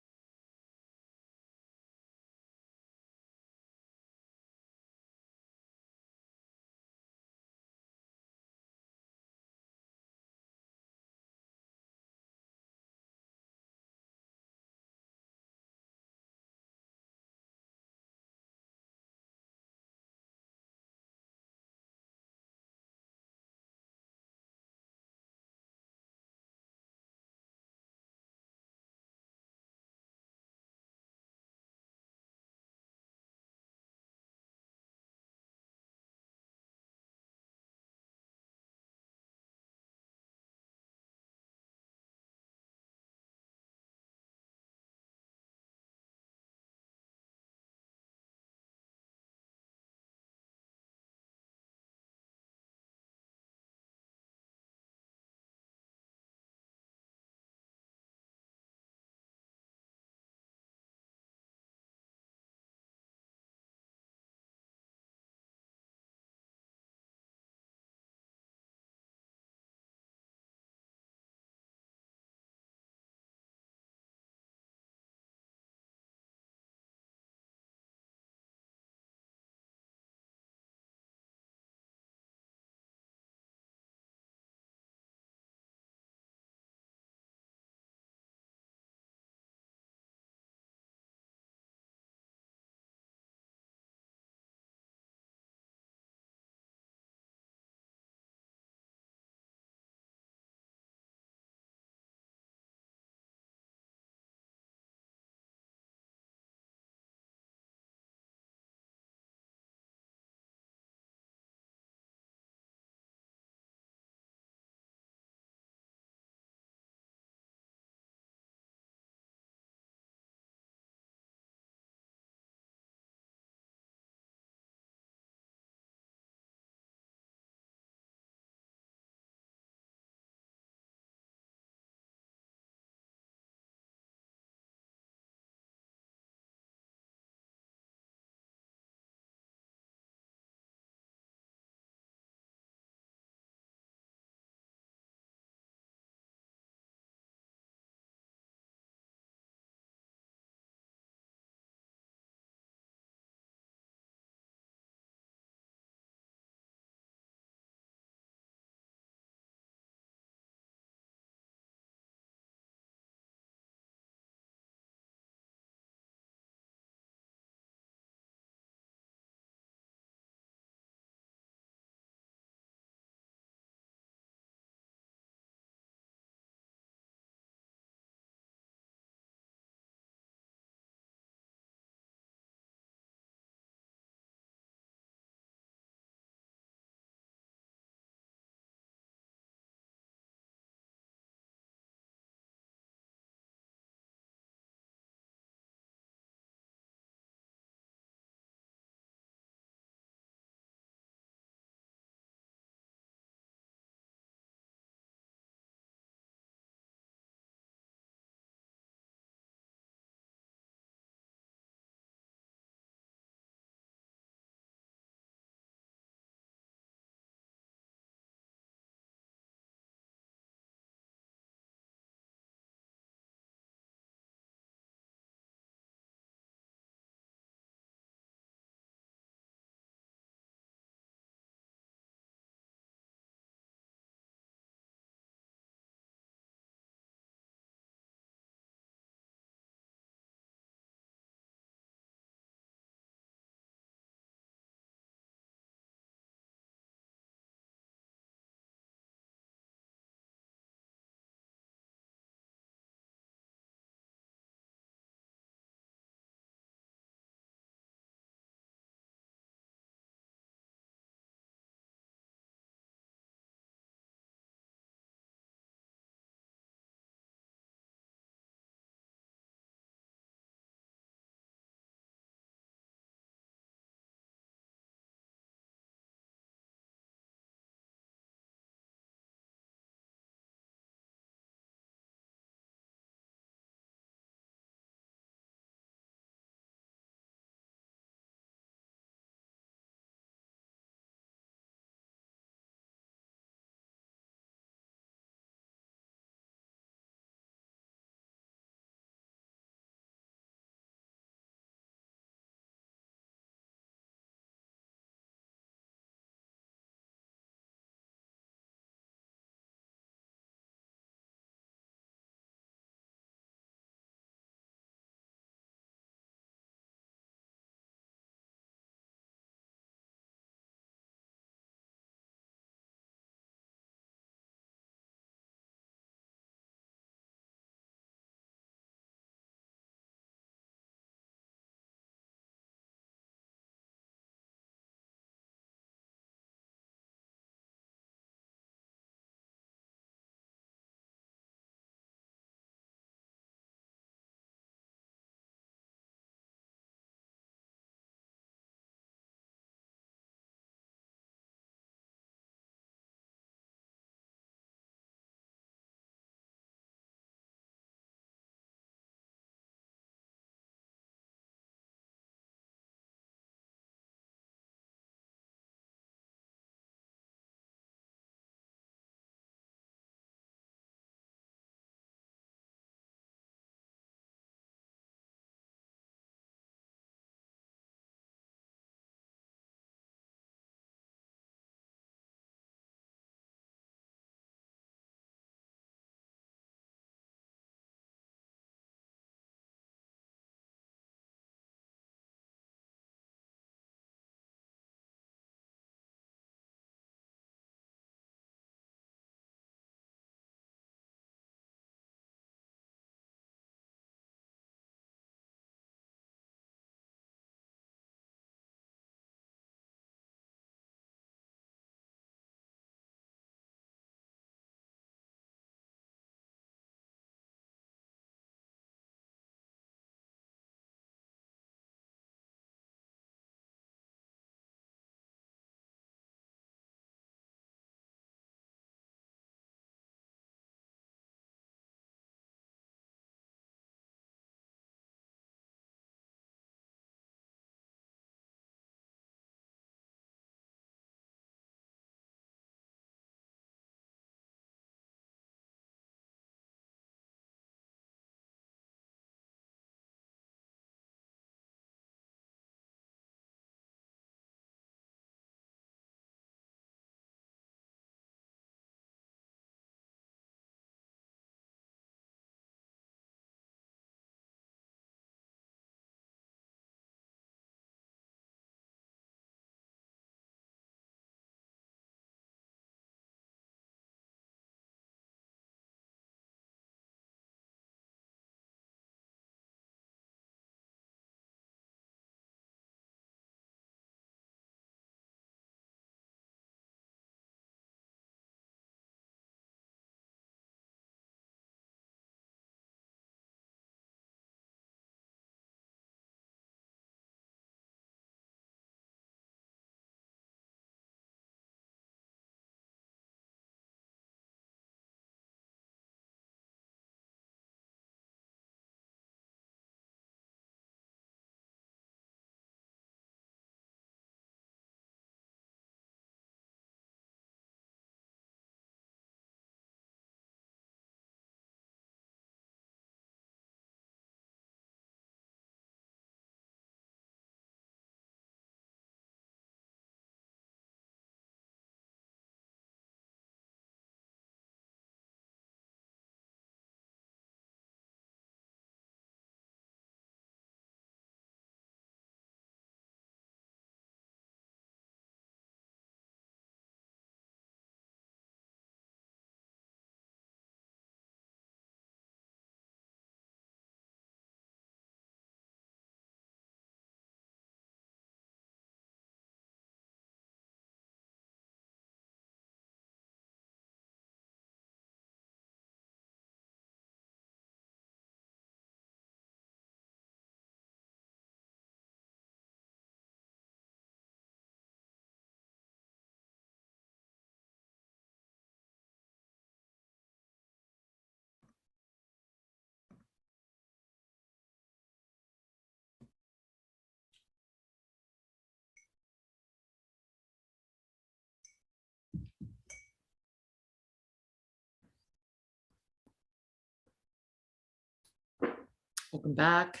Welcome back.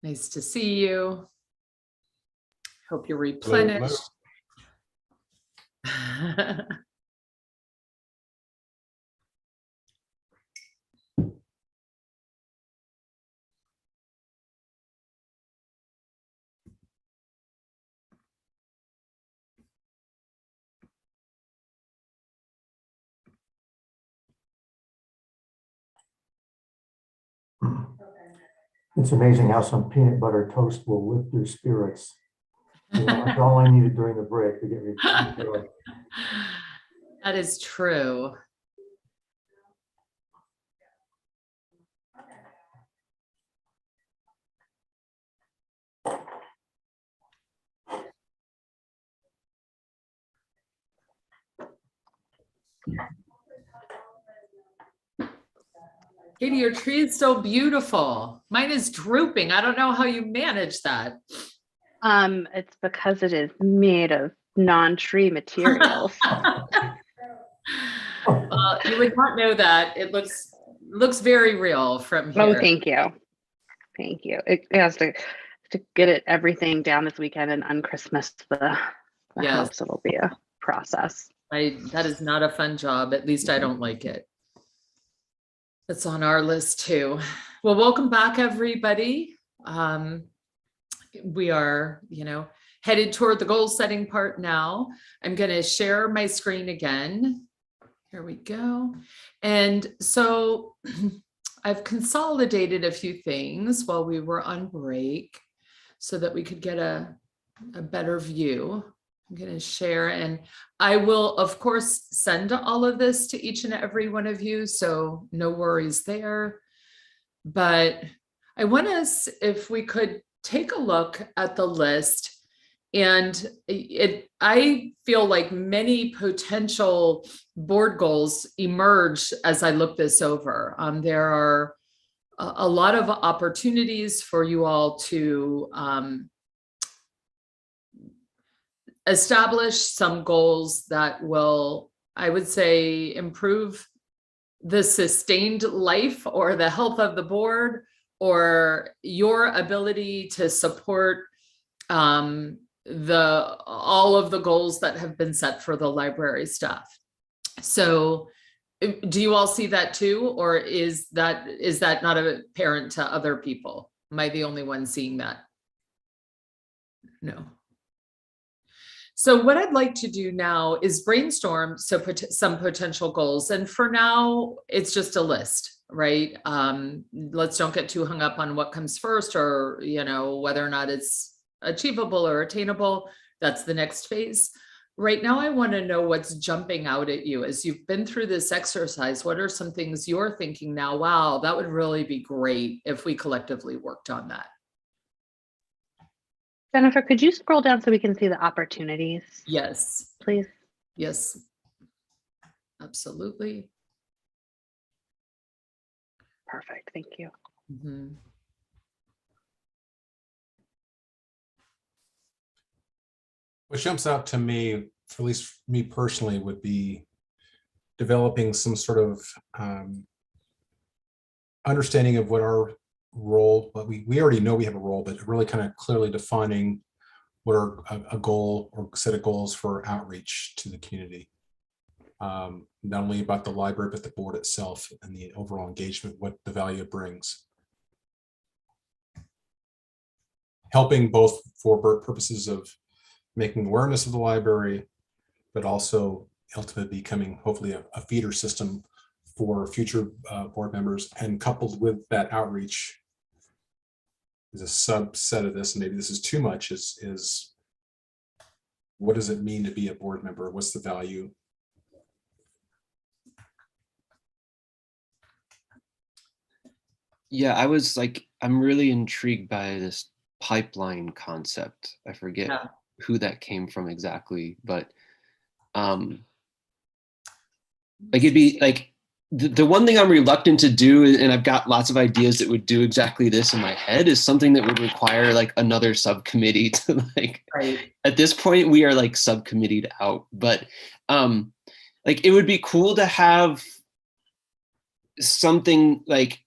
Nice to see you. Hope you're Hello, hello. replenished. It's amazing how some peanut butter toast will lift your spirits. You know, that's all I needed during the break to get me going. That is true. Katie, your tree is so beautiful. Mine is drooping. I don't know how you manage that. It's because it is made of non-tree materials. You would not know that. It looks very real from here. Oh, thank you. Thank you. It has to get it everything down this weekend and on Christmas the Yes. house. It'll be a process. That is not a fun job. At least I don't like it. It's on our list too. Well, welcome back, everybody. We are, headed toward the goal setting part now. I'm going to share my screen again. Here we go. And so I've consolidated a few things while we were on break so that we could get a better view. I'm going to share, and I will, of course, send all of this to each and every one of you, so no worries there. But I want us, if we could take a look at the list, and I feel like many potential board goals emerge as I look this over. There are a lot of opportunities for you all to establish some goals that will, I would say, improve the sustained life or the health of the board, or your ability to support all of the goals that have been set for the library staff. So do you all see that too, or is that not apparent to other people? Am I the only one seeing that? No. So what I'd like to do now is brainstorm some potential goals. And for now, it's just a list, right? Let's don't get too hung up on what comes first, or, whether or not it's achievable or attainable. That's the next phase. Right now, I want to know what's jumping out at you as you've been through this exercise. What are some things you're thinking now? Wow, that would really be great if we collectively worked on that. Jennifer, could you scroll down so we can see the opportunities? Yes. Please. Yes, absolutely. Perfect. Thank you. Mm-hmm. What jumps out to me, at least me personally, would be developing some sort of understanding of what our role, but we already know we have a role, but really kind of clearly defining what are a goal or set of goals for outreach to the community. Not only about the library, but the board itself and the overall engagement, what the value it brings. Helping both for purposes of making awareness of the library, but also ultimately becoming hopefully a feeder system for future board members, and coupled with that outreach is a subset of this, and maybe this is too much, is what does it mean to be a board member? What's the value? Yeah, I'm really intrigued by this pipeline concept. I forget who that came from exactly, but it'd be like the one thing I'm reluctant to do, and I've got lots of ideas that would do exactly this in my head, is something that would require like another subcommittee to right. At this point we are like subcommitteed out, but it would be cool to have something like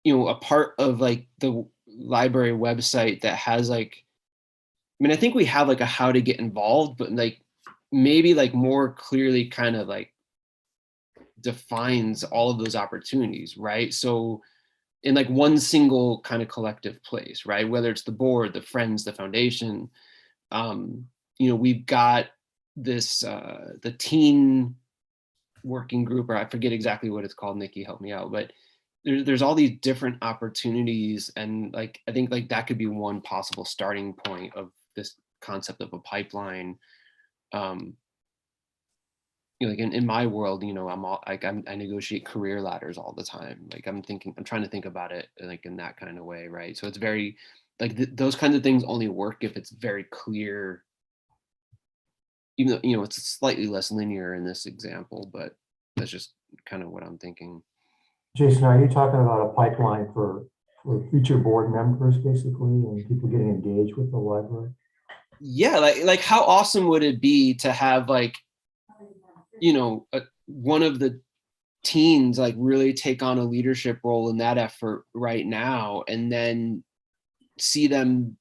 a part of like the library website that has like, I mean, I think we have like a how to get involved, but like maybe like more clearly kind of like defines all of those opportunities, right? So in like one single kind of collective place, right? Whether it's the board, the friends, the foundation, we've got this, the teen working group, or I forget exactly what it's called, Nikki, help me out, but there's all these different opportunities. And like, I think like that could be one possible starting point of this concept of a pipeline. Like in my world, I'm all like, I negotiate career ladders all the time. Like I'm trying to think about it like in that kind of way, right? So it's very like those kinds of things only work if it's very clear, even though, it's slightly less linear in this example, but that's just kind of what I'm thinking. Jason, are you talking about a pipeline for future board members, basically, and people getting engaged with the library? Yeah, like how awesome would it be to have like, one of the teens like really take on a leadership role in that effort right now, and then see them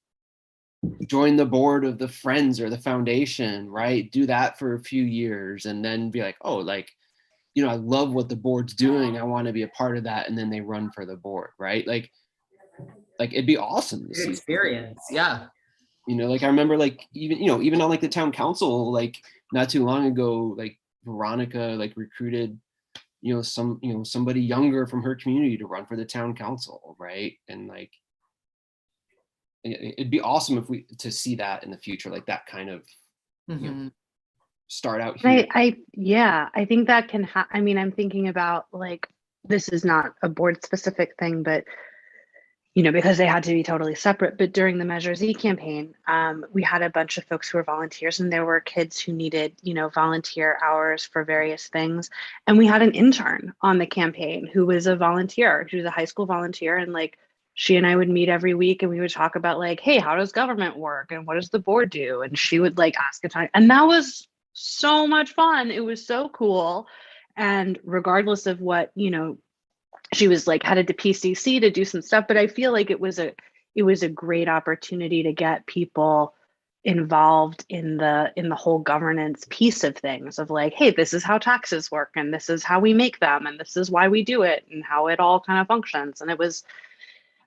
join the board of the friends or the foundation, right? Do that for a few years and then be like, oh, like, I love what the board's doing. I want to be a part of that. And then they run for the board, right? Like it'd be awesome to see. Experience, yeah. Like I remember like even on like the town council, like not too long ago, like Veronica like recruited, somebody younger from her community to run for the town council, right? And like it'd be awesome if we to see that in the future, like that kind of start out here. I think that can I mean, I'm thinking about like, this is not a board specific thing, but because they had to be totally separate. But during the Measure Z campaign, we had a bunch of folks who were volunteers, and there were kids who needed, volunteer hours for various things. And we had an intern on the campaign who was a volunteer, who was a high school volunteer. And like, she and I would meet every week and we would talk about like, hey, how does government work? And what does the board do? And she would like ask a ton. And that was so much fun. It was so cool. And regardless of what, she was like headed to PCC to do some stuff, but I feel like it was a great opportunity to get people involved in the whole governance piece of things, of like, hey, this is how taxes work and this is how we make them and this is why we do it and how it all kind of functions. And it was,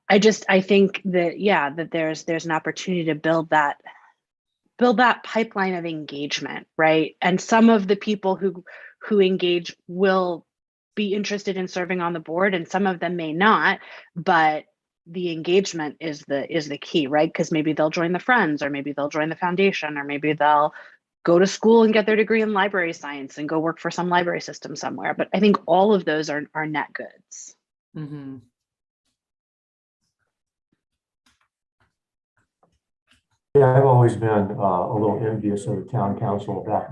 I think that, yeah, that there's an opportunity to build that pipeline of engagement, right? And some of the people who engage will be interested in serving on the board, and some of them may not, but the engagement is the key, right? Because maybe they'll join the friends, or maybe they'll join the foundation, or maybe they'll go to school and get their degree in library science and go work for some library system somewhere. But I think all of those are net goods. Mm-hmm. Yeah, I've always been a little envious of the town council back,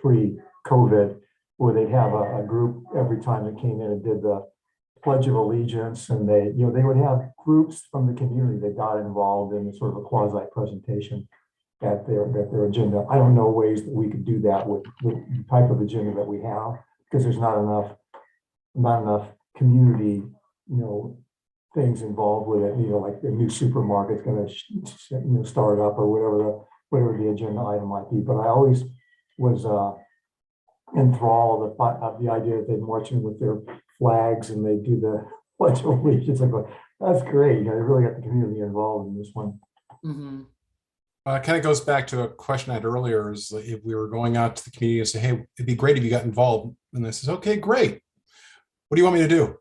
pre-COVID, where they'd have a group every time they came in and did the Pledge of Allegiance, and they would have groups from the community that got involved in sort of a quasi presentation at their agenda. I don't know ways that we could do that with the type of agenda that we have, because there's not enough community, things involved with it, like the new supermarket's going to start up, or whatever the agenda item might be. But I always was enthralled of the idea that they march in with their flags and they do the Pledge of Allegiance. I'm like, that's great. They really got the community involved in this one. Mm-hmm. Kind of goes back to a question I had earlier, is if we were going out to the community and say, hey, it'd be great if you got involved. And they says, okay, great. What do you want me to do?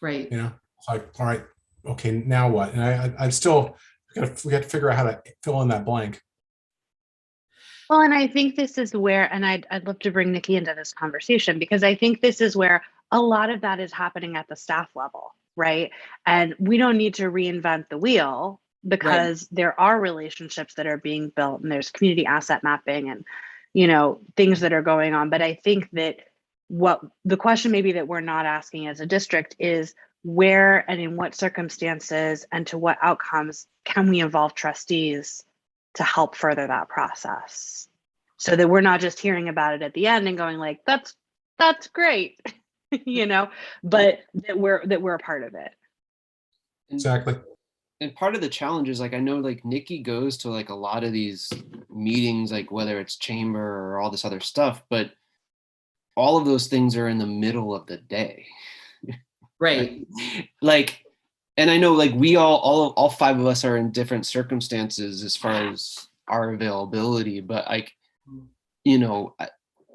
Right. It's like, all right, okay, now what? And I still, we got to figure out how to fill in that blank. Well, and I think this is where, and I'd love to bring Nikki into this conversation, because I think this is where a lot of that is happening at the staff level, right? And we don't need to reinvent the wheel, because there are relationships that are being built, and there's community asset mapping and, things that are going on. But I think that what the question maybe that we're not asking as a district is, where and in what circumstances and to what outcomes can we involve trustees to help further that process, so that we're not just hearing about it at the end and going like, that's great, but that we're a part of it. Exactly. And part of the challenge is like, I know like Nikki goes to like a lot of these meetings, like whether it's chamber or all this other stuff, but all of those things are in the middle of the day. Right. Like, and I know like we all five of us are in different circumstances as far as our availability, but like, you know,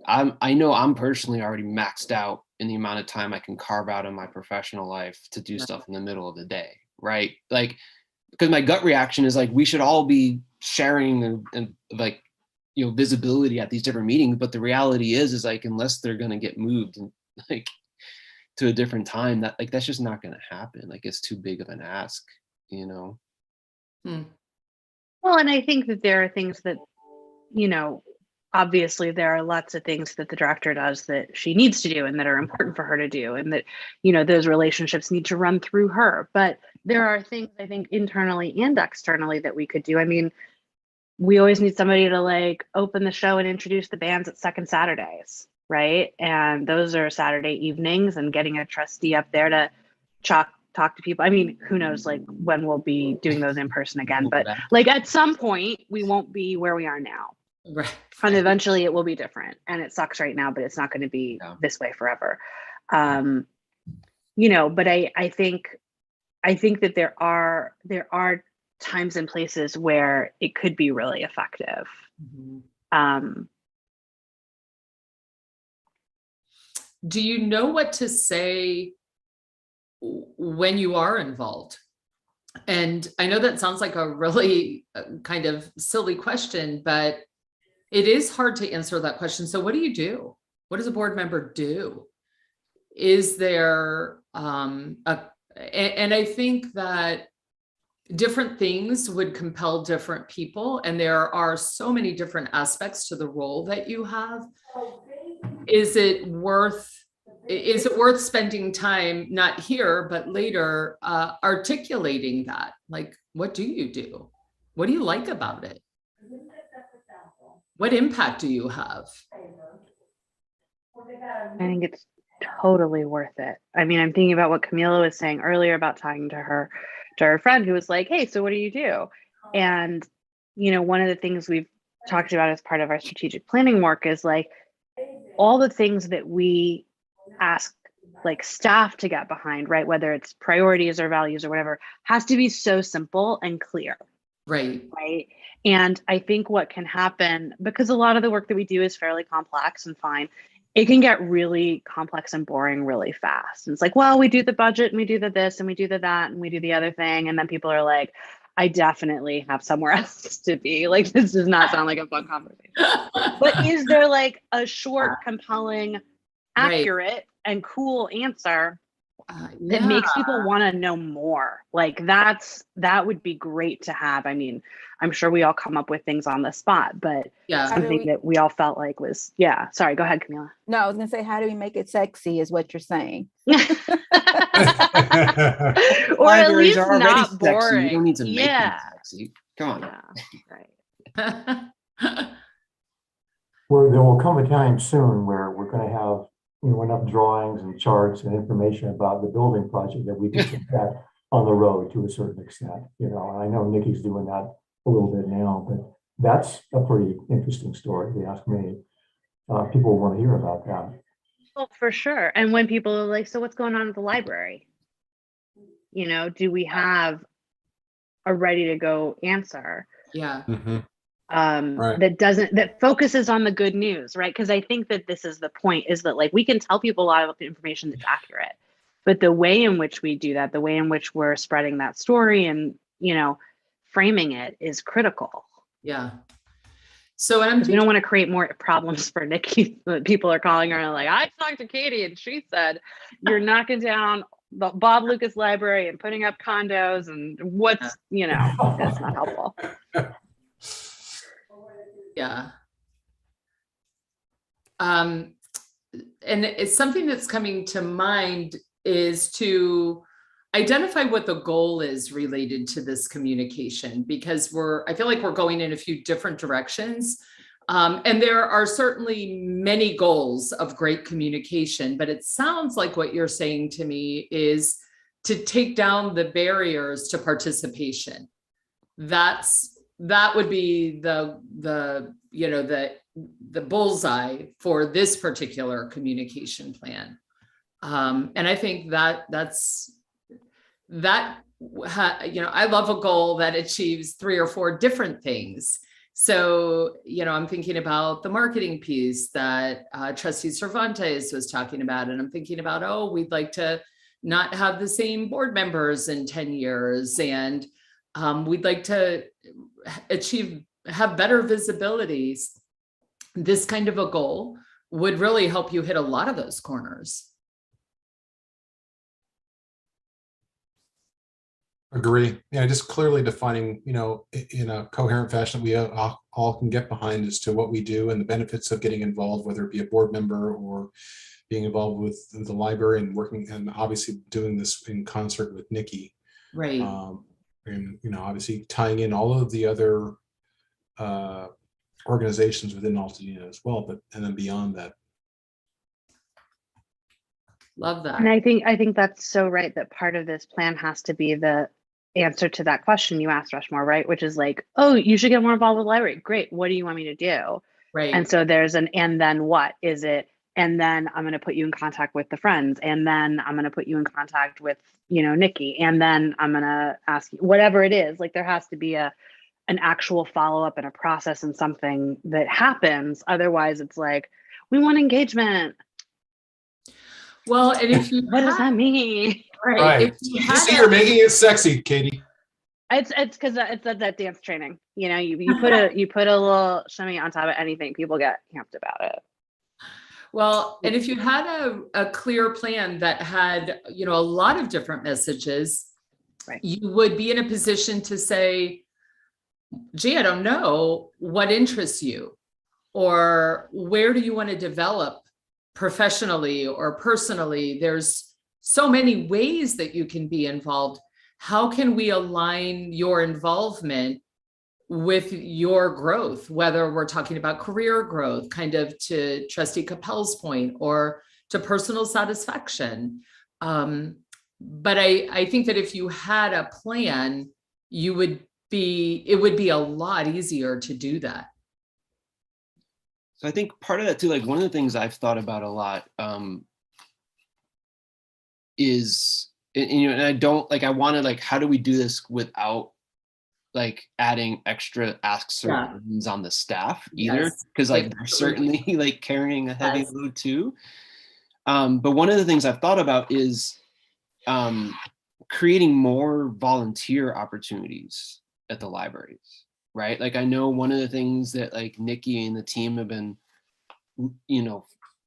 I know I'm personally already maxed out in the amount of time I can carve out in my professional life to do stuff in the middle of the day, right? Like, because my gut reaction is like we should all be sharing and like, you know, visibility at these different meetings, but the reality is like unless they're gonna get moved and like to a different time, that like that's just not gonna happen. Like it's too big of an ask, you know. Well, and I think that there are things that, you know, obviously there are lots of things that the director does that she needs to do and that are important for her to do, and that, you know, those relationships need to run through her. But there are things I think internally and externally that we could do. I mean, we always need somebody to like open the show and introduce the bands at Second Saturdays, right? And those are Saturday evenings, and getting a trustee up there to talk to people. I mean, who knows like when we'll be doing those in person again, but like at some point we won't be where we are now. Right. And eventually it will be different, and it sucks right now, but it's not going to be this way forever. You know, but I think that there are times and places where it could be really effective. Do you know what to say when you are involved? And I know that sounds like a really kind of silly question, but it is hard to answer that question. So what do you do? What does a board member do? Is there and I think that different things would compel different people, and there are so many different aspects to the role that you have. Is it worth spending time, not here, but later, articulating that? Like, what do you do? What do you like about it? What impact do you have? I think it's totally worth it. I mean, I'm thinking about what Camila was saying earlier about talking to her friend who was like, hey, so what do you do? And, you know, one of the things we've talked about as part of our strategic planning work is like all the things that we ask like staff to get behind, right? Whether it's priorities or values or whatever, has to be so simple and clear. Right. Right. And I think what can happen, because a lot of the work that we do is fairly complex and fine, it can get really complex and boring really fast. And it's like, well, we do the budget and we do the this and we do the that and we do the other thing. And then people are like, I definitely have somewhere else to be. Like, this does not sound like a fun conversation. But is there like a short, compelling, accurate, and cool answer that makes people want to know more? Like that would be great to have. I mean, I'm sure we all come up with things on the spot, but something that we all felt like was, sorry, go ahead, Camila. No, I was gonna say, how do we make it sexy is what you're saying. Or at least not sexy. boring. You don't need to make them sexy. Come on. Right. There will come a time soon where we're going to have, you know, enough drawings and charts and information about the building project that we can put that on the road to a certain extent. You know, I know Nikki's doing that a little bit now, but that's a pretty interesting story, if you ask me. People want to hear about that. Well, for sure. And when people are like, so what's going on at the library? You know, do we have a ready to go answer? Yeah. Right. That focuses on the good news, right? Because I think that this is the point, is that like we can tell people a lot of the information that's accurate, but the way in which we do that, the way in which we're spreading that story and, you know, framing it is critical. Yeah. So we don't want to create more problems for Nikki. People are calling her and like, I talked to Katie and she said you're knocking down the Bob Lucas Library and putting up condos, and what's, you know, that's not helpful. Yeah. And it's something that's coming to mind is to identify what the goal is related to this communication, because I feel like we're going in a few different directions. And there are certainly many goals of great communication, but it sounds like what you're saying to me is to take down the barriers to participation. That would be the bullseye for this particular communication plan. And I think I love a goal that achieves 3 or 4 different things. So, I'm thinking about the marketing piece that Trustee Cervantes was talking about. And I'm thinking about, we'd like to not have the same board members in 10 years. And we'd like to have better visibility. This kind of a goal would really help you hit a lot of those corners. Agree. Yeah, just clearly defining, in a coherent fashion we all can get behind as to what we do and the benefits of getting involved, whether it be a board member or being involved with the library and working, and obviously doing this in concert with Nikki. Right. And, obviously tying in all of the other organizations within Altadena as well, and then beyond that. Love that. And I think that's so right, that part of this plan has to be the answer to that question you asked, Rushmore, right? Which is like, oh, you should get more involved with the library. Great. What do you want me to do? Right. And so there's and then what is it? And then I'm going to put you in contact with the friends. And then I'm going to put you in contact with, Nikki. And then I'm going to ask you, whatever it is, like there has to be an actual follow-up and a process and something that happens. Otherwise it's like, we want engagement. Well, and if you what does that mean? Right. If you see, you're making it sexy, Katie. It's because it's that dance training. You put a little shimmy on top of anything, people get amped about it. Well, and if you had a clear plan that had, a lot of different messages, right, you would be in a position to say, gee, I don't know what interests you, or where do you want to develop professionally or personally? There's so many ways that you can be involved. How can we align your involvement with your growth, whether we're talking about career growth, kind of to Trustee Capel's point, or to personal satisfaction? But I think that if you had a plan, it would be a lot easier to do that. So I think part of that too, like one of the things I've thought about a lot is, and I don't like, I want to like, how do we do this without like adding extra asks or burdens on the staff either? Because like they're certainly like carrying a heavy load too. But one of the things I've thought about is creating more volunteer opportunities at the libraries, right? Like I know one of the things that like Nikki and the team have been,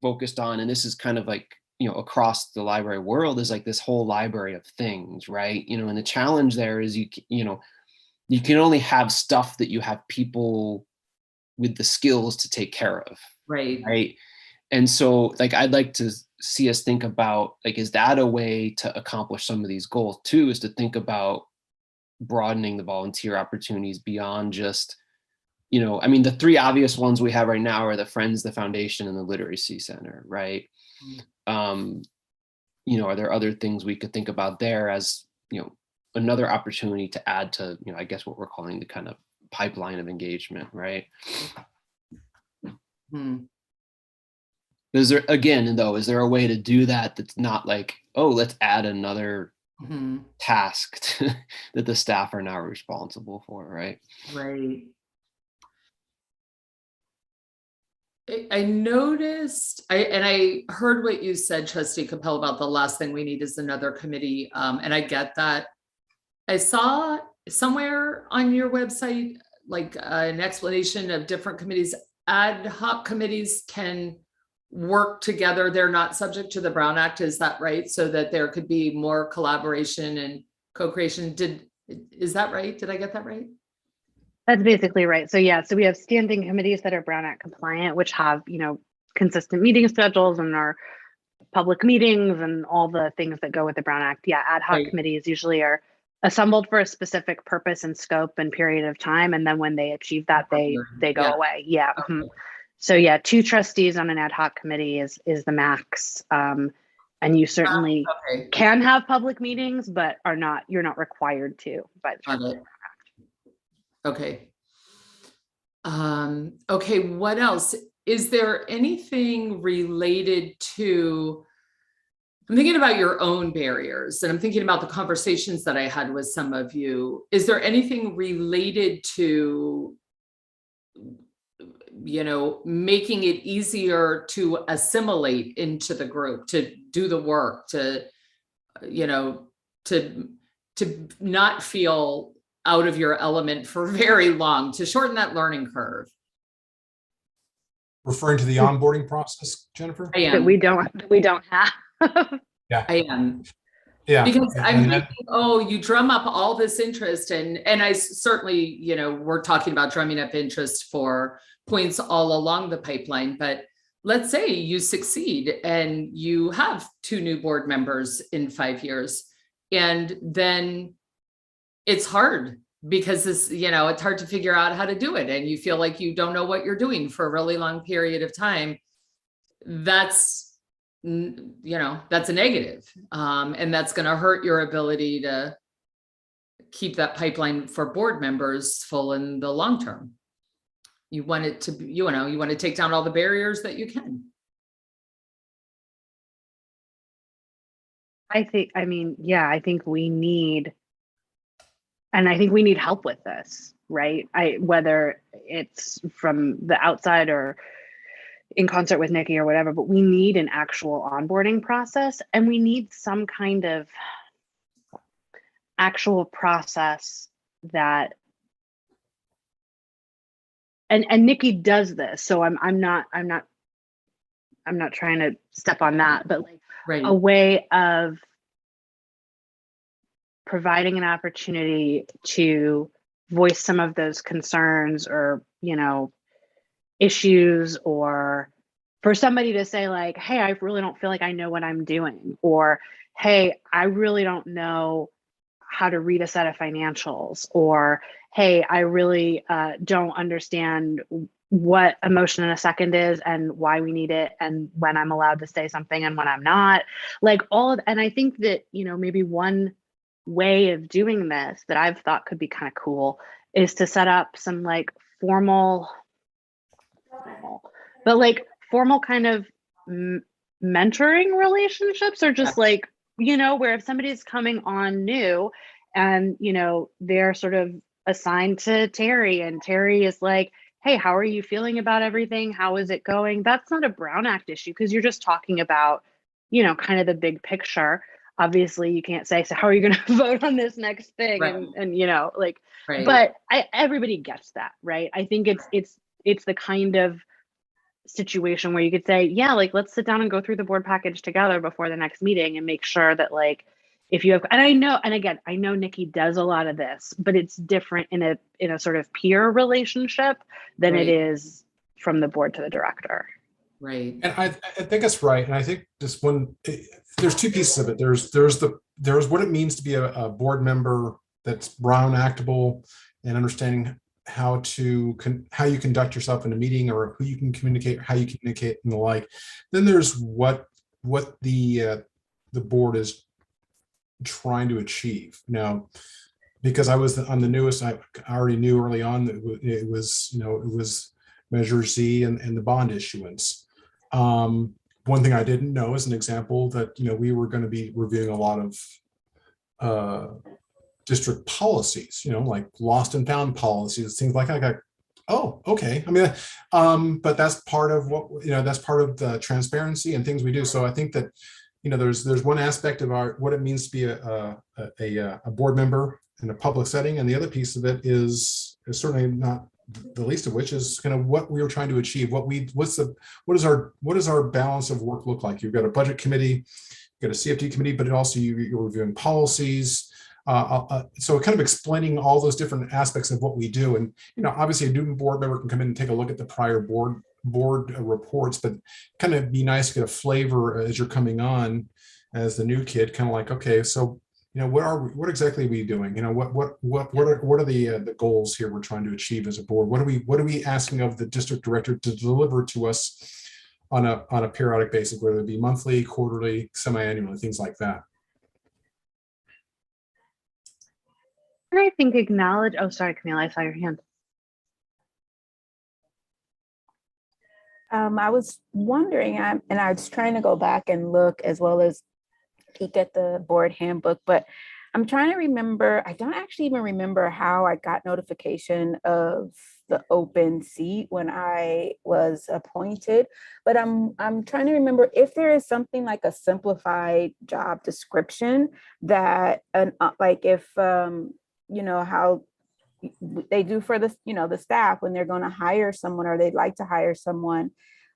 focused on, and this is kind of like, across the library world, is like this whole library of things, right? And the challenge there is you can only have stuff that you have people with the skills to take care of. Right. And so like, I'd like to see us think about like, is that a way to accomplish some of these goals too, is to think about broadening the volunteer opportunities beyond just, the 3 obvious ones we have right now are the Friends, the Foundation, and the Literacy Center, right? Are there other things we could think about there as, another opportunity to add to, I guess what we're calling the kind of pipeline of engagement, right? Is there, again, though, is there a way to do that that's not like, oh, let's add another task that the staff are now responsible for, right? Right. I noticed, I heard what you said, Trustee Capel, about the last thing we need is another committee. And I get that. I saw somewhere on your website, like an explanation of different committees. Ad hoc committees can work together. They're not subject to the Brown Act. Is that right? So that there could be more collaboration and co-creation. Is that right? Did I get that right? That's basically right. So yeah, so we have standing committees that are Brown Act compliant, which have, consistent meeting schedules and are public meetings and all the things that go with the Brown Act. Yeah, ad hoc committees usually are assembled for a specific purpose and scope and period of time. And then when they achieve that, they go away. Yeah. So yeah, 2 trustees on an ad hoc committee is the max. And you certainly Okay, can have public meetings, but you're not required to by the got it. Okay. Okay, what else? Is there anything related to, I'm thinking about your own barriers, and I'm thinking about the conversations that I had with some of you. Is there anything related to, making it easier to assimilate into the group, to do the work, to not feel out of your element for very long, to shorten that learning curve? Referring to the onboarding process, Jennifer? I That am. we don't have. I am. Yeah. Because I'm and that- thinking, oh, you drum up all this interest, and I certainly, we're talking about drumming up interest for points all along the pipeline, but let's say you succeed and you have 2 new board members in 5 years, and then it's hard because it's hard to figure out how to do it, and you feel like you don't know what you're doing for a really long period of time. That's a negative, and that's going to hurt your ability to keep that pipeline for board members full in the long term. You want it to be, you want to take down all the barriers that you can. I think we need, and I think we need help with this, right? Whether it's from the outside or in concert with Nikki or whatever, but we need an actual onboarding process, and we need some kind of actual process that, and Nikki does this, so I'm not trying to step on that, but like Right. a way of providing an opportunity to voice some of those concerns or, issues, or for somebody to say like, hey, I really don't feel like I know what I'm doing, or hey, I really don't know how to read a set of financials, or hey, I really don't understand what a motion in a second is and why we need it and when I'm allowed to say something and when I'm not, like and I think that, maybe one way of doing this that I've thought could be kind of cool is to set up some like formal kind of mentoring relationships, or just like, where if somebody's coming on new and, they're sort of assigned to Terry, and Terry is like, hey, how are you feeling about everything? How is it going? That's not a Brown Act issue, because you're just talking about, kind of the big picture. Obviously, you can't say, so how are you going to vote on this next thing? Right. And like, Right. but everybody gets that, right? I think it's the kind of situation where you could say, yeah, like, let's sit down and go through the board package together before the next meeting and make sure that, like, if you have, and I know Nikki does a lot of this, but it's different in a sort of peer relationship than Right. it is from the board to the director. Right. And I think that's right. And I think this one, there's 2 pieces of it. There's what it means to be a board member that's Brown Actable, and understanding how you conduct yourself in a meeting, or who you can communicate, how you communicate, and the like. Then there's what the board is trying to achieve. Now, because I was on the newest, I already knew early on that it was Measure Z and the bond issuance. One thing I didn't know, as an example, that we were going to be reviewing a lot of district policies, like lost and found policies, things like that. Oh, okay. I mean, but that's part of that's part of the transparency and things we do. So I think that there's one aspect of what it means to be a board member in a public setting, and the other piece of it is certainly not the least of which is kind of what we were trying to achieve. What does our balance of work look like? You've got a budget committee, you've got a CFD committee, but also you're reviewing policies. So kind of explaining all those different aspects of what we do. And obviously a new board member can come in and take a look at the prior board reports, but kind of be nice to get a flavor as you're coming on as the new kid, kind of like, okay, so what exactly are we doing? What are the goals here we're trying to achieve as a board? What are we asking of the district director to deliver to us on a periodic basis, whether it be monthly, quarterly, semi-annually, things like that. And I think acknowledge, oh, sorry, Camille, I saw your hand. I was wondering, and I was trying to go back and look as well as peek at the board handbook, but I'm trying to remember, I don't actually even remember how I got notification of the open seat when I was appointed, but I'm trying to remember if there is something like a simplified job description that, like if, you know, how they do for the, you know, the staff when they're going to hire someone or they'd like to hire someone.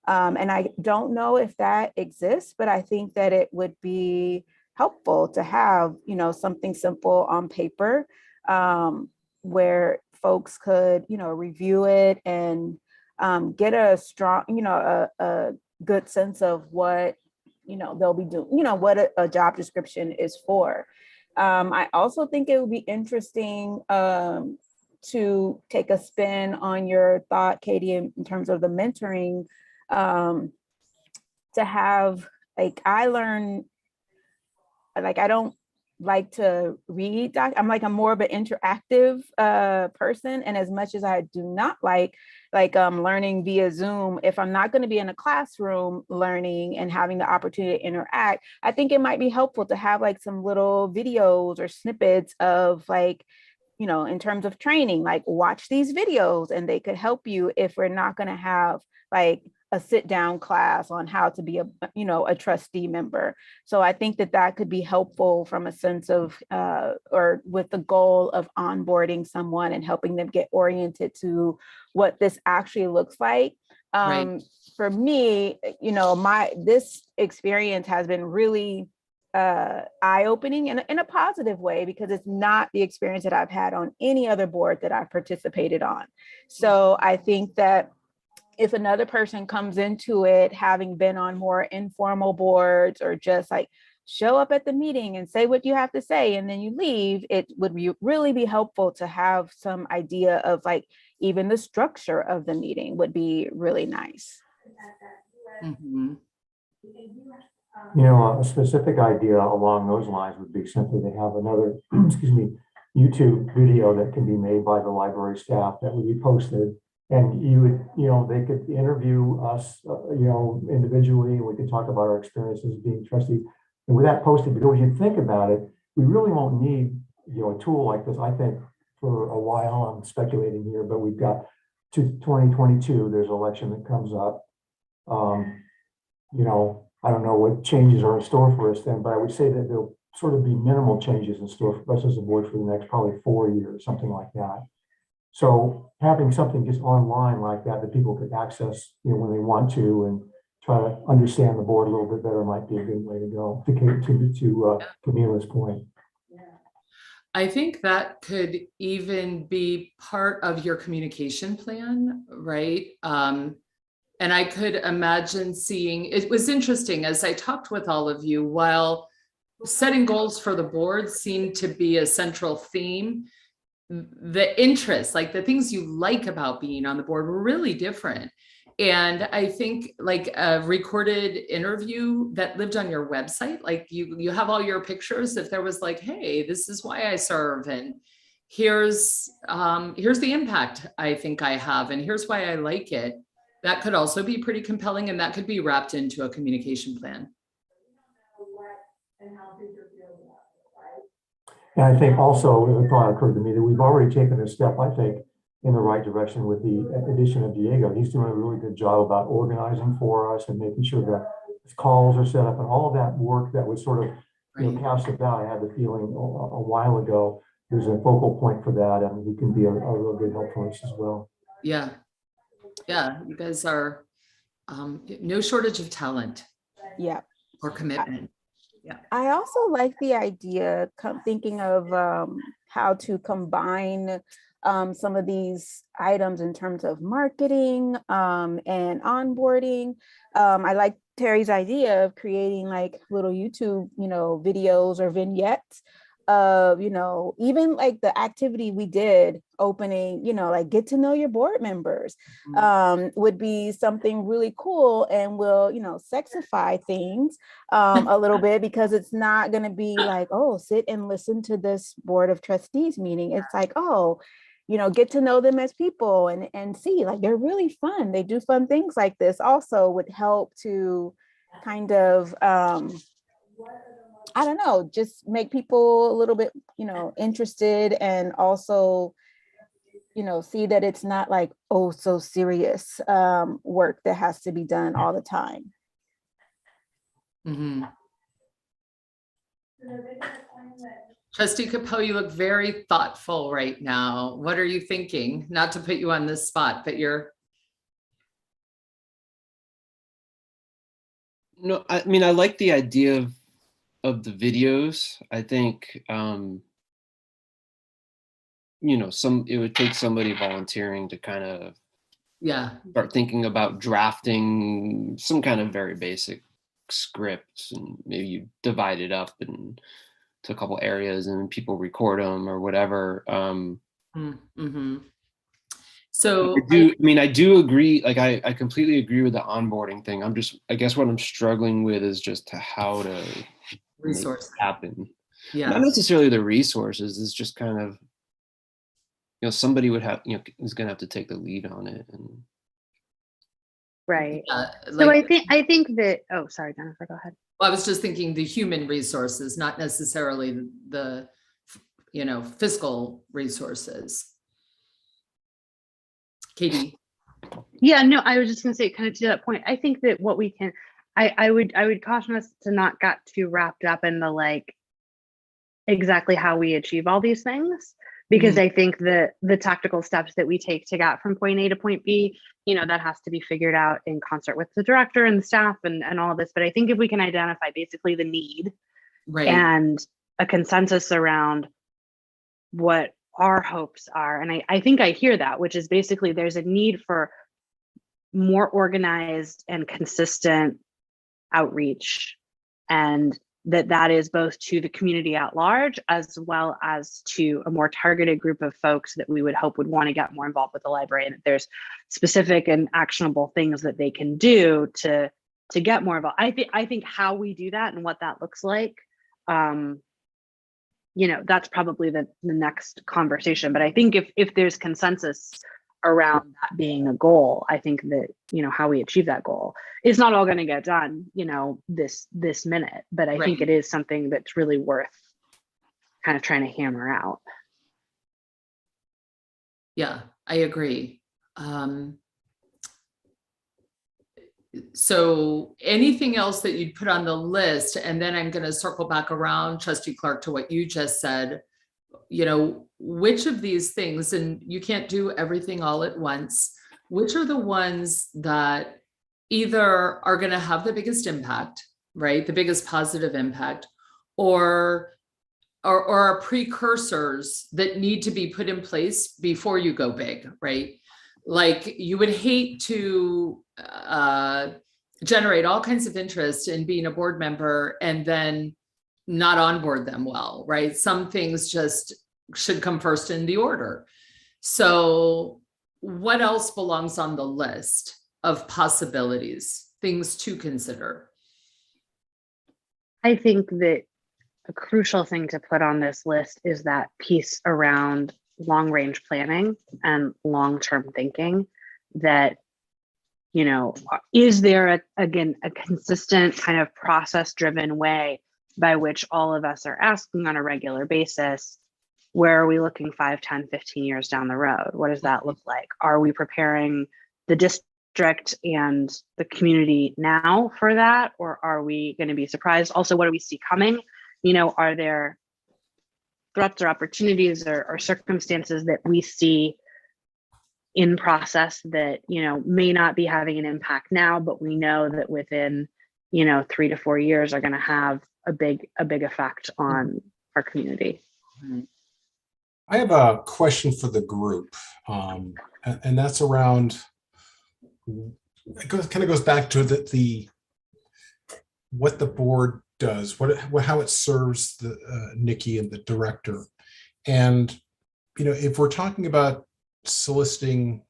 And I don't know if that exists, but I think that it would be helpful to have, you know, something simple on paper where folks could, you know, review it and get a strong, you know, a good sense of what, you know, they'll be doing, you know, what a job description is for. I also think it would be interesting to take a spin on your thought, Katie, in terms of the mentoring, to have, like, I learn, like, I don't like to read, I'm more of an interactive person. And as much as I do not like learning via Zoom, if I'm not going to be in a classroom learning and having the opportunity to interact, I think it might be helpful to have like some little videos or snippets of, like, you know, in terms of training, like watch these videos and they could help you if we're not going to have like a sit down class on how to be a, you know, a trustee member. So I think that that could be helpful from a sense of, or with the goal of onboarding someone and helping them get oriented to what this actually looks like. Right. For me, you know, this experience has been really eye-opening in a positive way, because it's not the experience that I've had on any other board that I've participated on. So I think that if another person comes into it having been on more informal boards, or just like show up at the meeting and say what you have to say and then you leave, it would really be helpful to have some idea of, like, even the structure of the meeting would be really nice. Mhm. You know, a specific idea along those lines would be simply to have another, excuse me, YouTube video that can be made by the library staff that would be posted. And you would, you know, they could interview us, you know, individually, and we could talk about our experiences being trustees. And with that posted, because you think about it, we really won't need, you know, a tool like this, I think, for a while. I'm speculating here, but we've got 2022, there's an election that comes up. You know, I don't know what changes are in store for us then, but I would say that there'll sort of be minimal changes in store for us as a board for the next probably 4 years, something like that. So having something just online like that people could access, you know, when they want to, and try to understand the board a little bit better might be a good way to go, to Camila's point. I think that could even be part of your communication plan, right? And I could imagine seeing, it was interesting as I talked with all of you, while setting goals for the board seemed to be a central theme, the interests, like the things you like about being on the board, were really different. And I think like a recorded interview that lived on your website, like you have all your pictures. If there was like, hey, this is why I serve, and here's the impact I think I have, and here's why I like it. That could also be pretty compelling, and that could be wrapped into a communication plan. And I think also, a thought occurred to me that we've already taken a step, I think, in the right direction with the addition of Diego. He's doing a really good job about organizing for us and making sure that calls are set up, and all of that work that was sort of, you know, cast about. I had the feeling a while ago, there's a focal point for that, and he can be a real good help for us as well. Yeah. Yeah, you guys are no shortage of talent. Yeah. Or commitment. Yeah. I also like the idea, thinking of how to combine some of these items in terms of marketing and onboarding. I like Terry's idea of creating like little YouTube, you know, videos or vignettes of, even like the activity we did opening, like get to know your board members, would be something really cool, and will, sexify things a little bit, because it's not going to be like, oh, sit and listen to this board of trustees meeting. It's like, oh, get to know them as people, and see, like, they're really fun. They do fun things. Like this also would help to kind of, I don't know, just make people a little bit, interested, and also, see that it's not like, oh, so serious work that has to be done all the time. Mm-hmm. Trustee Capo, you look very thoughtful right now. What are you thinking? Not to put you on this spot, but you're. No, I mean, I like the idea of the videos. I think, it would take somebody volunteering to kind of start thinking about drafting some kind of very basic script, and maybe you divide it up into a couple areas and people record them or whatever. So I do agree. Like, I completely agree with the onboarding thing. I guess what I'm struggling with is just how to make it happen. Yeah. Not necessarily the resources. It's just kind of, somebody would have, is going to have to take the lead on it. And right. So I think that, oh, sorry, Jennifer, go ahead. Well, I was just thinking the human resources, not necessarily the fiscal resources. Katie. Yeah, no, I was just going to say, kind of to that point, I think that what we can, I would caution us to not get too wrapped up in the like exactly how we achieve all these things, because I think the tactical steps that we take to get from point A to point B, that has to be figured out in concert with the director and the staff and all of this. But I think if we can identify basically the need, right, and a consensus around what our hopes are, and I think I hear that, which is basically there's a need for more organized and consistent outreach, and that is both to the community at large as well as to a more targeted group of folks that we would hope would want to get more involved with the library, and that there's specific and actionable things that they can do to get more involved. I think how we do that and what that looks like, that's probably the next conversation. But I think if there's consensus around that being a goal, I think that, how we achieve that goal is not all going to get done, this minute, but I think it is something that's really worth kind of trying to hammer out. Yeah, I agree. So anything else that you'd put on the list, and then I'm going to circle back around, Trustee Clark, to what you just said, which of these things, and you can't do everything all at once, which are the ones that either are going to have the biggest impact, right? The biggest positive impact, or are precursors that need to be put in place before you go big, right? Like, you would hate to generate all kinds of interest in being a board member and then not onboard them well, right? Some things just should come first in the order. So what else belongs on the list of possibilities, things to consider? I think that a crucial thing to put on this list is that piece around long-range planning and long-term thinking. That, is there a consistent kind of process-driven way by which all of us are asking on a regular basis, where are we looking 5, 10, 15 years down the road? What does that look like? Are we preparing the district and the community now for that? Or are we going to be surprised? Also, what do we see coming? Are there threats or opportunities or circumstances that we see in process that, may not be having an impact now, but we know that within, 3 to 4 years are going to have a big effect on our community. I have a question for the group, and that's around, it kind of goes back to the what the board does, how it serves the Nikki and the director. And, if we're talking about soliciting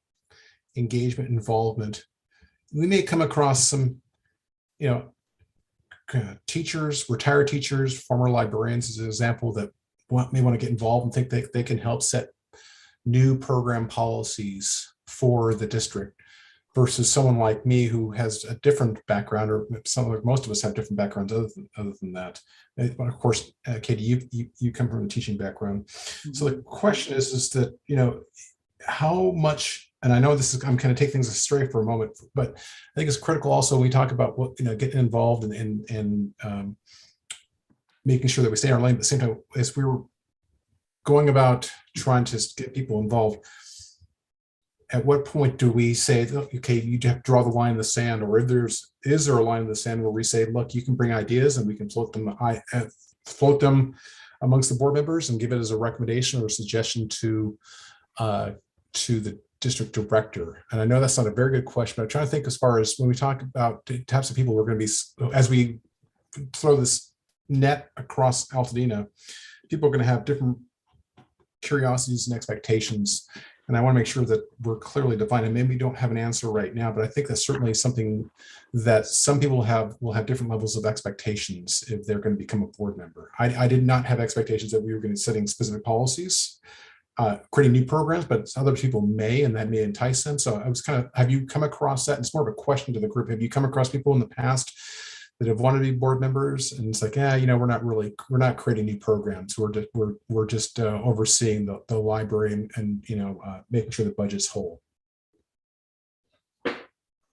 engagement, involvement, we may come across some, teachers, retired teachers, former librarians as an example that may want to get involved and think that they can help set new program policies for the district, versus someone like me who has a different background, or most of us have different backgrounds other than that. But of course, Katie, you come from a teaching background. Mm-hmm. So the question is that, how much, and I know I'm kind of taking things astray for a moment, but I think it's critical also when we talk about what, getting involved and making sure that we stay in our lane, but at the same time, as we were going about trying to get people involved, at what point do we say, okay, you have to draw the line in the sand, or is there a line in the sand where we say, look, you can bring ideas and we can float them amongst the board members and give it as a recommendation or a suggestion to the district director? And I know that's not a very good question, but I'm trying to think as far as when we talk about the types of people we're going to be, as we throw this net across Altadena, people are going to have different curiosities and expectations. And I want to make sure that we're clearly defined, and maybe we don't have an answer right now, but I think that's certainly something that some people will have different levels of expectations if they're going to become a board member. I did not have expectations that we were going to be setting specific policies, creating new programs, but other people may, and that may entice them. So I was have you come across that? And it's more of a question to the group. Have you come across people in the past that have wanted to be board members, and it's like, we're not creating new programs. We're just overseeing the library and making sure the budget's whole.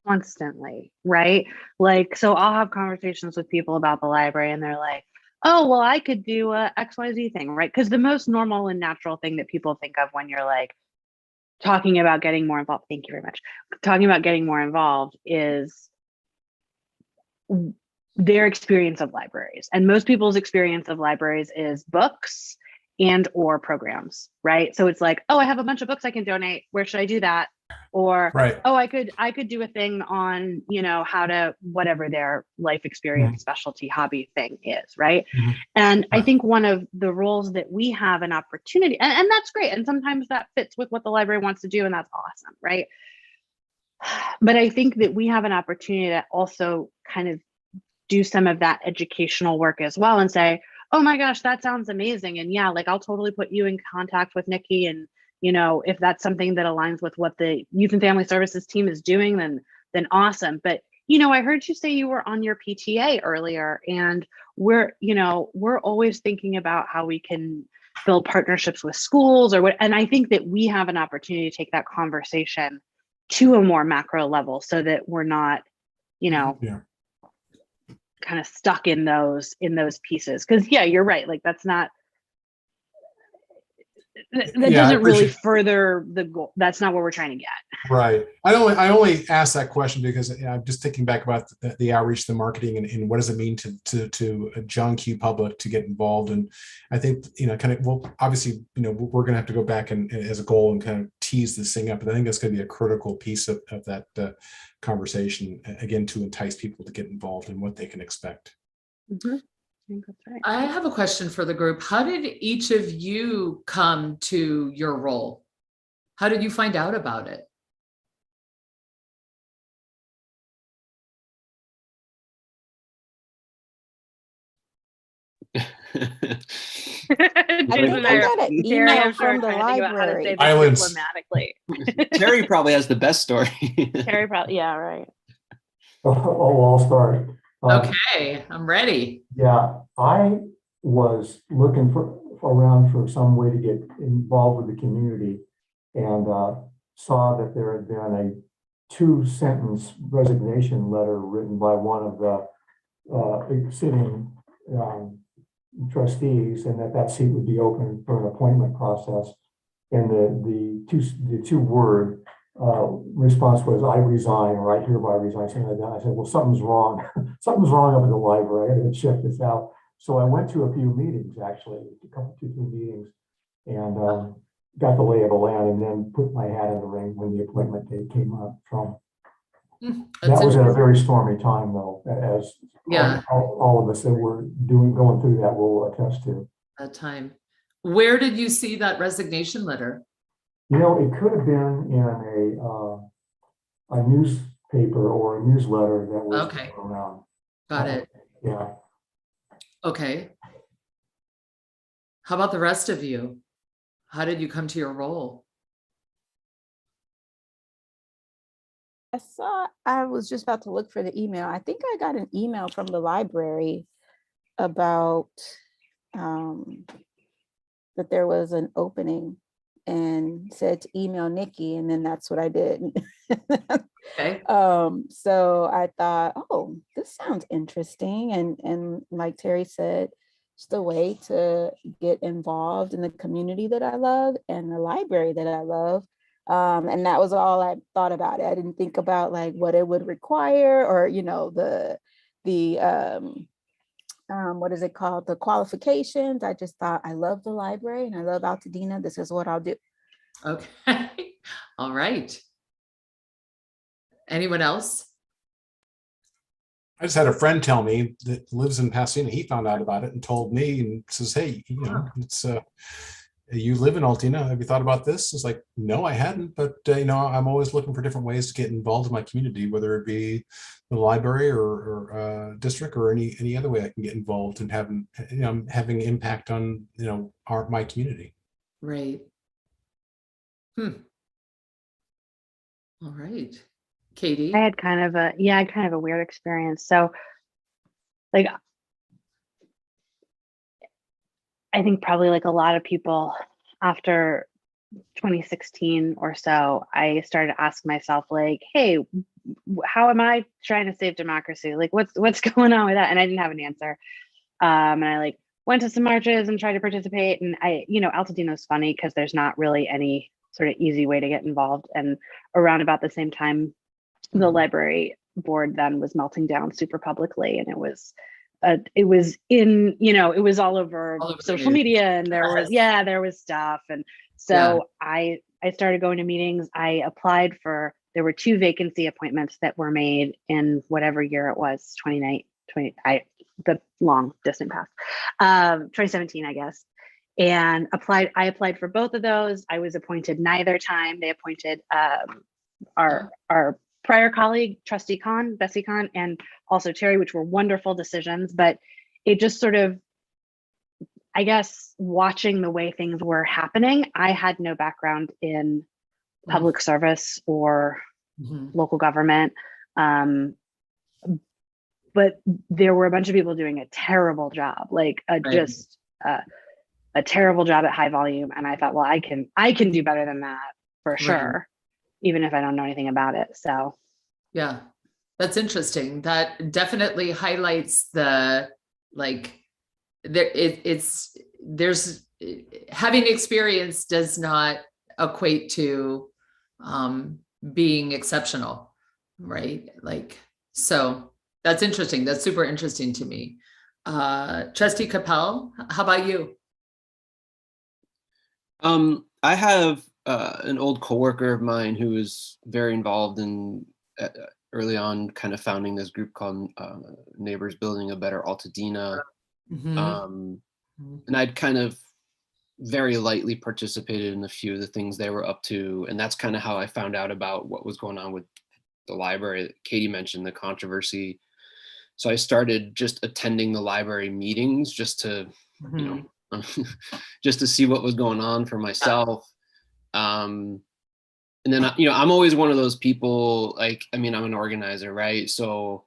Constantly, right? Like, so I'll have conversations with people about the library, and they're like, oh, well, I could do a XYZ thing, right? Because the most normal and natural thing that people think of when you're like talking about getting more involved, thank you very much, talking about getting more involved is their experience of libraries. And most people's experience of libraries is books and or programs, right? So it's like, oh, I have a bunch of books I can donate. Where should I do that? Or, right. Oh, I could do a thing on, how to, whatever their life experience, specialty, hobby thing is, right? And I think one of the roles that we have an opportunity, and that's great. And sometimes that fits with what the library wants to do, and that's awesome, right? But I think that we have an opportunity to also kind of do some of that educational work as well and say, oh my gosh, that sounds amazing. And yeah, like I'll totally put you in contact with Nikki. And, if that's something that aligns with what the Youth and Family Services team is doing, then awesome. But, I heard you say you were on your PTA earlier, and we're always thinking about how we can build partnerships with schools or what. And I think that we have an opportunity to take that conversation to a more macro level so that we're not, kind of stuck in those pieces. Because you're right. Like that doesn't really further the goal. That's not what we're trying to get. Right. I only asked that question because I'm just thinking back about the outreach, the marketing, and what does it mean to a John Q public to get involved. And I think, obviously, we're going to have to go back and as a goal and kind of tease this thing up. But I think that's going to be a critical piece of that conversation, again, to entice people to get involved in what they can expect. Mm-hmm. I think that's right. I have a question for the group. How did each of you come to your role? How did you find out about it? I think I got an email from the library. Diplomatically. Terry probably has the best story. Terry probably, yeah, right. I'll start. Okay, I'm ready. Yeah, I was looking around for some way to get involved with the community, and saw that there had been a 2-sentence resignation letter written by one of the sitting trustees, and that seat would be open for an appointment process. And the two-word response was, I resign, or I hereby resign, something like that. I said, well, something's wrong. Something's wrong up in the library. I had to check this out. So I went to a few meetings, actually, two meetings, and got the lay of the land, and then put my hat in the ring when the appointment date came up. So That was a very stormy time, though, as Yeah, all of us that were going through that will attest to. that time. Where did you see that resignation letter? You know, it could have been in a newspaper or a newsletter that was Okay. going around. Got it. Yeah. Okay. How about the rest of you? How did you come to your role? I was just about to look for the email. I think I got an email from the library about that there was an opening and said to email Nikki, and then that's what I did. Okay. So I thought, oh, this sounds interesting. And like Terry said, just a way to get involved in the community that I love and the library that I love. And that was all I thought about it. I didn't think about like what it would require or, you know, the what is it called? The qualifications. I just thought I love the library and I love Altadena. This is what I'll do. Okay. All right. Anyone else? I just had a friend tell me that lives in Pasadena. He found out about it and told me and says, hey, you know, it's you live in Altadena. Have you thought about this? It's like, no, I hadn't, but you know, I'm always looking for different ways to get involved in my community, whether it be the library or district or any other way I can get involved and having impact on, you know, my community. Right. All right. Katie? I had kind of a weird experience. So like, I think probably like a lot of people after 2016 or so, I started to ask myself like, hey, how am I trying to save democracy? Like what's going on with that? And I didn't have an answer. And I like went to some marches and tried to participate. And Altadena is funny because there's not really any sort of easy way to get involved. And around about the same time, the library board then was melting down super publicly, and it was all over social media, and there was stuff. And so I started going to meetings. I applied there were 2 vacancy appointments that were made in whatever year it was, the long distant past, 2017, I guess. And I applied for both of those. I was appointed neither time. They appointed our prior colleague, Trustee Bessie Kahn, and also Terry, which were wonderful decisions. But it just sort of, I guess, watching the way things were happening, I had no background in public service or local government. But there were a bunch of people doing a terrible job, like a terrible job at high volume. And I thought, well, I can do better than that for sure, even if I don't know anything about it. So yeah, that's interesting. That definitely highlights the there's having experience does not equate to being exceptional, right? So that's interesting. That's super interesting to me. Trustee Capel, how about you? I have an old coworker of mine who was very involved in early on kind of founding this group called Neighbors Building a Better Altadena. And I'd kind of very lightly participated in a few of the things they were up to. And that's kind of how I found out about what was going on with the library. Katie mentioned the controversy. So I started just attending the library meetings just to, just to see what was going on for myself. And then, I'm always one of those people, I'm an organizer, right? So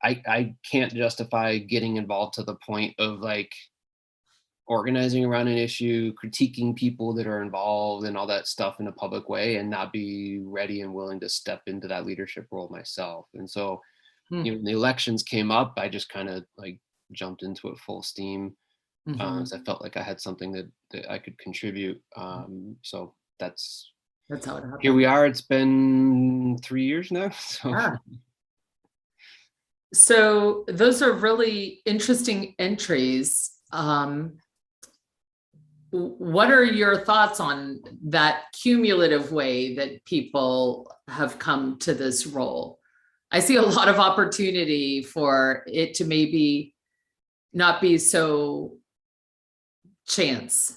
I can't justify getting involved to the point of organizing around an issue, critiquing people that are involved and all that stuff in a public way, and not be ready and willing to step into that leadership role myself. And so, when the elections came up, I just kind of jumped into it full steam. So I felt like I had something that I could contribute. So that's how it happened. Here we are. It's been 3 years now. So. Yeah. So those are really interesting entries. What are your thoughts on that cumulative way that people have come to this role? I see a lot of opportunity for it to maybe not be so chance.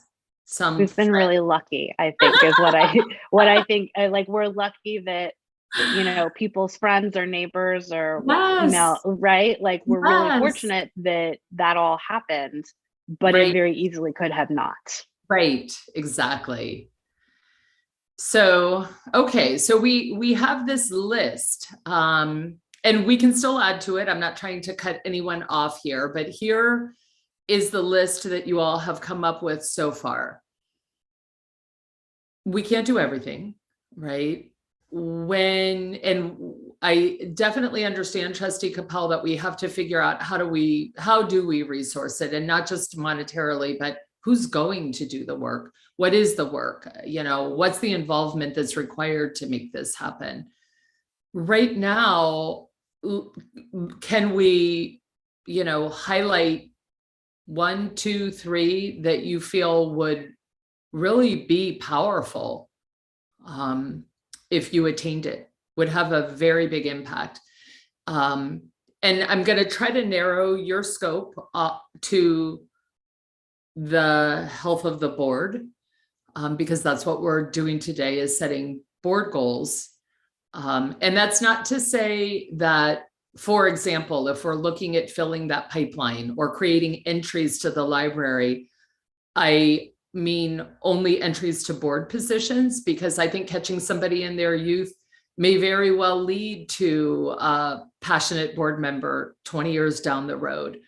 We've been really lucky, I think, is what I think. Like, we're lucky that, you know, people's friends or neighbors or email, right? Like, we're really fortunate that that all happened, but it very easily could have not. Right, exactly. So, okay, so we have this list, and we can still add to it. I'm not trying to cut anyone off here, but here is the list that you all have come up with so far. We can't do everything, right? And I definitely understand, Trustee Capel, that we have to figure out how do we resource it, and not just monetarily, but who's going to do the work? What is the work? You know, what's the involvement that's required to make this happen? Right now, can we, you know, highlight 1, 2, 3 that you feel would really be powerful if you attained it, would have a very big impact. And I'm going to try to narrow your scope up to the health of the board, because that's what we're doing today, is setting board goals. And that's not to say that, for example, if we're looking at filling that pipeline or creating entries to the library, I mean only entries to board positions, because I think catching somebody in their youth may very well lead to a passionate board member 20 years down the road.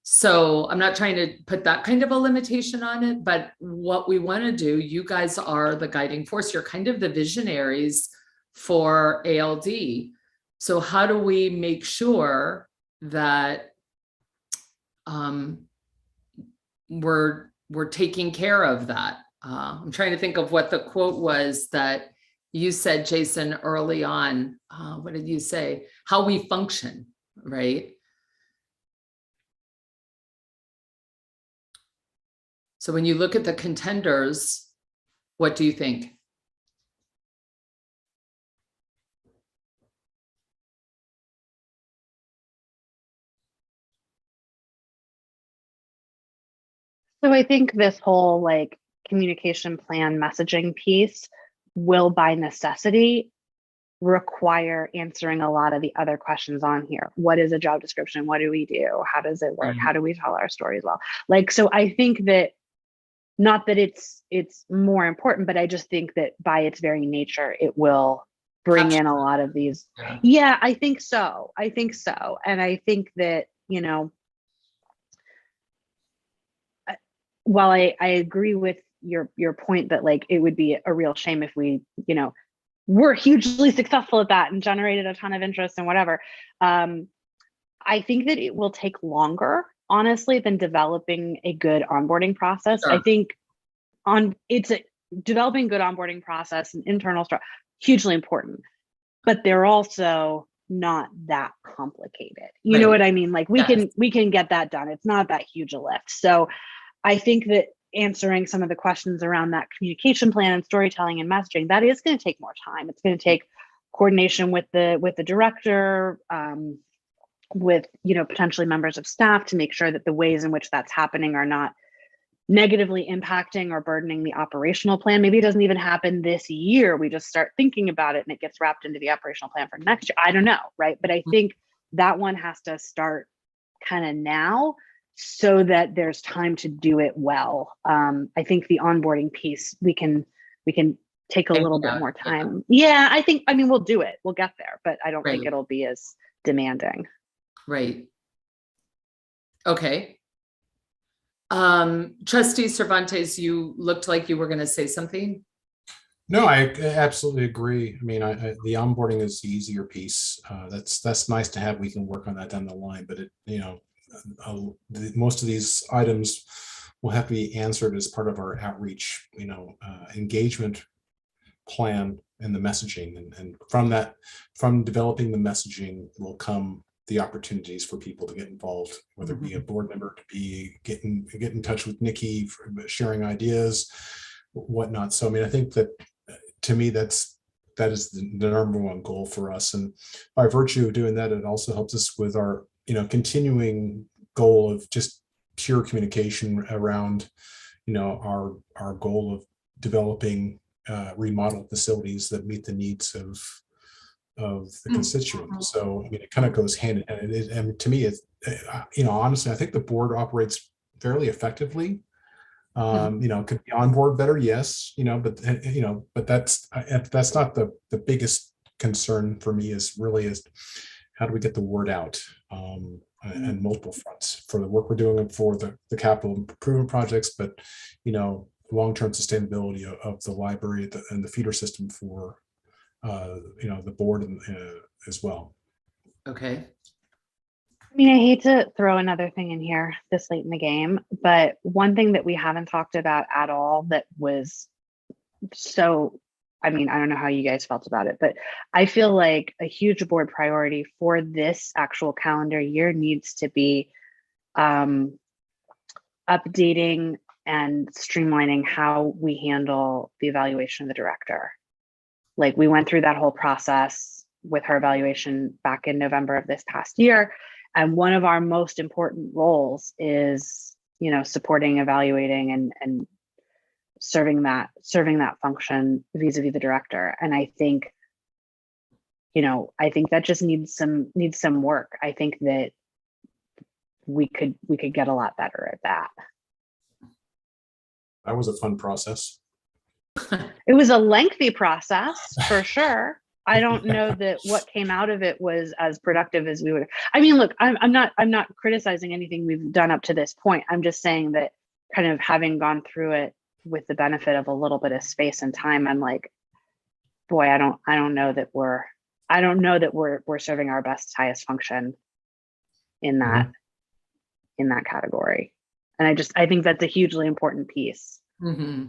So I'm not trying to put that kind of a limitation on it, but what we want to do, you guys are the guiding force. You're kind of the visionaries for ALD. So how do we make sure that we're taking care of that? I'm trying to think of what the quote was that you said, Jason, early on. What did you say? How we function, right? So when you look at the contenders, what do you think? So I think this whole like communication plan messaging piece will by necessity require answering a lot of the other questions on here. What is a job description? What do we do? How does it work? How do we tell our stories well? Like, so I think that, not that it's more important, but I just think that by its very nature, it will bring in a lot of these. Yeah, I think so. I think so. And I think that, you know, while I agree with your point that like it would be a real shame if we, you know, were hugely successful at that and generated a ton of interest and whatever. I think that it will take longer, honestly, than developing a good onboarding process. Sure. I think developing good onboarding process and internal structure, hugely important, but they're also not that complicated. You know what I mean? Like we can get that done. It's not that huge a lift. So I think that answering some of the questions around that communication plan and storytelling and messaging, that is going to take more time. It's going to take coordination with the director, with, you know, potentially members of staff, to make sure that the ways in which that's happening are not negatively impacting or burdening the operational plan. Maybe it doesn't even happen this year. We just start thinking about it and it gets wrapped into the operational plan for next year. I don't know, right? But I think that one has to start kind of now, so that there's time to do it well. I think the onboarding piece, we can take a little bit more time. Yeah, I mean, we'll do it. We'll get there, but I don't think it'll be as demanding. Right. Okay. Trustee Cervantes, you looked like you were going to say something. No, I absolutely agree. I mean, the onboarding is the easier piece. That's nice to have. We can work on that down the line, but it, you know, most of these items will have to be answered as part of our outreach, you know, engagement plan and the messaging, and from developing the messaging will come the opportunities for people to get involved, whether it be a board member, to be get in touch with Nikki for sharing ideas, whatnot. So I mean, I think that to me that's that is the number one goal for us. And by virtue of doing that, it also helps us with our, continuing goal of just pure communication around, our goal of developing remodeled facilities that meet the needs of the constituent. So I mean, it kind of goes hand in hand. And to me, it's honestly, I think the board operates fairly effectively. Could be on board better, yes. But that's not the biggest concern for me. Is how do we get the word out on multiple fronts for the work we're doing for the capital improvement projects, but long-term sustainability of the library and the feeder system for the board as well. Okay. I mean, I hate to throw another thing in here this late in the game, but one thing that we haven't talked about at all that was so, I mean, I don't know how you guys felt about it, but I feel like a huge board priority for this actual calendar year needs to be updating and streamlining how we handle the evaluation of the director. Like, we went through that whole process with her evaluation back in November of this past year. And one of our most important roles is, supporting, evaluating, and serving that function vis-a-vis the director. And I think, that just needs some work. I think that we could get a lot better at that. That was a fun process. It was a lengthy process for sure. I don't know that what came out of it was as productive as we would. I mean, look, I'm not criticizing anything we've done up to this point. I'm just saying that, kind of having gone through it with the benefit of a little bit of space and time, I'm like, boy, I don't know that we're serving our best, highest function in that category. And I think that's a hugely important piece. Mm-hmm.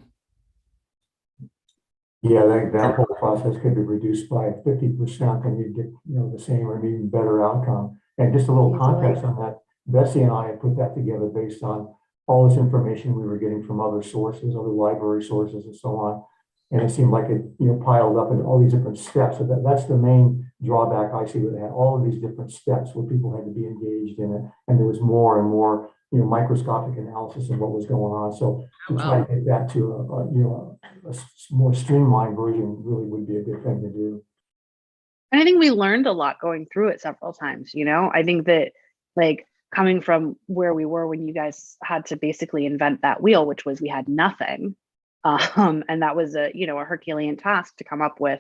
Yeah, that whole process could be reduced by 50%, and you get the same or even better outcome. And just a little context on that, Bessie and I had put that together based on all this information we were getting from other sources, other library sources, and so on. And it seemed like it piled up in all these different steps. So that's the main drawback I see with it. Had all of these different steps where people had to be engaged in it, and there was more and more microscopic analysis of what was going on. So to try to get that to a more streamlined version really would be a good thing to do. And I think we learned a lot going through it several times. I think that, like, coming from where we were when you guys had to basically invent that wheel, which was we had nothing. And that was a Herculean task to come up with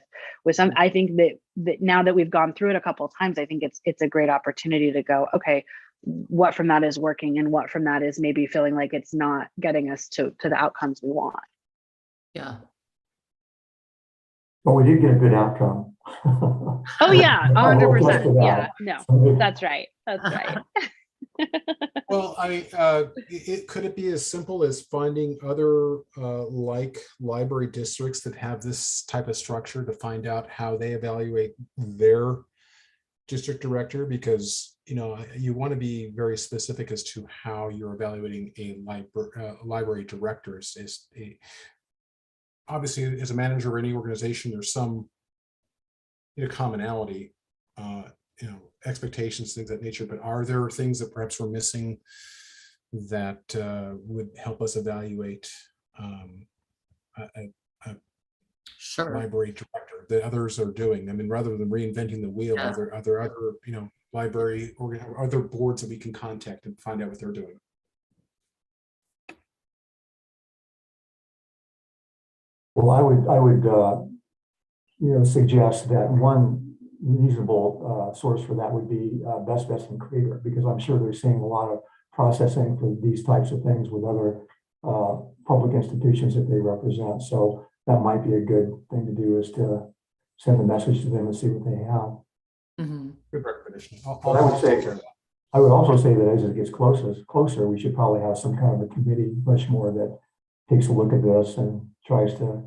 some. I think that now that we've gone through it a couple of times, I think it's a great opportunity to go, okay, what from that is working and what from that is maybe feeling like it's not getting us to the outcomes we want. Yeah. But we did get a good outcome. Oh yeah, 100%. Yeah, no, that's right. That's right. Well, could it be as simple as finding other like library districts that have this type of structure to find out how they evaluate their district director? Because you want to be very specific as to how you're evaluating a library director. Obviously, as a manager of any organization, there's some commonality, expectations, things of that nature. But are there things that perhaps we're missing that would help us evaluate a library director that others are doing? I mean, rather than reinventing the wheel, are there other library or other boards that we can contact and find out what they're doing? Well, I would suggest that one reasonable source for that would be Best and Creator, because I'm sure they're seeing a lot of processing for these types of things with other public institutions that they represent. So that might be a good thing to do, is to send a message to them and see what they have. Mm-hmm. Good recommendation. I would also say that as it gets closer, we should probably have some kind of a committee, much more, that takes a look at this and tries to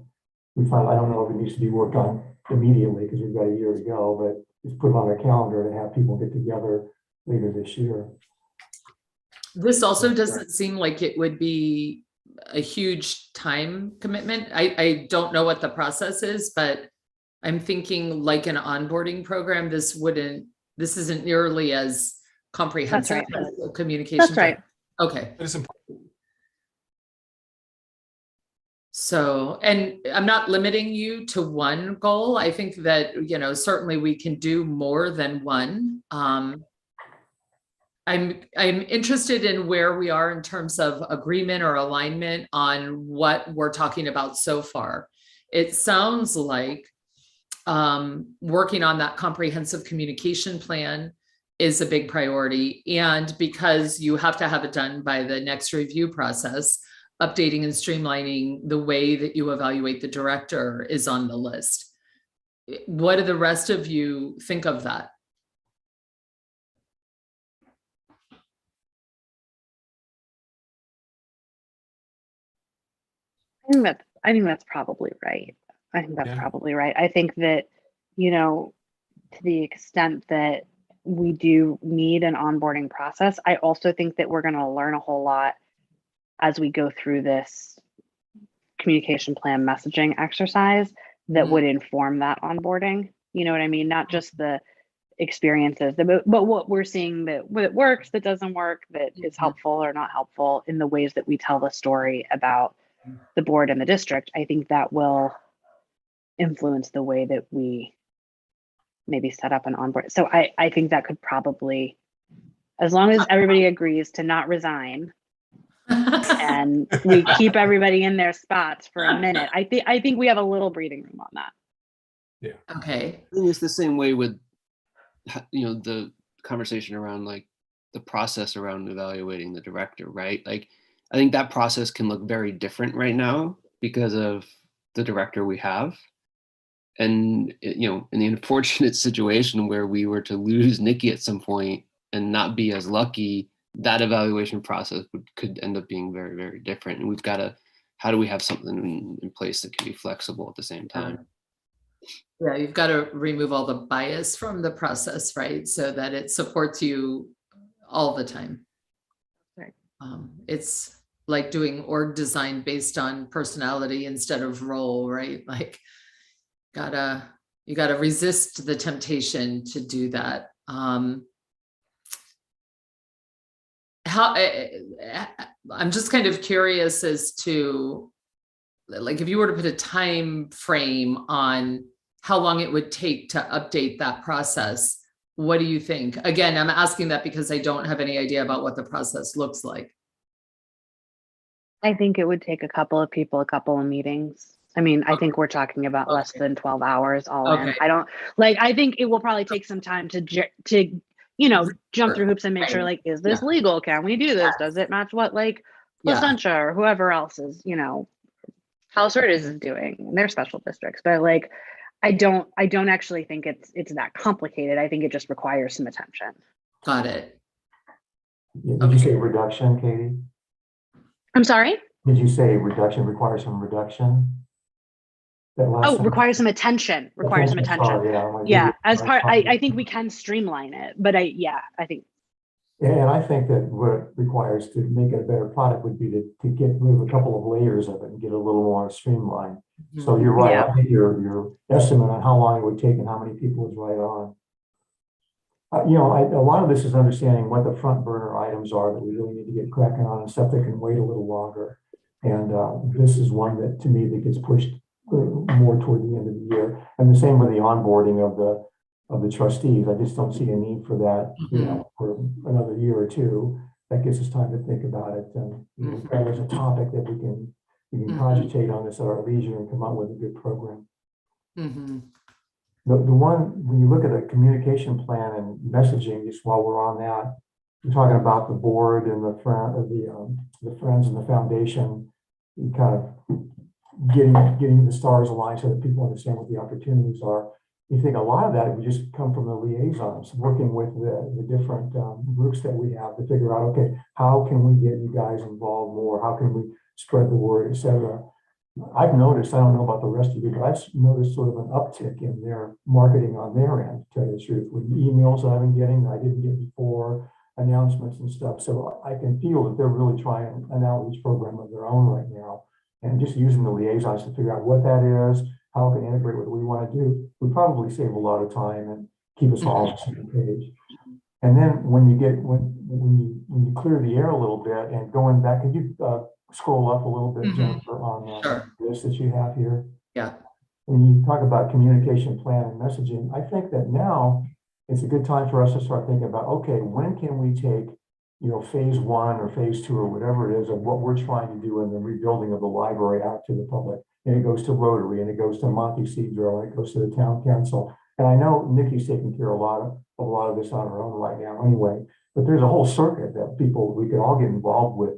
refine. I don't know if it needs to be worked on immediately because we've got a year to go, but just put it on our calendar to have people get together later this year. This also doesn't seem like it would be a huge time commitment. I don't know what the process is, but I'm thinking like an onboarding program, this isn't nearly as comprehensive right. as a communication. That's right. Okay. That is important. So, and I'm not limiting you to one goal. I think that, certainly we can do more than one. I'm interested in where we are in terms of agreement or alignment on what we're talking about so far. It sounds like working on that comprehensive communication plan is a big priority. And because you have to have it done by the next review process, updating and streamlining the way that you evaluate the director is on the list. What do the rest of you think of that? I think that's probably right. I think that's Yeah. probably right. I think that, to the extent that we do need an onboarding process, I also think that we're going to learn a whole lot as we go through this communication plan messaging exercise that would inform that onboarding. You know what I mean? Not just the experiences, but what we're seeing that works, that doesn't work, that is helpful or not helpful in the ways that we tell the story about the board and the district. I think that will influence the way that we maybe set up an onboard. So I think that could probably, as long as everybody agrees to not resign and we keep everybody in their spots for a minute, I think we have a little breathing room on that. Yeah. Okay. I think it's the same way with, the conversation around like the process around evaluating the director, right? Like, I think that process can look very different right now because of the director we have. And, in the unfortunate situation where we were to lose Nikki at some point and not be as lucky, that evaluation process could end up being very, very different. And we've got to, how do we have something in place that can be flexible at the same time? Yeah, you've got to remove all the bias from the process, right? So that it supports you all the time. Right. It's like doing org design based on personality instead of role, right? Like, you gotta resist the temptation to do that. I'm just kind of curious as to, like, if you were to put a time frame on how long it would take to update that process, what do you think? Again, I'm asking that because I don't have any idea about what the process looks like. I think it would take a couple of people, a couple of meetings. I mean, I think we're talking about less than 12 hours all in. I think it will probably take some time to jump through hoops and make sure, like, is this legal? Can we do this? Does it match what Placentia or whoever else is, Palisades is doing in their special districts? But like, I don't actually think it's that complicated. I think it just requires some attention. Got it. Did you say reduction, Katie? I'm sorry? Did you say reduction requires some reduction? Requires some attention. Requires some attention. Sorry, yeah. As part, I think we can streamline it, but I think. And I think that what it requires to make it a better product would be to get rid of a couple of layers of it and get a little more streamlined. Mm-hmm. So you're right. Yeah. I think your estimate on how long it would take and how many people is right on. A lot of this is understanding what the front burner items are that we really need to get cracking on and stuff that can wait a little longer. And this is one that, to me, that gets pushed more toward the end of the year. And the same with the onboarding of the trustees. I just don't see a need for that, for another year or two. That gives us time to think about it. And there's a topic that we can cogitate on this at our leisure and come up with a good program. Mm-hmm. The one, when you look at a communication plan and messaging, just while we're on that, we're talking about the board and the friends and the foundation, you kind of getting the stars aligned so that people understand what the opportunities are. You think a lot of that would just come from the liaisons, working with the different groups that we have to figure out, okay, how can we get you guys involved more? How can we spread the word, etc. I've noticed, I don't know about the rest of you, but I've noticed sort of an uptick in their marketing on their end, to tell you the truth, with emails that I've been getting that I didn't get before, announcements and stuff. So I can feel that they're really trying an outreach program of their own right now, and just using the liaisons to figure out what that is how it can integrate with what we want to do, we probably save a lot of time and keep us all on the same page. And then when you clear the air a little bit and going back, could you scroll up a little bit, Jennifer, on Sure. the list that you have here? Yeah. When you talk about communication plan and messaging, I think that now it's a good time for us to start thinking about, okay, when can we take, phase 1 or phase 2 or whatever it is of what we're trying to do in the rebuilding of the library out to the public. And it goes to Rotary, and it goes to Monte Cedro, and it goes to the town council. And I know Nikki's taking care of a lot of this on her own right now anyway, but there's a whole circuit that we could all get involved with,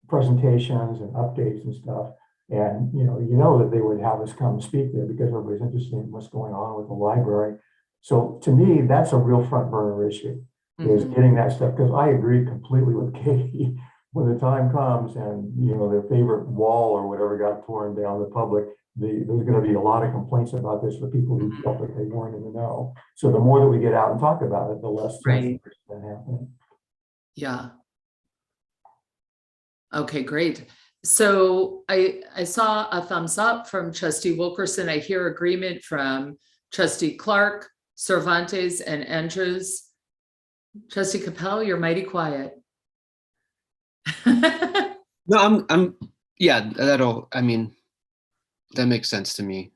presentations and updates and stuff. And, that they would have us come speak there because everybody's interested in what's going on with the library. So to me, that's a real front burner issue, is getting that stuff. Because I agree completely with Katie. When the time comes and, their favorite wall or whatever got torn down, the public, there's going to be a lot of complaints about this for people who felt like they weren't in the know. So the more that we get out and talk about it, the less Right. that happening. Yeah. Okay, great. So I saw a thumbs up from Trustee Wilkerson. I hear agreement from Trustee Clark, Cervantes, and Andrews. Trustee Capel, you're mighty quiet. No, yeah, that makes sense to me,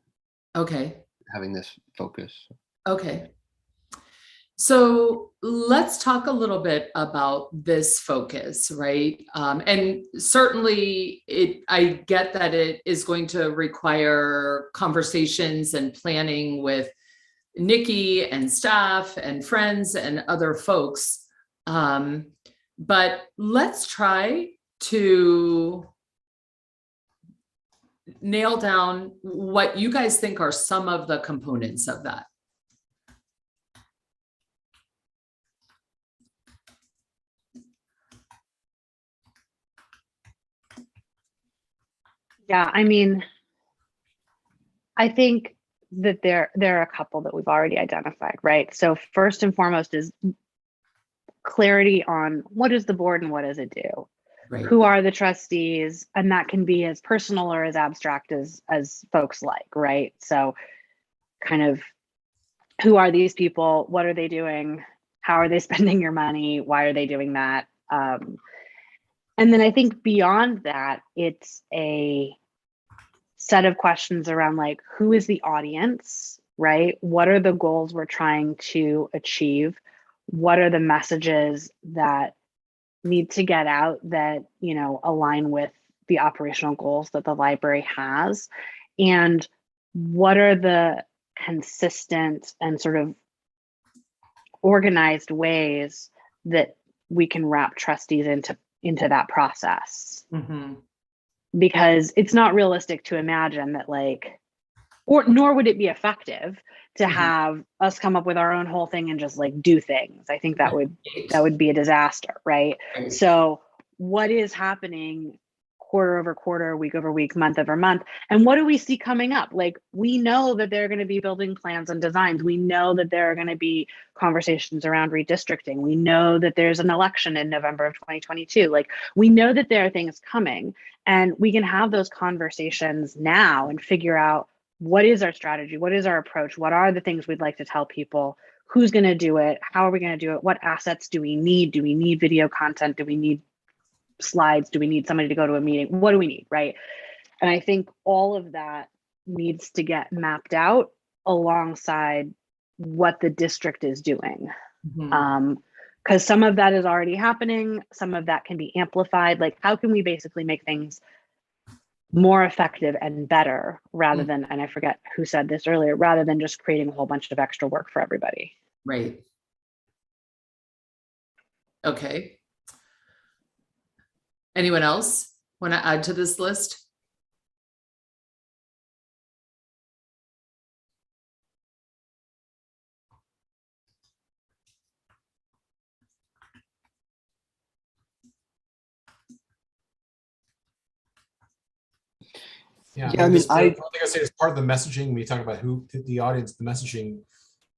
Okay. having this focus. Okay. So let's talk a little bit about this focus, right? And certainly I get that it is going to require conversations and planning with Nikki and staff and friends and other folks. But let's try to nail down what you guys think are some of the components of that. Yeah, I think that there are a couple that we've already identified, right? So first and foremost is clarity on what is the board and what does it do? Right. Who are the trustees? And that can be as personal or as abstract as folks like, right? So kind of, who are these people? What are they doing? How are they spending your money? Why are they doing that? And then I think beyond that, it's a set of questions around like, who is the audience, right? What are the goals we're trying to achieve? What are the messages that need to get out that, align with the operational goals that the library has? And what are the consistent and sort of organized ways that we can wrap trustees into that process? Because it's not realistic to imagine that nor would it be effective to have us come up with our own whole thing and just do things. I think that would be a disaster, right? So what is happening quarter over quarter, week over week, month over month, and what do we see coming up? We know that there are going to be building plans and designs. We know that there are going to be conversations around redistricting. We know that there's an election in November of 2022. We know that there are things coming, and we can have those conversations now and figure out, what is our strategy? What is our approach? What are the things we'd like to tell people? Who's going to do it? How are we going to do it? What assets do we need? Do we need video content? Do we need slides? Do we need somebody to go to a meeting? What do we need, right? And I think all of that needs to get mapped out alongside what the district is doing. Because some of that is already happening. Some of that can be amplified. How can we basically make things more effective and better rather than, and I forget who said this earlier, rather than just creating a whole bunch of extra work for everybody. Right. Okay. Anyone else want to add to this list? Yeah, Yeah, I mean, I think I say it's part of the messaging. When you talk about who the audience, the messaging,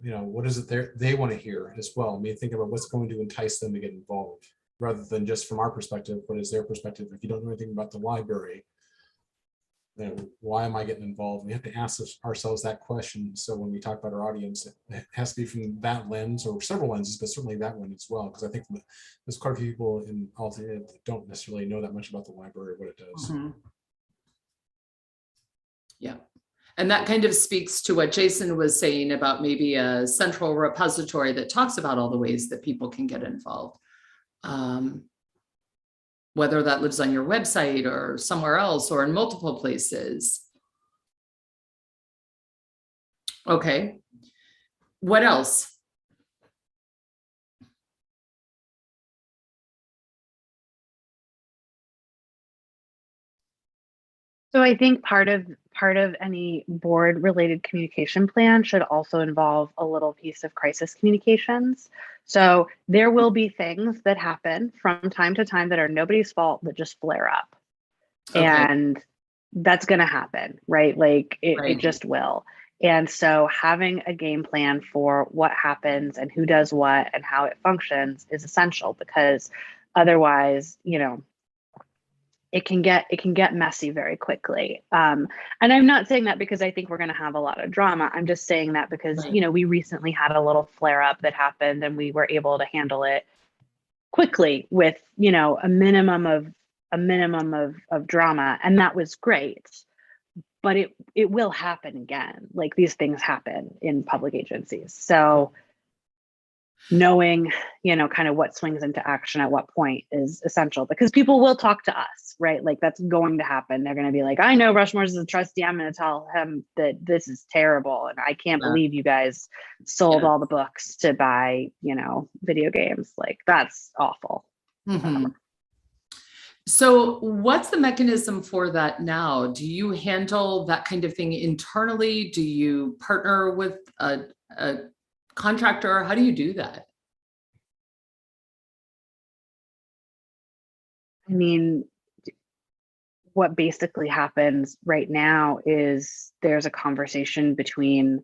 what is it they want to hear as well. Think about what's going to entice them to get involved, rather than just from our perspective, what is their perspective. If you don't know anything about the library, why am I getting involved? We have to ask ourselves that question. So when we talk about our audience, it has to be from that lens, or several lenses, but certainly that one as well. Because I think there's quite a few people in Alta that don't necessarily know that much about the library, what it does. Yeah. And that kind of speaks to what Jason was saying about maybe a central repository that talks about all the ways that people can get involved. Whether that lives on your website or somewhere else or in multiple places. Okay. What else? So I think part of any board related communication plan should also involve a little piece of crisis communications. So there will be things that happen from time to time that are nobody's fault that just flare up. Okay. And that's going to happen, right? Like it just will. And so having a game plan for what happens and who does what and how it functions is essential, because otherwise, you know, it can get messy very quickly. And I'm not saying that because I think we're going to have a lot of drama. I'm just saying that because, you know, we recently had a little flare up that happened and we were able to handle it quickly with, you know, a minimum of drama. And that was great. But it will happen again. Like these things happen in public agencies. So knowing, you know, kind of what swings into action at what point is essential, because people will talk to us, right? Like that's going to happen. They're going to be like, I know Rushmore's is a trustee. I'm going to tell him that this is terrible. And I can't believe you guys sold all the books to buy, you know, video games. Like that's awful. So what's the mechanism for that now? Do you handle that kind of thing internally? Do you partner with a contractor? How do you do that? I mean, what basically happens right now is there's a conversation between,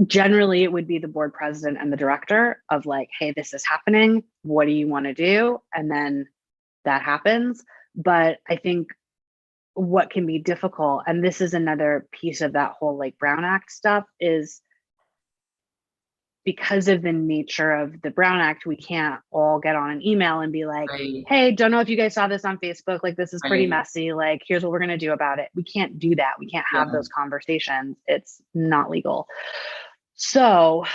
generally it would be the board president and the director of like, hey, this is happening. What do you want to do? And then that happens. But I think what can be difficult, and this is another piece of that whole like Brown Act stuff, is because of the nature of the Brown Act, we can't all get on an email and be like, hey, don't know if you guys saw this on Facebook, like this is pretty messy, like here's what we're going to do about it. We can't do that. We can't have those conversations. It's not legal. So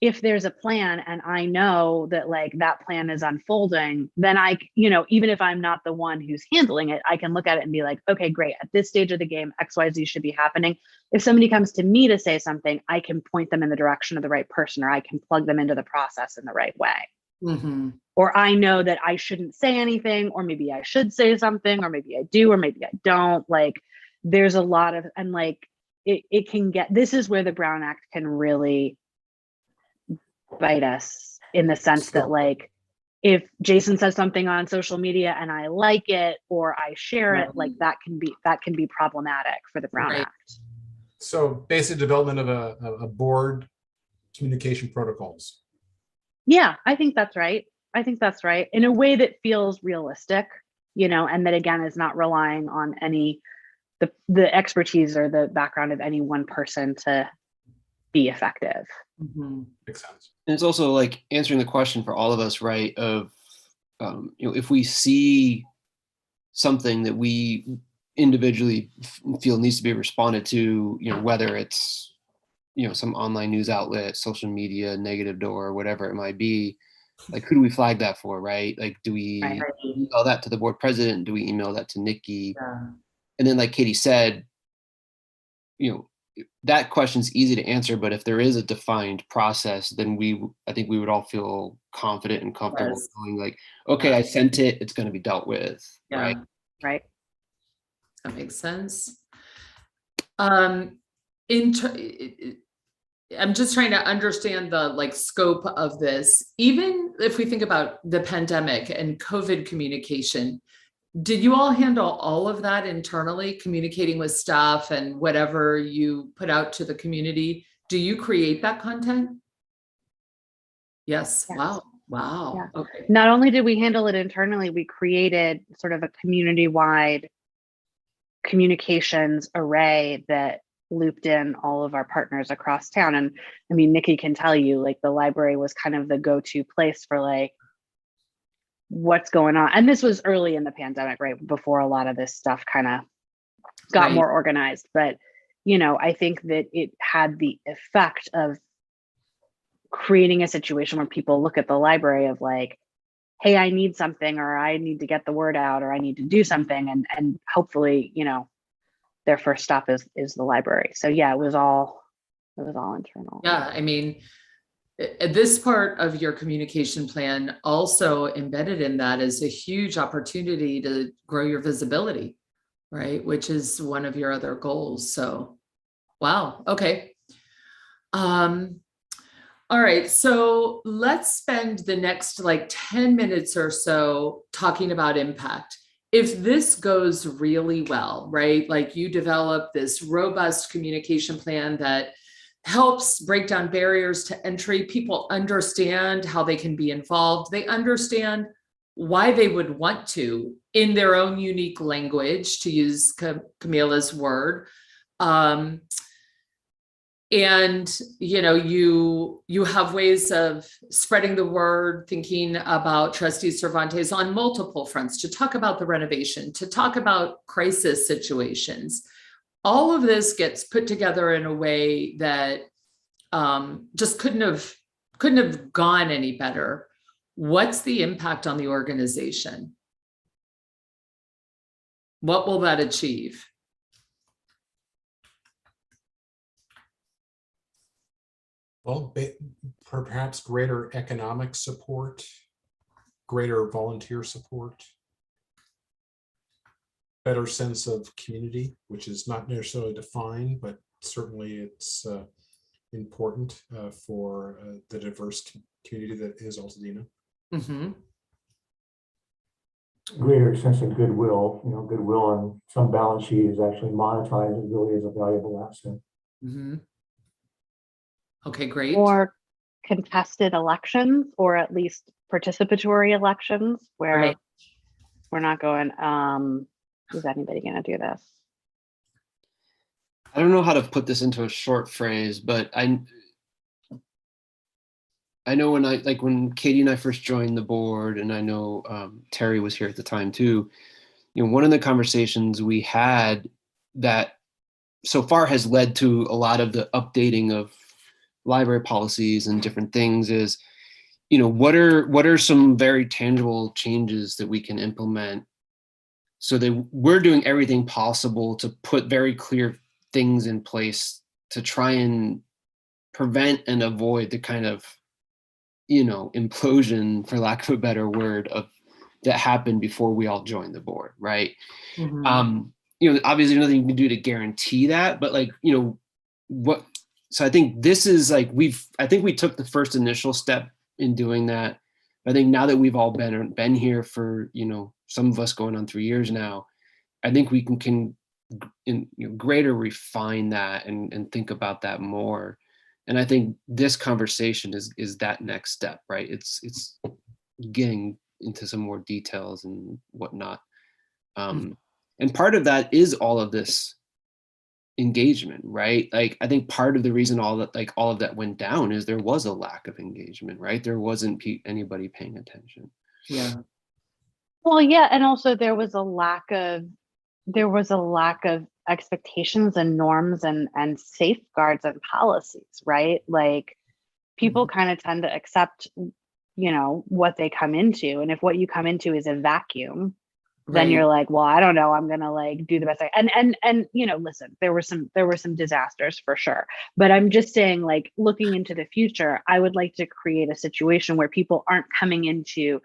if there's a plan and I know that like that plan is unfolding, then I, you know, even if I'm not the one who's handling it, I can look at it and be like, okay, great. At this stage of the game, XYZ should be happening. If somebody comes to me to say something, I can point them in the direction of the right person, or I can plug them into the process in the right way. Or I know that I shouldn't say anything, or maybe I should say something, or maybe I do, or maybe I don't. Like there's a lot of, and like it can get, this is where the Brown Act can really bite us, in the sense that like if Jason says something on social media and I like it or I share it, like that can be problematic for the Brown Act. So basic development of a board communication protocols. Yeah, I think that's right. I think that's right, in a way that feels realistic, you know, and that again is not relying on any the expertise or the background of any one person to be effective. Makes sense. And it's also like answering the question for all of us, right? Of, you know, if we see something that we individually feel needs to be responded to, you know, whether it's, you know, some online news outlet, social media, negative door, whatever it might be, like who do we flag that for, right? Like, do we email that to the board president? Do we email that to Nikki? And then like Katie said, you know, that question's easy to answer, but if there is a defined process, then I think we would all feel confident and comfortable going like, okay, I sent it, it's going to be dealt with. Right. That makes sense. I'm just trying to understand the like scope of this. Even if we think about the pandemic and COVID communication, did you all handle all of that internally, communicating with staff and whatever you put out to the community? Do you create that content? Yes. Wow. Yeah. Okay. Not only did we handle it internally, we created sort of a community-wide communications array that looped in all of our partners across town. And I mean, Nikki can tell you, like, the library was kind of the go-to place for like, what's going on. And this was early in the pandemic, right? Before a lot of this stuff kind of got Right. more organized. But, you know, I think that it had the effect of creating a situation where people look at the library of like, hey, I need something, or I need to get the word out, or I need to do something. And hopefully, you know, their first stop is the library. So yeah, it was all internal. Yeah, I mean, this part of your communication plan, also embedded in that, is a huge opportunity to grow your visibility, right? Which is one of your other goals. So, wow. Okay. All right. So let's spend the next like 10 minutes or so talking about impact. If this goes really well, right? Like you develop this robust communication plan that helps break down barriers to entry. People understand how they can be involved. They understand why they would want to, in their own unique language, to use Camila's word. And you know, you have ways of spreading the word, thinking about Trustee Cervantes on multiple fronts, to talk about the renovation, to talk about crisis situations. All of this gets put together in a way that just couldn't have gone any better. What's the impact on the organization? What will that achieve? Well, perhaps greater economic support, greater volunteer support, better sense of community, which is not necessarily defined, but certainly it's important for the diverse community that is Altadena. Mm-hmm. Greater sense of goodwill, you know, goodwill on some balance sheet is actually monetized. It really is a valuable asset. Mm-hmm. Okay, great. Or contested elections, or at least participatory elections, where Right. we're not going, is anybody going to do this? I don't know how to put this into a short phrase, but I know when Katie and I first joined the board, and I know Terry was here at the time too, you know, one of the conversations we had that so far has led to a lot of the updating of library policies and different things is, you know, what are some very tangible changes that we can implement so that we're doing everything possible to put very clear things in place to try and prevent and avoid the kind of, you know, implosion, for lack of a better word, of that happened before we all joined the board, right? Mm-hmm. You know, obviously nothing you can do to guarantee that, but like, you know, what, so I think this is like, I think we took the first initial step in doing that. I think now that we've all been here for, you know, some of us going on 3 years now, I think we can you know, greater refine that and think about that more. And I think this conversation is that next step, right? It's getting into some more details and whatnot. And part of that is all of this engagement, right? Like, I think part of the reason all of that went down is there was a lack of engagement, right? There wasn't anybody paying attention. Yeah. Well, yeah, and also there was a lack of expectations and norms and safeguards and policies, right? Like, people kind of tend to accept, you know, what they come into, and if what you come into is a vacuum, then you're like, well, I don't know, I'm gonna like do the best and you know, listen, there were some disasters for sure, but I'm just saying, like, looking into the future, I would like to create a situation where people aren't coming into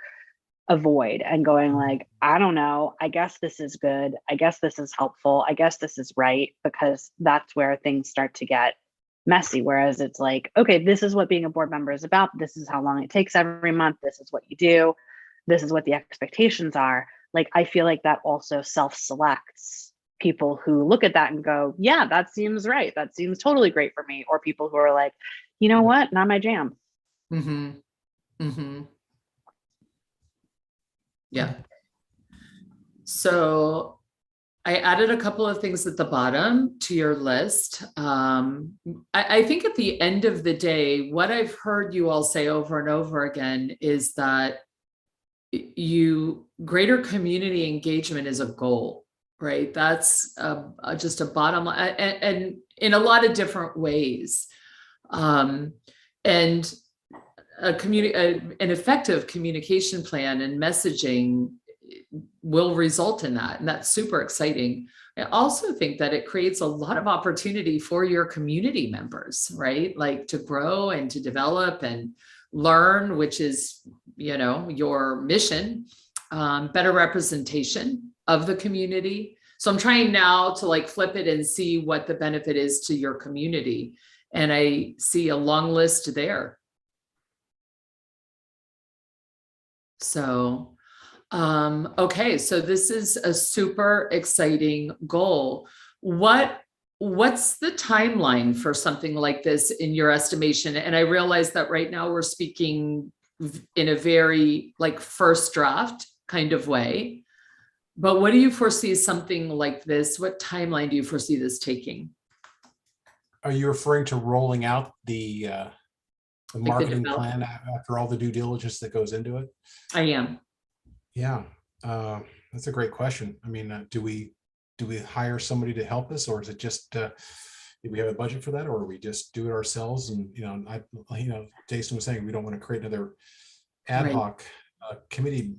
a void and going like, I don't know, I guess this is good, I guess this is helpful, I guess this is right, because that's where things start to get messy. Whereas it's like, okay, this is what being a board member is about, this is how long it takes every month, this is what you do, this is what the expectations are. Like, I feel like that also self-selects people who look at that and go, yeah, that seems right, that seems totally great for me, or people who are like, you know what, not my jam. Mm-hmm. Mm-hmm. Yeah. So I added a couple of things at the bottom to your list. I think at the end of the day, what I've heard you all say over and over again is that greater community engagement is a goal, right? That's just a bottom line, and in a lot of different ways. And an effective communication plan and messaging will result in that. And that's super exciting. I also think that it creates a lot of opportunity for your community members, right? Like to grow and to develop and learn, which is, your mission, better representation of the community. So I'm trying now to like flip it and see what the benefit is to your community. And I see a long list there. So, okay, so this is a super exciting goal. What's the timeline for something like this in your estimation? And I realize that right now we're speaking in a very like first draft kind of way, but what do you foresee something like this? What timeline do you foresee this taking? Are you referring to rolling out the marketing plan after all the due diligence that goes into it? I am. Yeah, that's a great question. I mean, do we hire somebody to help us, or is it just do we have a budget for that, or we just do it ourselves? And Jason was saying we don't want to create another ad hoc committee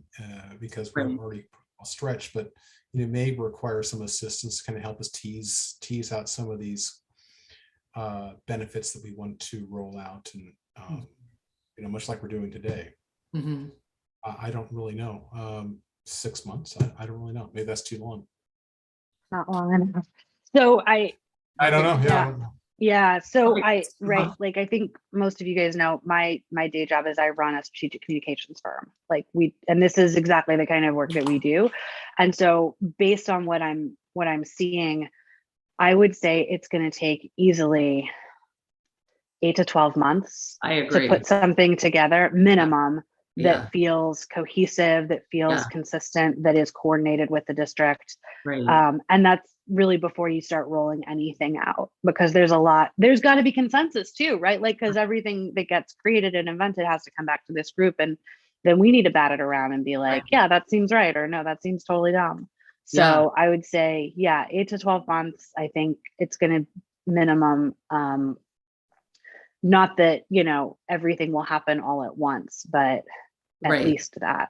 because we're already stretched, but it may require some assistance to kind of help us tease out some of these benefits that we want to roll out, and much like we're doing today. Mm-hmm. I don't really know. 6 months. I don't really know. Maybe that's too long. Not long enough. So I don't know. Yeah. Yeah. So Okay. like I think most of you guys know my day job is I run a strategic communications firm. And this is exactly the kind of work that we do. And so based on what I'm seeing, I would say it's going to take easily 8 to 12 months I agree. to put something together, minimum, Yeah. that feels cohesive, that feels consistent, that is coordinated with the district. Right. And that's really before you start rolling anything out, because there's got to be consensus too, right? Like, because everything that gets created and invented has to come back to this group, and then we need to bat it around and be like, yeah, that seems right, or no, that seems totally dumb. So I would say, 8 to 12 months. I think it's going to minimum, not that, everything will happen all at once, but at least that.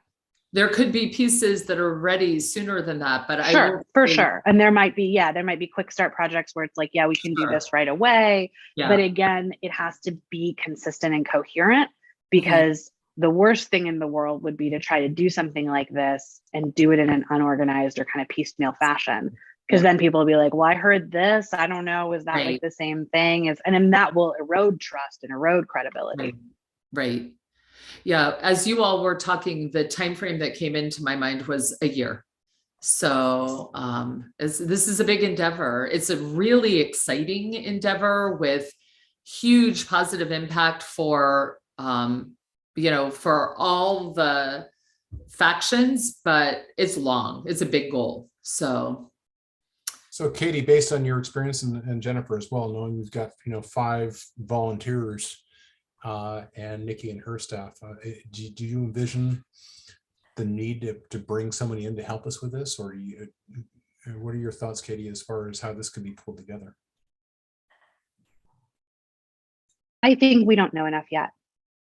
There could be pieces that are ready sooner than that, but sure. And there might be quick start projects where it's like, we can do this right away. Yeah. But again, it has to be consistent and coherent, because the worst thing in the world would be to try to do something like this and do it in an unorganized or kind of piecemeal fashion. Because then people will be like, well, I heard this, I don't know, is that like the same thing? And then that will erode trust and erode credibility. Right. Yeah. As you all were talking, the time frame that came into my mind was a year. So this is a big endeavor. It's a really exciting endeavor with huge positive impact for, for all the factions, but it's long. It's a big goal. So Katie, based on your experience, and Jennifer as well, knowing we've got 5 volunteers and Nikki and her staff, do you envision the need to bring somebody in to help us with this, or what are your thoughts, Katie, as far as how this could be pulled together? I think we don't know enough yet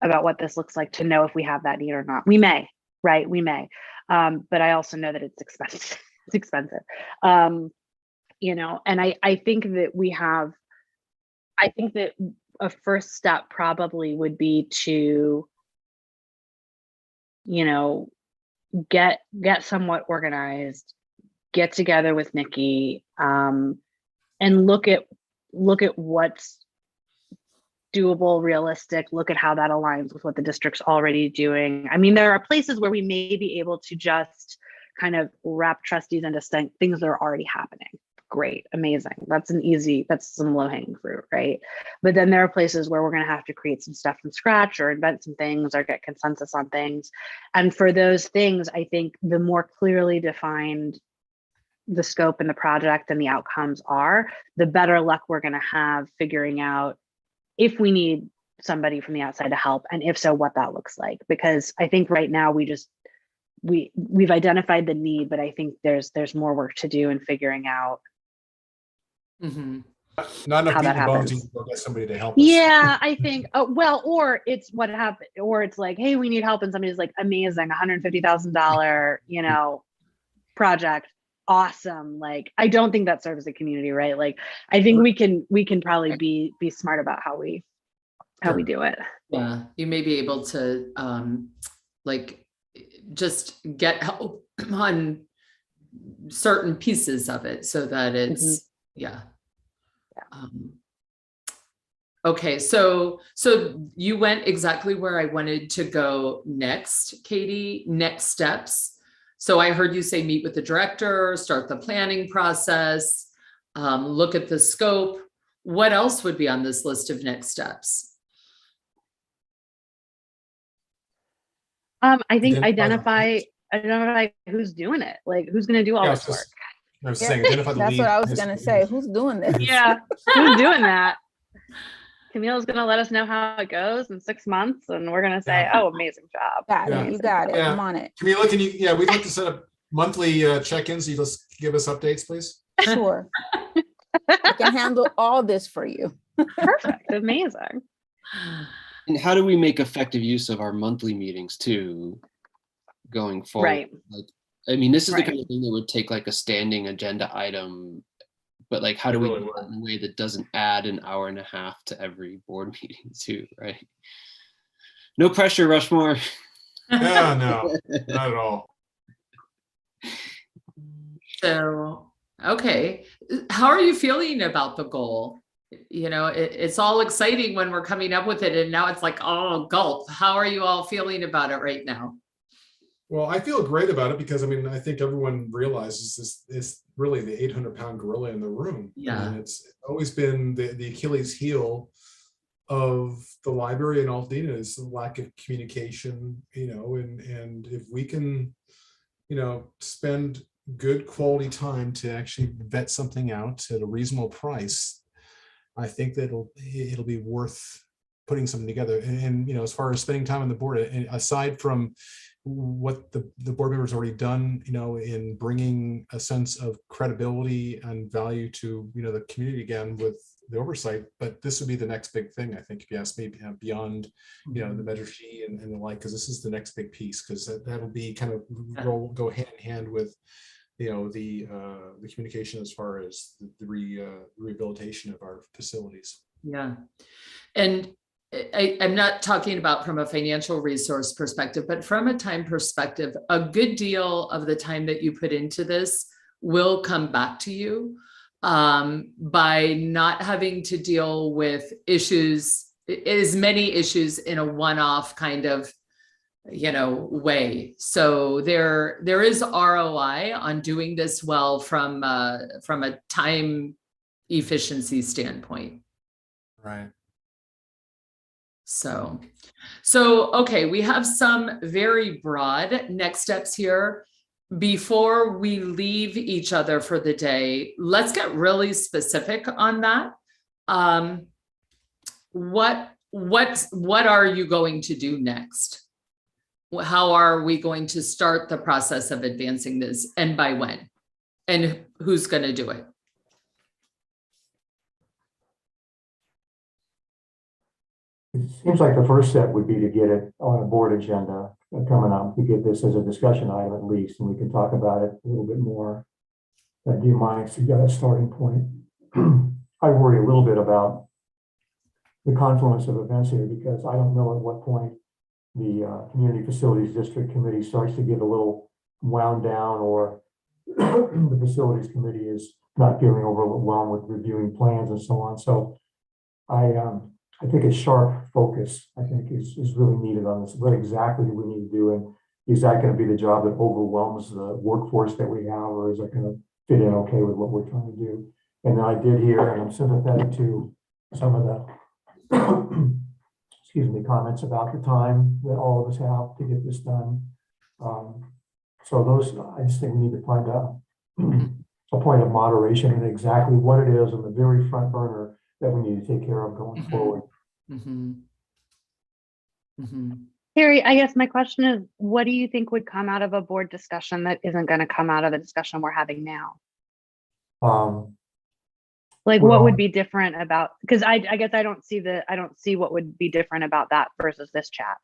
about what this looks like to know if we have that need or not. We may, right? We may, but I also know that it's expensive. It's expensive. And I think that I think that a first step probably would be to, get somewhat organized, get together with Nikki, and look at what's doable, realistic, look at how that aligns with what the district's already doing. I mean, there are places where we may be able to just kind of wrap trustees into things that are already happening. Great, amazing. That's some low-hanging fruit, right? But then there are places where we're going to have to create some stuff from scratch, or invent some things, or get consensus on things. And for those things, I think the more clearly defined the scope and the project and the outcomes are, the better luck we're going to have figuring out if we need somebody from the outside to help, and if so, what that looks like. Because I think right now we've identified the need, but I think there's more work to do in figuring out Not enough how meat that in the bones, happens. you can go get somebody to help us. Yeah, I think, well, or it's what happened, or it's like, hey, we need help, and somebody's like, amazing, $150,000, you know, project, awesome. Like, I don't think that serves the community, right? Like, I think we can probably be smart about how we do it. Yeah, you may be able to like just get help on certain pieces of it so that it's okay, so you went exactly where I wanted to go next, Katie. Next steps. So I heard you say meet with the director, start the planning process, look at the scope. What else would be on this list of next steps? I think identify who's doing it, like who's going to do all this work. I was saying, identify the That's lead. what I was going to say. Who's doing this? Yeah, who's doing that? Camille's going to let us know how it goes in 6 months, and we're going to say, oh, amazing job. Got it. You got it. Yeah. I'm on it. Camila, can you, we'd like to set up monthly check-ins. You just give us updates, please. Sure. I can handle all this for you. Perfect. Amazing. And how do we make effective use of our monthly meetings too, going forward? Right. Like, I mean, this is the kind of thing that would take like a standing agenda item, but like, how do we do that in a way that doesn't add an hour and a half to every board meeting too, right? No pressure, Rushmore. Yeah, no, not at all. So, okay. How are you feeling about the goal? You know, it's all exciting when we're coming up with it, and now it's like, oh, gulp. How are you all feeling about it right now? Well, I feel great about it because, I mean, I think everyone realizes this is really the 800-pound gorilla in the room. Yeah. And it's always been the Achilles heel of the library and Altadena is the lack of communication, you know, and if we can, you know, spend good quality time to actually vet something out at a reasonable price, I think that it'll be worth putting something together. And you know, as far as spending time on the board, and aside from what the board members already done, you know, in bringing a sense of credibility and value to, you know, the community again with the oversight, but this would be the next big thing, I think, if you ask me, beyond, you know, the measure fee and the like, because this is the next big piece, because that'll be kind of go hand in hand with, you know, the communication as far as the rehabilitation of our facilities. Yeah. And I'm not talking about from a financial resource perspective, but from a time perspective, a good deal of the time that you put into this will come back to you by not having to deal with issues, as many issues in a one-off kind of, you know, way. So there is ROI on doing this well from a time efficiency standpoint. Right. So okay, we have some very broad next steps here. Before we leave each other for the day, let's get really specific on that. What are you going to do next? How are we going to start the process of advancing this, and by when? And who's going to do it? It seems like the first step would be to get it on a board agenda coming up, to get this as a discussion item at least, and we can talk about it a little bit more. Do you mind if you got a starting point? I worry a little bit about the confluence of events here, because I don't know at what point the Community Facilities District Committee starts to get a little wound down, or the Facilities Committee is not feeling overwhelmed with reviewing plans and so on. So I think a sharp focus, I think, is really needed on this. What exactly do we need to do? And is that going to be the job that overwhelms the workforce that we have, or is that going to fit in okay with what we're trying to do? And I did hear, and I'm sympathetic to some of the excuse me, comments about the time that all of us have to get this done. So those, I just think we need to find out a point of moderation and exactly what it is on the very front burner that we need to take care of going forward. Terry, I guess my question is, what do you think would come out of a board discussion that isn't going to come out of the discussion we're having now? Like, what would be different about, because I guess I don't see what would be different about that versus this chat.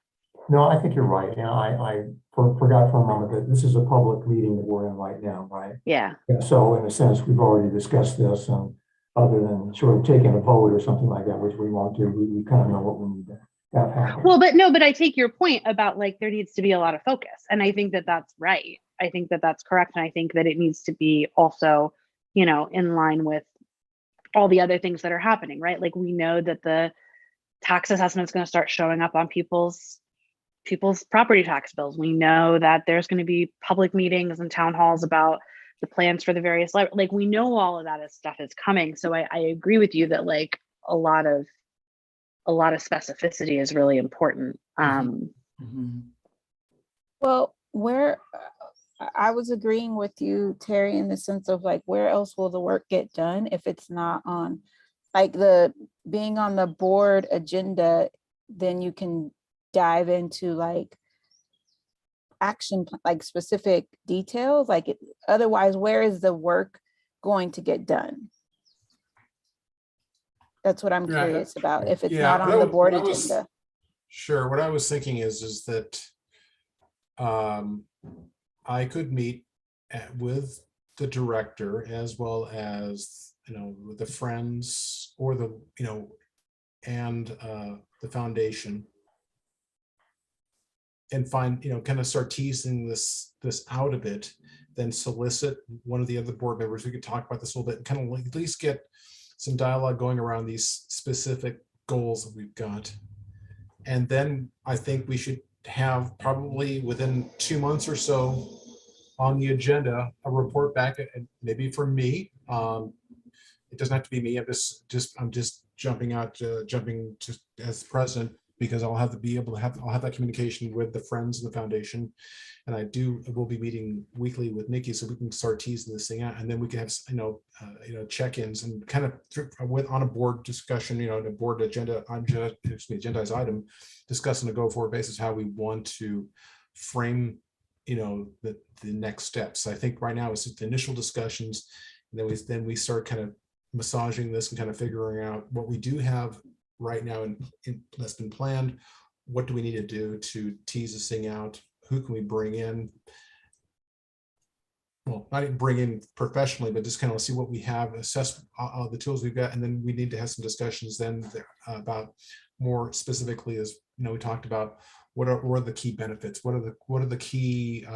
No, I think you're right. And I forgot for a moment that this is a public meeting that we're in right now, right? Yeah. So in a sense, we've already discussed this, and other than sort of taking a vote or something like that, which we won't do, we kind of know what we need to have happen. Well, but I take your point about like, there needs to be a lot of focus. And I think that that's right. I think that that's correct. And I think that it needs to be also, you know, in line with all the other things that are happening, right? Like, we know that the tax assessment is going to start showing up on people's property tax bills. We know that there's going to be public meetings and town halls about the plans for the various, like, we know all of that stuff is coming. So I agree with you that like a lot of specificity is really important. Well, where I was agreeing with you, Terry, in the sense of like, where else will the work get done if it's not on, like, the being on the board agenda? Then you can dive into like action, like specific details. Like, otherwise, where is the work going to get done? That's what I'm curious about. If it's not on the board agenda. Sure. What I was thinking is that I could meet with the director as well as, you know, with the friends or the, you know, and the foundation, and find, you know, kind of start teasing this out a bit, then solicit one of the other board members. We could talk about this a little bit and kind of at least get some dialogue going around these specific goals that we've got. And then I think we should have probably within 2 months or so on the agenda, a report back, and maybe from me. It doesn't have to be me. I'm just jumping as president, because I'll have that communication with the friends and the foundation. And we'll be meeting weekly with Nikki, so we can start teasing this thing out, and then we can have, check-ins and kind of on a board discussion, in a board agenda, agendized item, discuss on a go-forward basis how we want to frame, the next steps. I think right now it's just the initial discussions, and then we start kind of massaging this and kind of figuring out what we do have right now and that's been planned. What do we need to do to tease this thing out? Who can we bring in? Well, not even bring in professionally, but just kind of see what we have, assess the tools we've got, and then we need to have some discussions then about more specifically, as we talked about, what are the key benefits? What are the key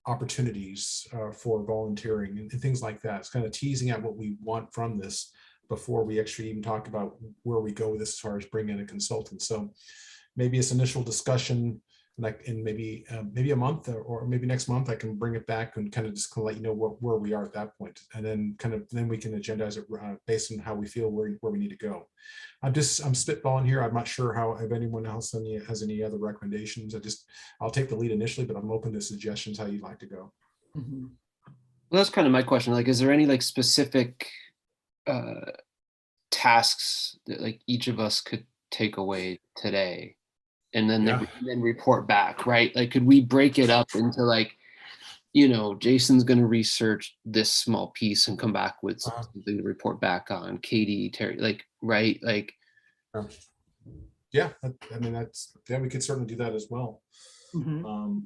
opportunities for volunteering and things like that. It's kind of teasing out what we want from this before we actually even talk about where we go with this as far as bringing in a consultant. So maybe it's initial discussion, like in maybe a month or maybe next month, I can bring it back and kind of just let you know where we are at that point. And then we can agendize it based on how we feel where we need to go. I'm spitballing here. I'm not sure if anyone else has any other recommendations. I'll take the lead initially, but I'm open to suggestions how you'd like to go. Mm-hmm. Well, that's kind of my question. Like, is there any like specific tasks that like each of us could take away today and then then report back, right? Like, could we break it up into like, Jason's going to research this small piece and come back with something to report back on. Katie, Terry, like, right? Like, yeah, I mean, we could certainly do that as well. Mm-hmm.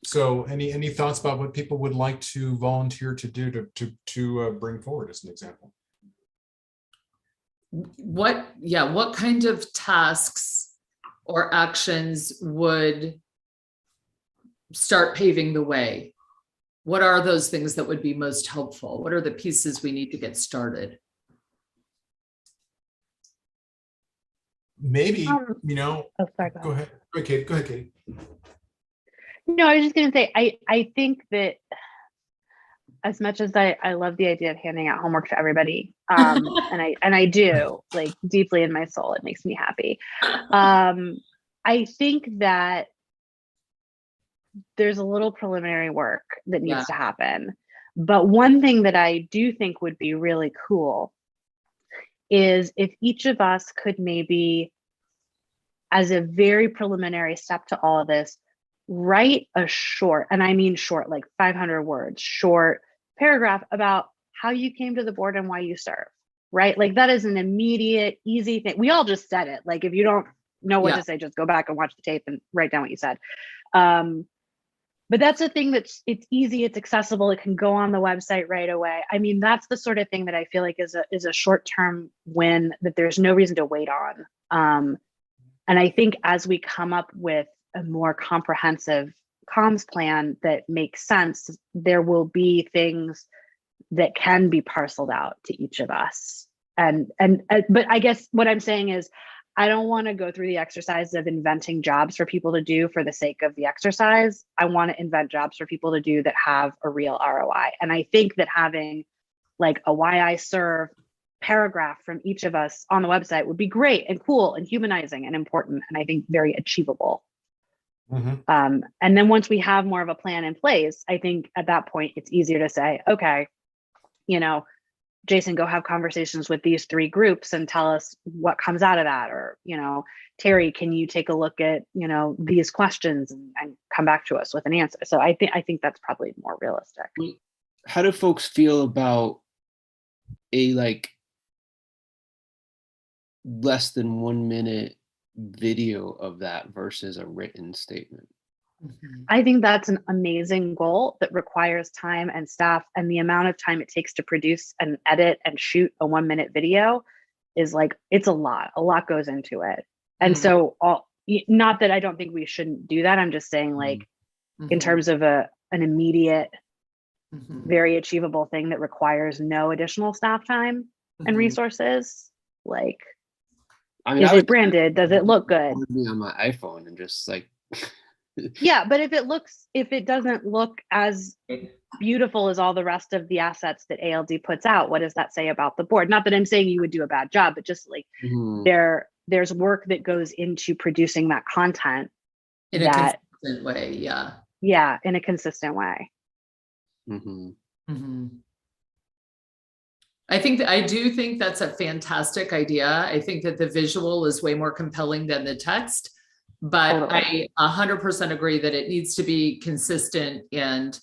So any thoughts about what people would like to volunteer to do to bring forward as an example? What kind of tasks or actions would start paving the way? What are those things that would be most helpful? What are the pieces we need to get started? Maybe, Oh, sorry, go ahead. Go ahead, Katie. No, I was just going to say, I think that as much as I love the idea of handing out homework to everybody, and I do, like, deeply in my soul, it makes me happy. I think that there's a little preliminary work that needs to happen. But one thing that I do think would be really cool is if each of us could maybe, as a very preliminary step to all of this, write a short, and I mean short, like 500 words, short paragraph about how you came to the board and why you serve, right? Like that is an immediate, easy thing. We all just said it. Like if you don't know what to say, just go back and watch the tape and write down what you said. But that's a thing it's easy, it's accessible, it can go on the website right away. I mean, that's the sort of thing that I feel like is a short-term win that there's no reason to wait on. And I think as we come up with a more comprehensive comms plan that makes sense, there will be things that can be parceled out to each of us. But I guess what I'm saying is, I don't want to go through the exercise of inventing jobs for people to do for the sake of the exercise. I want to invent jobs for people to do that have a real ROI. And I think that having like a why I serve paragraph from each of us on the website would be great and cool and humanizing and important, and I think very achievable. And then once we have more of a plan in place, I think at that point it's easier to say, okay, you know, Jason, go have conversations with these 3 groups and tell us what comes out of that. Or, you know, Terry, can you take a look at, you know, these questions and come back to us with an answer? So I think that's probably more realistic. How do folks feel about a like less than 1 minute video of that versus a written statement? I think that's an amazing goal that requires time and staff, and the amount of time it takes to produce and edit and shoot a 1 minute video is like, it's a lot goes into it. And so not that I don't think we shouldn't do that. I'm just saying like in terms of an immediate, very achievable thing that requires no additional staff time and resources, like, I mean, is it branded? Does it look good? On my iPhone and just like yeah, but if it doesn't look as beautiful as all the rest of the assets that ALD puts out, what does that say about the board? Not that I'm saying you would do a bad job, but just like there's work that goes into producing that content in a consistent way. Yeah, in a consistent way. I do think that's a fantastic idea. I think that the visual is way more compelling than the text. But I 100% agree that it needs to be consistent, and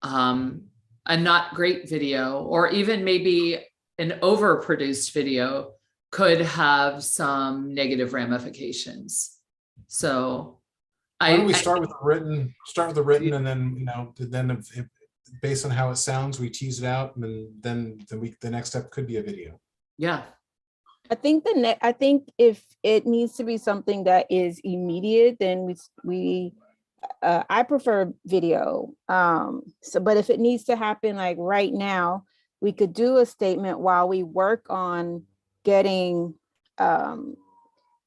a not great video, or even maybe an overproduced video, could have some negative ramifications. So why don't we start with the written, and then, you know, then if based on how it sounds, we tease it out, and then the next step could be a video. Yeah. I think I think if it needs to be something that is immediate, then I prefer video. But if it needs to happen like right now, we could do a statement while we work on getting, you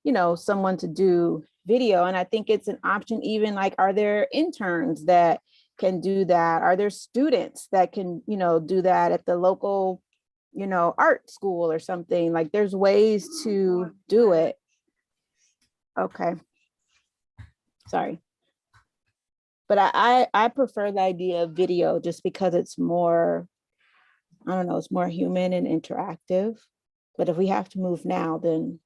know, someone to do video. And I think it's an option. Even like, are there interns that can do that? Are there students that can, you know, do that at the local, you know, art school or something? Like there's ways to do it. Okay. Sorry. But I prefer the idea of video just because it's more, I don't know, it's more human and interactive. But if we have to move now, then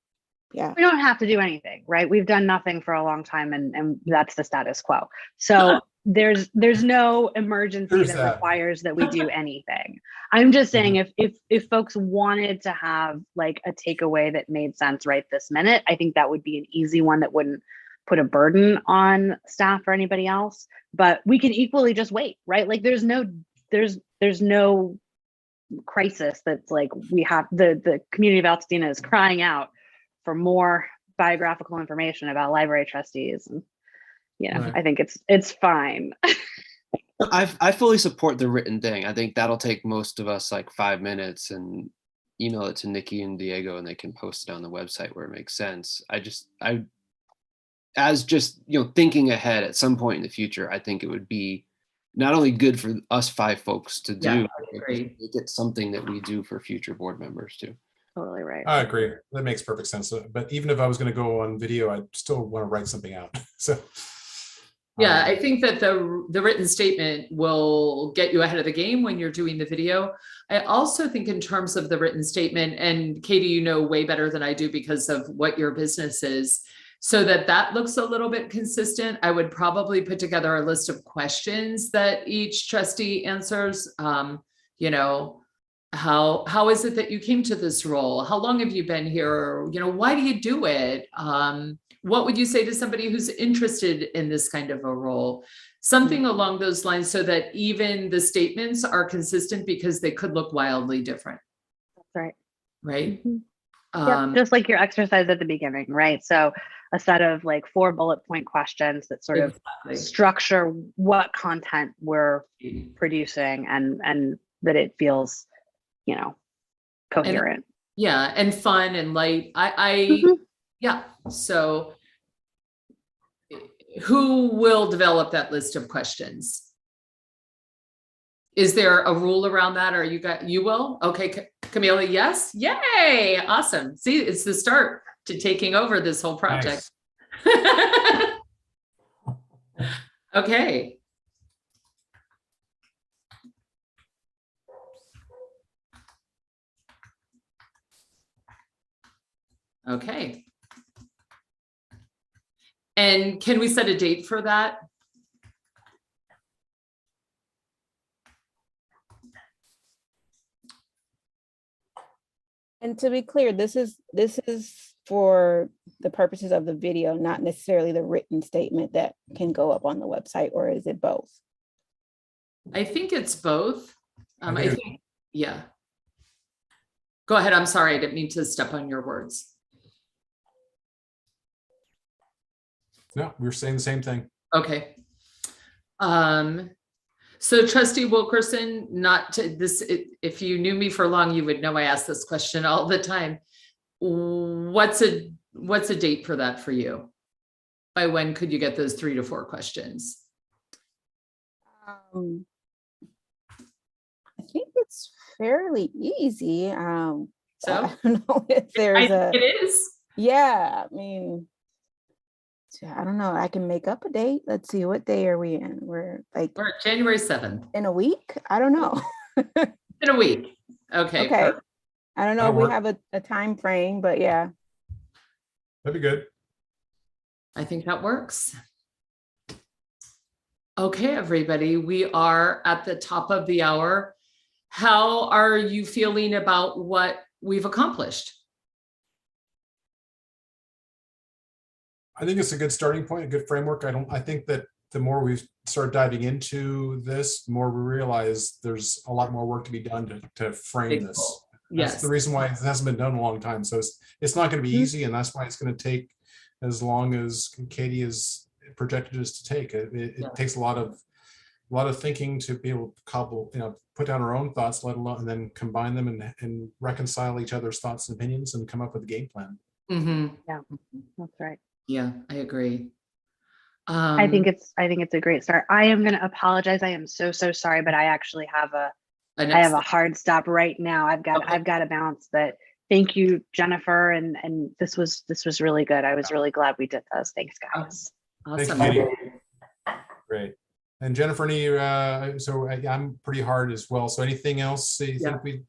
yeah. We don't have to do anything, right? We've done nothing for a long time, and that's the status quo. So there's no emergency that requires that we do anything. I'm just saying if folks wanted to have like a takeaway that made sense right this minute, I think that would be an easy one that wouldn't put a burden on staff or anybody else. But we can equally just wait, right? Like there's no crisis that's like we have the community of Altadena is crying out for more biographical information about library trustees. And, you know, I think it's fine. I fully support the written thing. I think that'll take most of us like 5 minutes, and email it to Nikki and Diego, and they can post it on the website where it makes sense. As just, you know, thinking ahead at some point in the future, I think it would be not only good for us 5 folks to do, make it something that we do for future board members too. Totally right. I agree. That makes perfect sense. But even if I was going to go on video, I still want to write something out. So Yeah, I think that the written statement will get you ahead of the game when you're doing the video. I also think in terms of the written statement, and Katie, you know way better than I do because of what your business is, so that looks a little bit consistent. I would probably put together a list of questions that each trustee answers. You know, how is it that you came to this role? How long have you been here? You know, why do you do it? What would you say to somebody who's interested in this kind of a role? Something along those lines, so that even the statements are consistent, because they could look wildly different. That's right. Right. Yep, just like your exercise at the beginning, right? So a set of like 4 bullet point questions that sort of structure what content we're producing, and that it feels, you know, coherent. And fun and light. Yeah. So who will develop that list of questions? Is there a rule around that? Or you will? Okay, Camila, yes. Yay. Awesome. See, it's the start to taking over this whole project. Nice. Okay. Okay. And can we set a date for that? And to be clear, this is for the purposes of the video, not necessarily the written statement that can go up on the website, or is it both? I think it's both. I think, yeah. Go ahead. I'm sorry. I didn't mean to step on your words. No, we were saying the same thing. Okay. So Trustee Wilkerson, if you knew me for long, you would know I ask this question all the time. What's a date for that for you? By when could you get those 3 to 4 questions? I think it's fairly easy. So I don't know if there's it is. Yeah, I mean, I don't know. I can make up a date. Let's see, what day are we in? We're January 7th. In a week? I don't know. In a week. Okay. Okay. Perfect. I don't know if we have a time frame, but yeah. That'd be good. I think that works. Okay, everybody, we are at the top of the hour. How are you feeling about what we've accomplished? I think it's a good starting point, a good framework. I think that the more we start diving into this, the more we realize there's a lot more work to be done to frame this. Yes. That's the reason why it hasn't been done in a long time. So it's not going to be easy, and that's why it's going to take as long as Katie has projected us to take. It takes a lot of thinking to be able to cobble, put down our own thoughts, let alone, and then combine them and reconcile each other's thoughts and opinions and come up with a game plan. Mm-hmm. Yeah, that's right. Yeah, I agree. I think it's a great start. I am going to apologize. I am so sorry, but I actually have a hard stop right now. I've got to bounce. But thank you, Jennifer, and this was really good. I was really glad we did this. Thanks, guys. Awesome. Thank you, Katie. Great. And Jennifer, so I'm pretty hard as well. So anything else you think we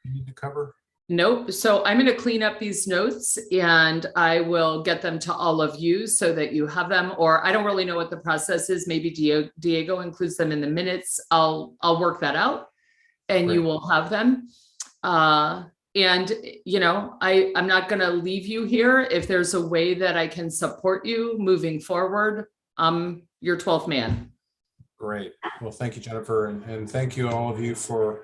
need to cover? Nope. So I'm going to clean up these notes and I will get them to all of you so that you have them, or I don't really know what the process is. Maybe Diego includes them in the minutes. I'll work that out and you will have them. And I'm not going to leave you here. If there's a way that I can support you moving forward, I'm your 12th man. Great. Well, thank you, Jennifer. And thank you all of you for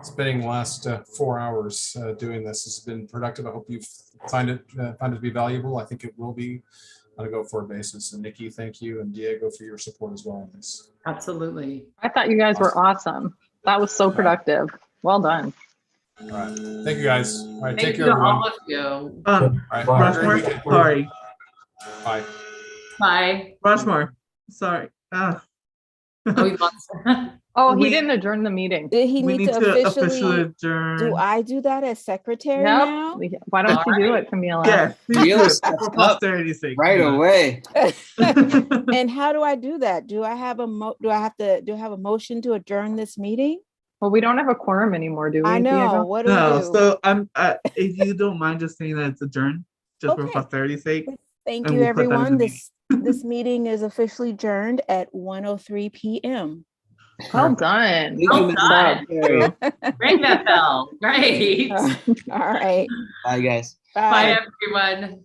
spending the last 4 hours doing this. This has been productive. I hope you've find it to be valuable. I think it will be on a go-forward basis. And Nikki, thank you, and Diego for your support as well on this. Absolutely. I thought you guys were awesome. That was so productive. Well done. All right. Thank you, guys. All right. Thank take care, you, everyone. all of you. All right. Rushmore, sorry. Bye. Bye. Rushmore, sorry. Oh, we lost. Oh, he We- didn't adjourn the meeting. Did he We need to officially, adjourn. do I do that as secretary Yep. now? Why don't you do it, Camila? Yes, please Real do it stuff for up. posterity's sake. Right come on. away. And how do I do that? Do I have a motion to adjourn this meeting? Well, we don't have a quorum anymore, do we, I know, Diego? what do we No, do? so if you don't mind just saying that it's adjourned, just for Okay. posterity's sake. Thank and you, we'll put that in the everyone. meeting. This meeting is officially adjourned at 1:03 p.m. Well done. Thank you, Well Mrs. done. Secretary. Great, Bethel. Great. All right. Bye, guys. Bye, everyone.